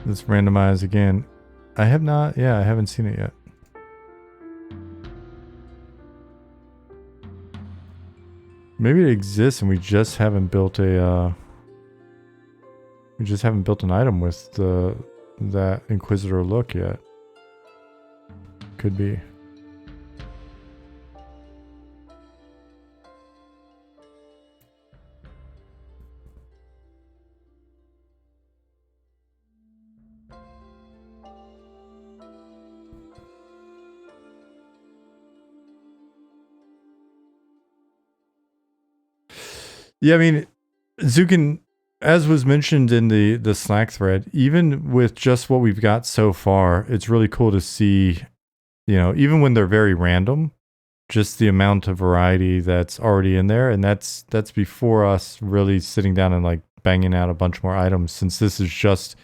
Let's randomize again. I have not, yeah, I haven't seen it yet. Maybe it exists and we just haven't built a We just haven't built an item with that Inquisitor look yet. Could be. Yeah, I mean, Zukin, as was mentioned in the Slack thread, even with just what we've got so far, it's really cool to see, you know, even when they're very random, just the amount of variety that's already in there. And that's before us really sitting down and like banging out a bunch more items, since this is just,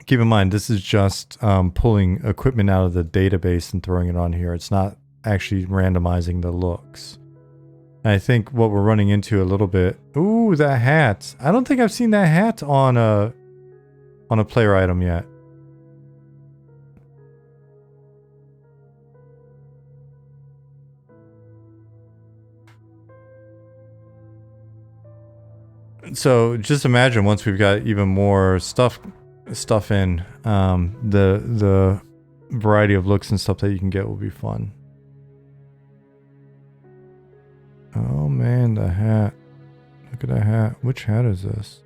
keep in mind, this is just pulling equipment out of the database and throwing it on here. It's not actually randomizing the looks. I think what we're running into a little bit. Ooh, that hat. I don't think I've seen that hat on a player item yet. So just imagine once we've got even more stuff in, the variety of looks and stuff that you can get will be fun. Oh man, the hat. Look at that hat. Which hat is this?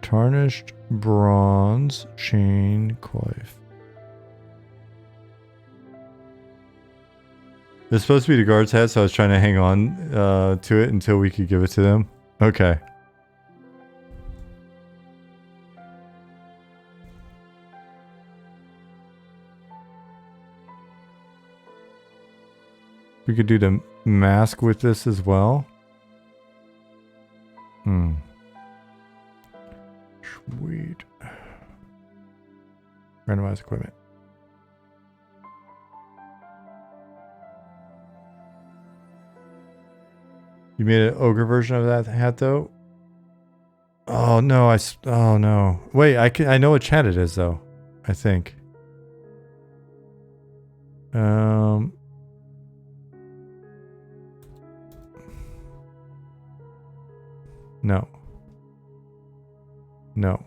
Tarnished bronze chain coif. It's supposed to be the guard's hat, so I was trying to hang on to it until we could give it to them. Okay. We could do the mask with this as well. Sweet. Randomized equipment. You made an ogre version of that hat though? Oh no, oh no. Wait, I know what chat it is though. I think. No. No.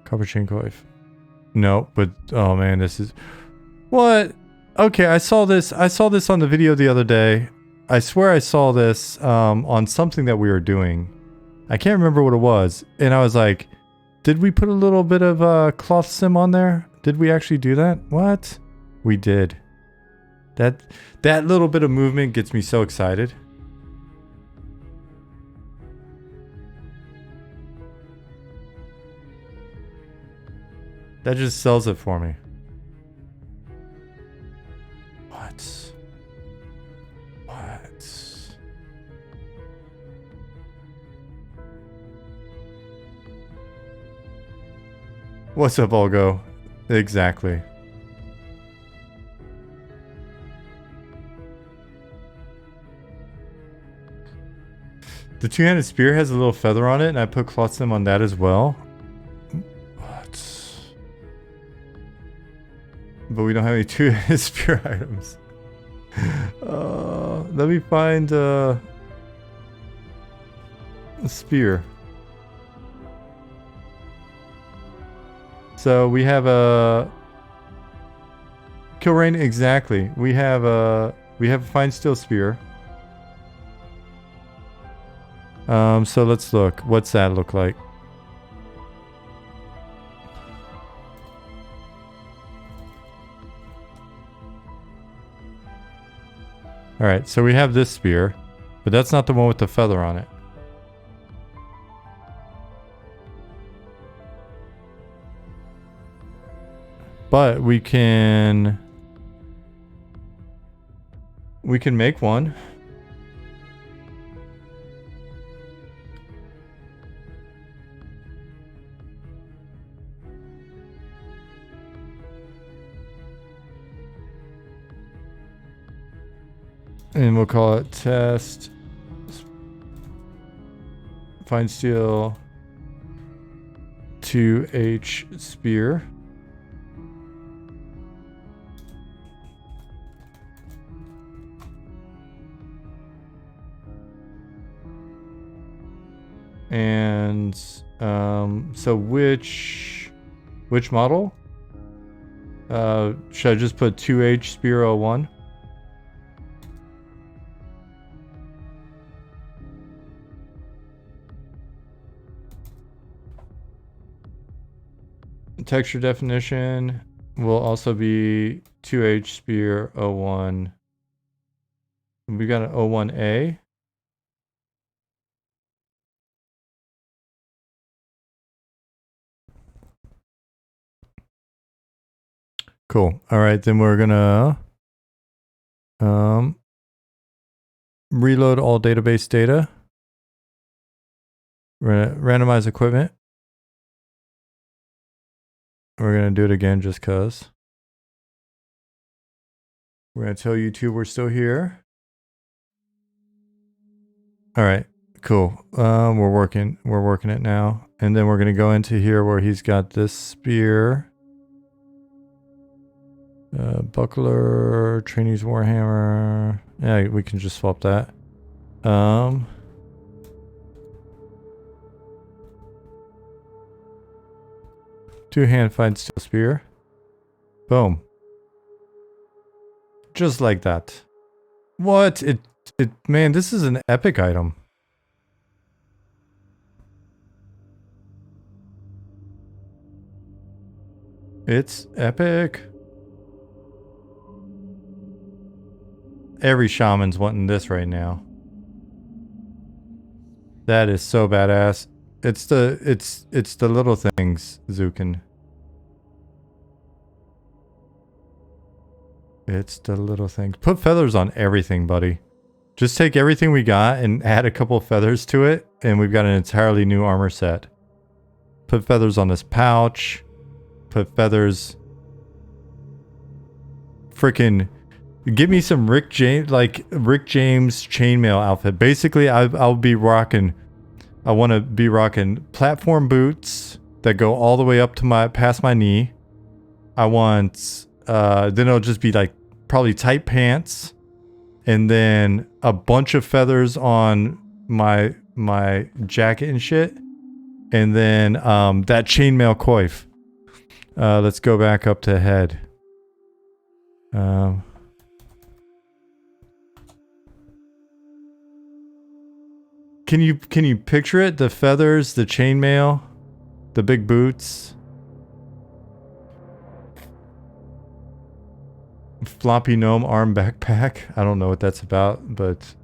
Copper chain coif. No, but oh man, this is what? Okay, I saw this on the video the other day. I swear I saw this on something that we were doing. I can't remember what it was. And I was like, did we put a little bit of cloth sim on there? Did we actually do that? What? We did. That little bit of movement gets me so excited. That just sells it for me. What? What's up, Olgo? Exactly. The two-handed spear has a little feather on it, and I put cloth sim on that as well. What? But we don't have any two-handed spear items. Let me find a spear. So we have a Kilrain, exactly. We have a fine steel spear. So let's look. What's that look like? Alright, so we have this spear, but that's not the one with the feather on it. But we can make one. And we'll call it test fine steel 2H spear. And so which model? Should I just put 2H Spear 01? Texture definition will also be 2H Spear 01. We got an 01A. Cool. All right, then we're gonna reload all database data. We're gonna randomize equipment. We're gonna do it again just cause. We're gonna tell YouTube we're still here. All right, cool. We're working it now, and then we're gonna go into here where he's got this spear. Buckler, Trainee's Warhammer. Yeah, we can just swap that. Two-hand fine steel spear. Boom. Just like that. What? Man, this is an epic item. It's epic. Every shaman's wanting this right now. That is so badass. It's the little things, Zukin. It's the little things. Put feathers on everything, buddy. Just take everything we got and add a couple feathers to it, and we've got an entirely new armor set. Put feathers on this pouch. Put feathers. Frickin'. Give me some Rick James chainmail outfit. Basically, I'll be rocking. I want to be rocking platform boots that go all the way up to past my knee. I want. Then it'll just be like probably tight pants, and then a bunch of feathers on my jacket and shit, and then that chainmail coif. Let's go back up to head. Can you picture it? The feathers, the chainmail, the big boots. Floppy gnome arm backpack. I don't know what that's about, but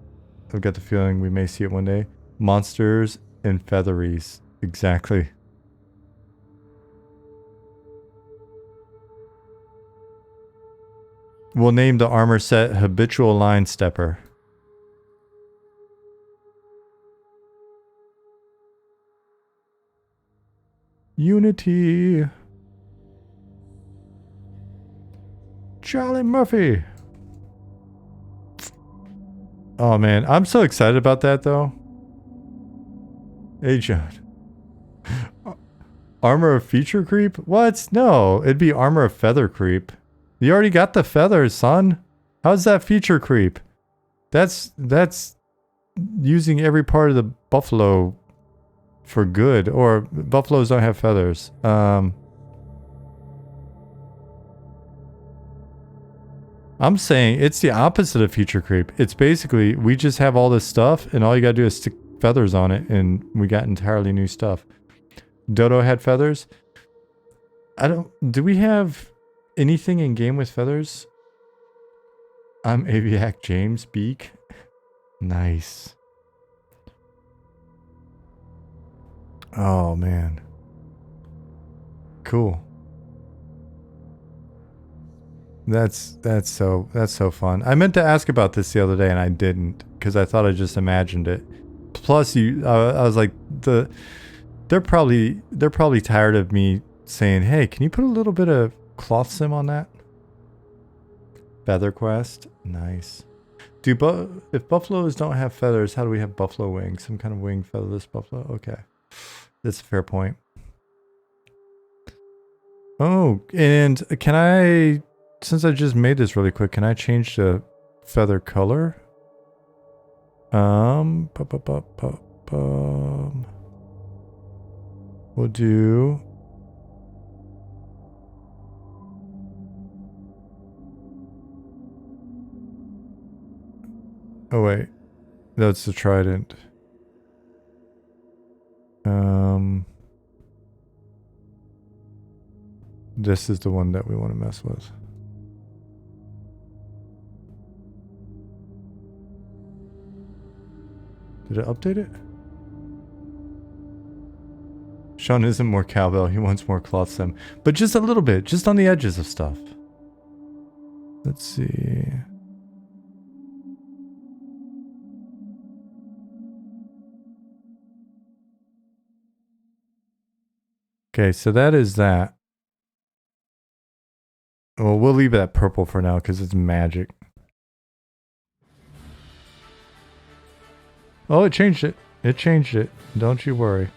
I've got the feeling we may see it one day. Monsters and featheries. Exactly. We'll name the armor set Habitual Line Stepper. Unity. Charlie Murphy. Oh man, I'm so excited about that though. Hey John. Armor of feature creep? What? No, it'd be armor of feather creep. You already got the feathers, son. How's that feature creep? That's using every part of the buffalo for good. Or buffaloes don't have feathers. I'm saying it's the opposite of feature creep. It's basically, we just have all this stuff and all you gotta do is stick feathers on it and we got entirely new stuff. Dodo had feathers. Do we have anything in game with feathers? I'm Aviac James Beak. Nice. Oh man. Cool. That's so fun. I meant to ask about this the other day and I didn't because I thought I just imagined it. Plus, I was like, they're probably tired of me saying, "Hey, can you put a little bit of cloth sim on that?" Feather quest, nice. If buffaloes don't have feathers, how do we have buffalo wings? Some kind of winged featherless buffalo. Okay, that's a fair point. Oh, and can I? Since I just made this really quick, can I change the feather color? We'll do... Oh wait, that's the trident. This is the one that we want to mess with. Did it update it? Sean isn't more cowbell, he wants more cloth stem. But just a little bit, just on the edges of stuff. Let's see. Okay, so that is that. Well, we'll leave it at purple for now because it's magic. Oh, it changed it. It changed it. Don't you worry.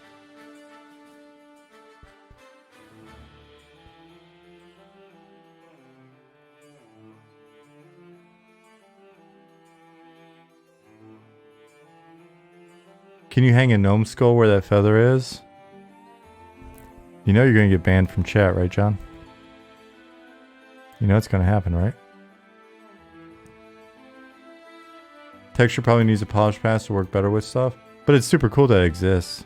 Can you hang a gnome skull where that feather is? You know you're going to get banned from chat, right, John? You know it's going to happen, right? Texture probably needs a polish pass to work better with stuff, but it's super cool that it exists.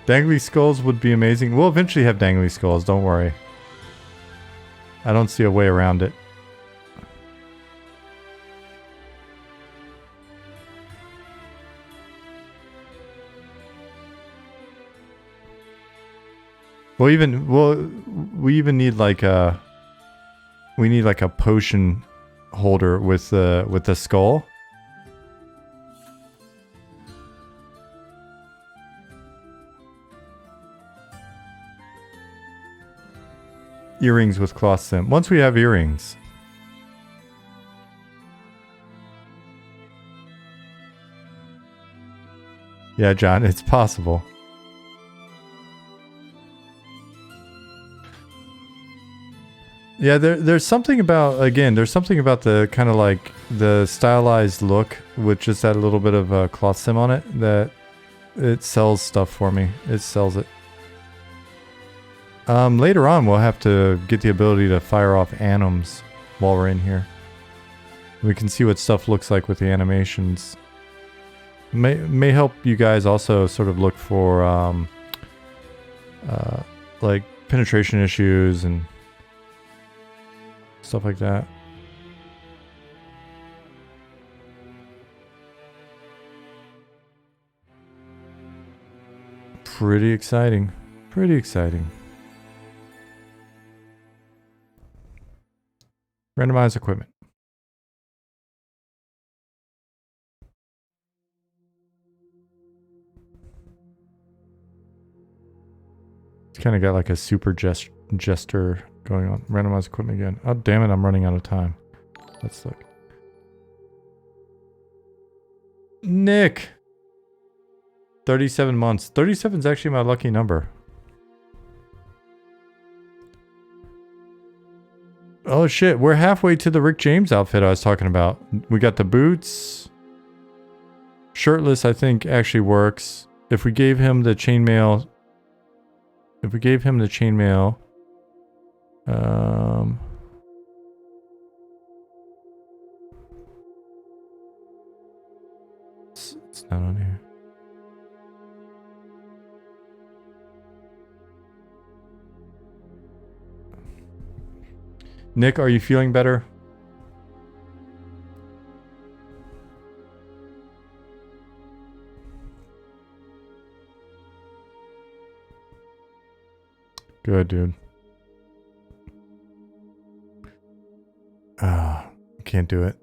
Dangly skulls would be amazing. We'll eventually have dangly skulls, don't worry. I don't see a way around it. We even need like a potion holder with the skull. Earrings with cloth stem. Once we have earrings. Yeah, John, it's possible. Yeah, there's something about, again, there's something about the kind of like the stylized look with just that little bit of cloth stem on it that it sells stuff for me. It sells it. Later on, we'll have to get the ability to fire off anims while we're in here. We can see what stuff looks like with the animations. May help you guys also sort of look for like penetration issues and stuff like that. Pretty exciting. Pretty exciting. Randomized equipment. It's kind of got like a super jester going on. Randomized equipment again. Oh, damn it, I'm running out of time. Let's look. Nick! 37 months. 37 is actually my lucky number. Oh shit, we're halfway to the Rick James outfit I was talking about. We got the boots. Shirtless, I think, actually works. If we gave him the chainmail... If we gave him the chainmail... It's not on here. Nick, are you feeling better? Good, dude. Ah, can't do it.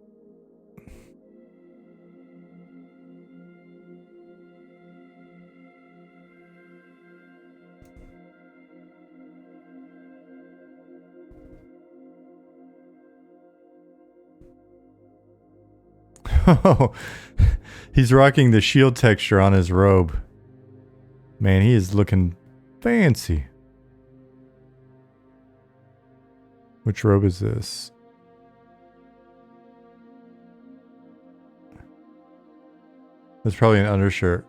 Oh, he's rocking the shield texture on his robe. Man, he is looking Fancy. Which robe is this? That's probably an undershirt.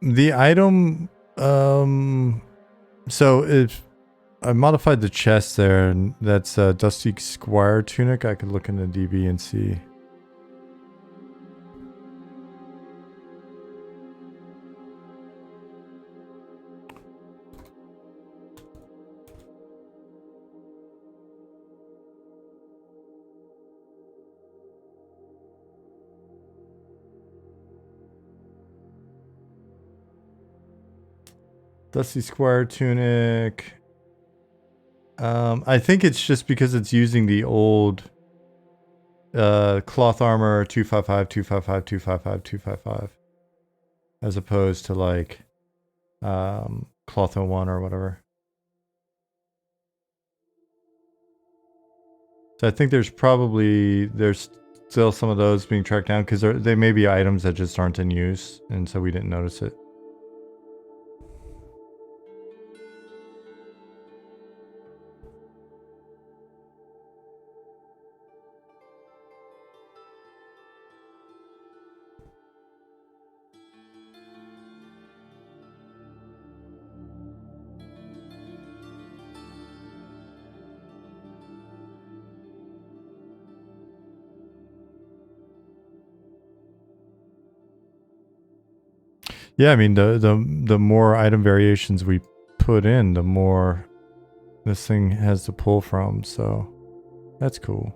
The item, so if I modified the chest there, and that's a Dusty Squire tunic. I could look into DB and see. Dusty Squire tunic. I think it's just because it's using the old cloth armor 255, 255, 255, 255, as opposed to like cloth 01 or whatever. So I think there's still some of those being tracked down because they may be items that just aren't in use, and so we didn't notice it. Yeah, I mean the more item variations we put in, the more this thing has to pull from, so that's cool.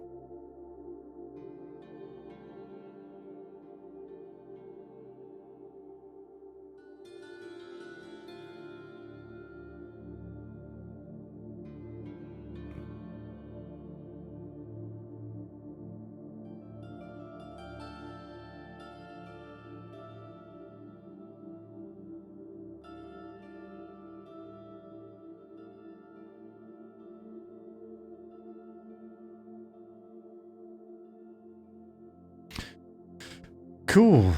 Cool.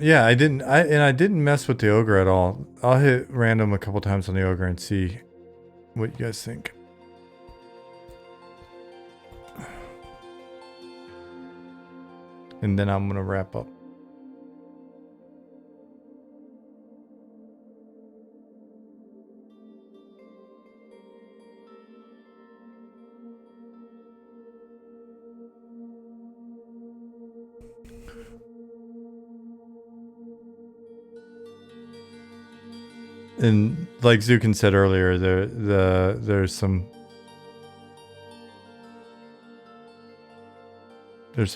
Yeah, I didn't mess with the ogre at all. I'll hit random a couple times on the ogre and see what you guys think. And then I'm gonna wrap up. And like Zukin said earlier, there's some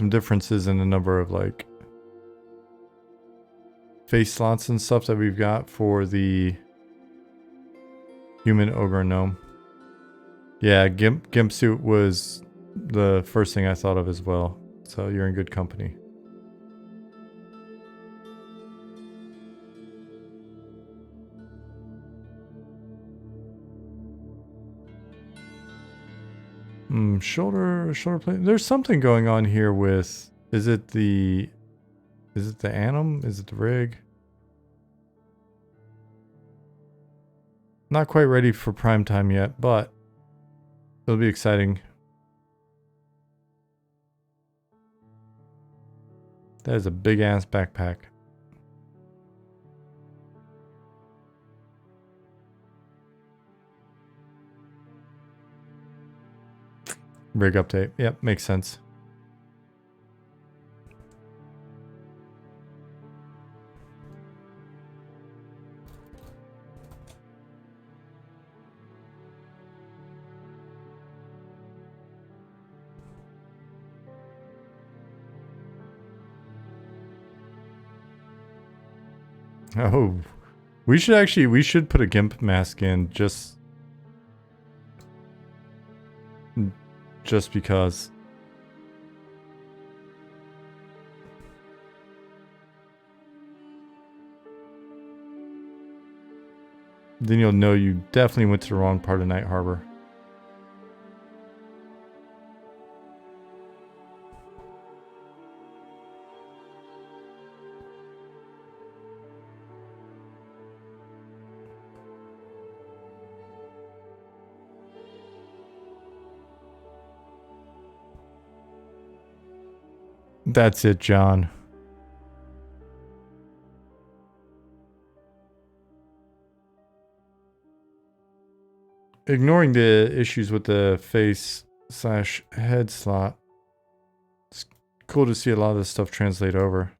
differences in the number of like face slots and stuff that we've got for the human ogre gnome. Yeah, gimp suit was the first thing I thought of as well. So you're in good company. Shoulder plate. There's something going on here with. Is it the anim? Is it the rig? Not quite ready for prime time yet, but it'll be exciting. That is a big ass backpack. Rig update. Yep, makes sense. Oh, we should put a GIMP mask in just because. Then you'll know you definitely went to the wrong part of Night Harbor. That's it, John. Ignoring the issues with the face/head slot, it's cool to see a lot of this stuff translate over.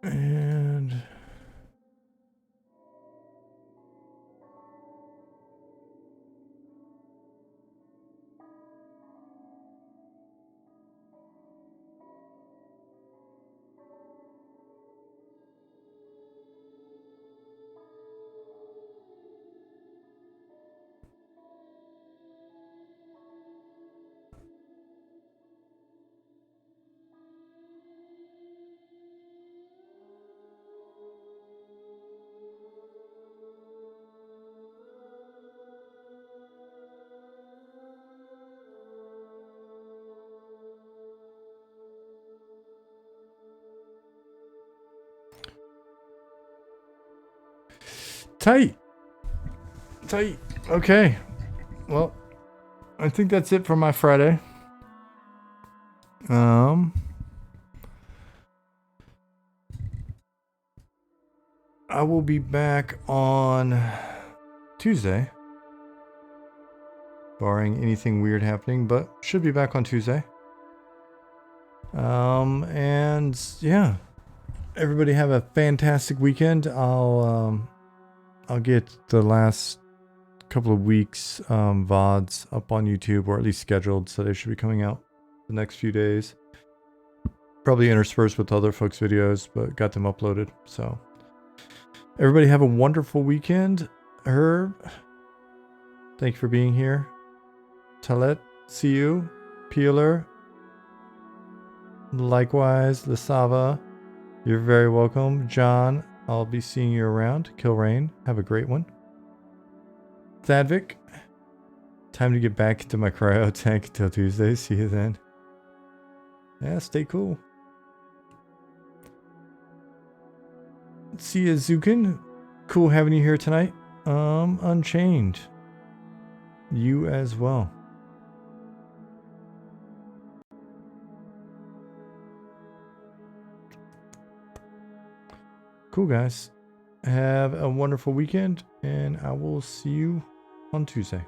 And tight. Okay. Well, I think that's it for my Friday. I will be back on Tuesday, barring anything weird happening, but should be back on Tuesday. And yeah, everybody have a fantastic weekend. I'll get the last couple of weeks VODs up on YouTube, or at least scheduled, so they should be coming out the next few days. Probably interspersed with other folks' videos, but got them uploaded. So everybody have a wonderful weekend. Herb, thank you for being here. Talet, see you. Peeler, likewise. Lasava, you're very welcome. John, I'll be seeing you around. Kilrain, have a great one. Thadvik, time to get back into my cryo tank till Tuesday. See you then. Yeah, stay cool. See you, Zukin. Cool having you here tonight. Unchained. You as well. Cool, guys. Have a wonderful weekend, and I will see you on Tuesday.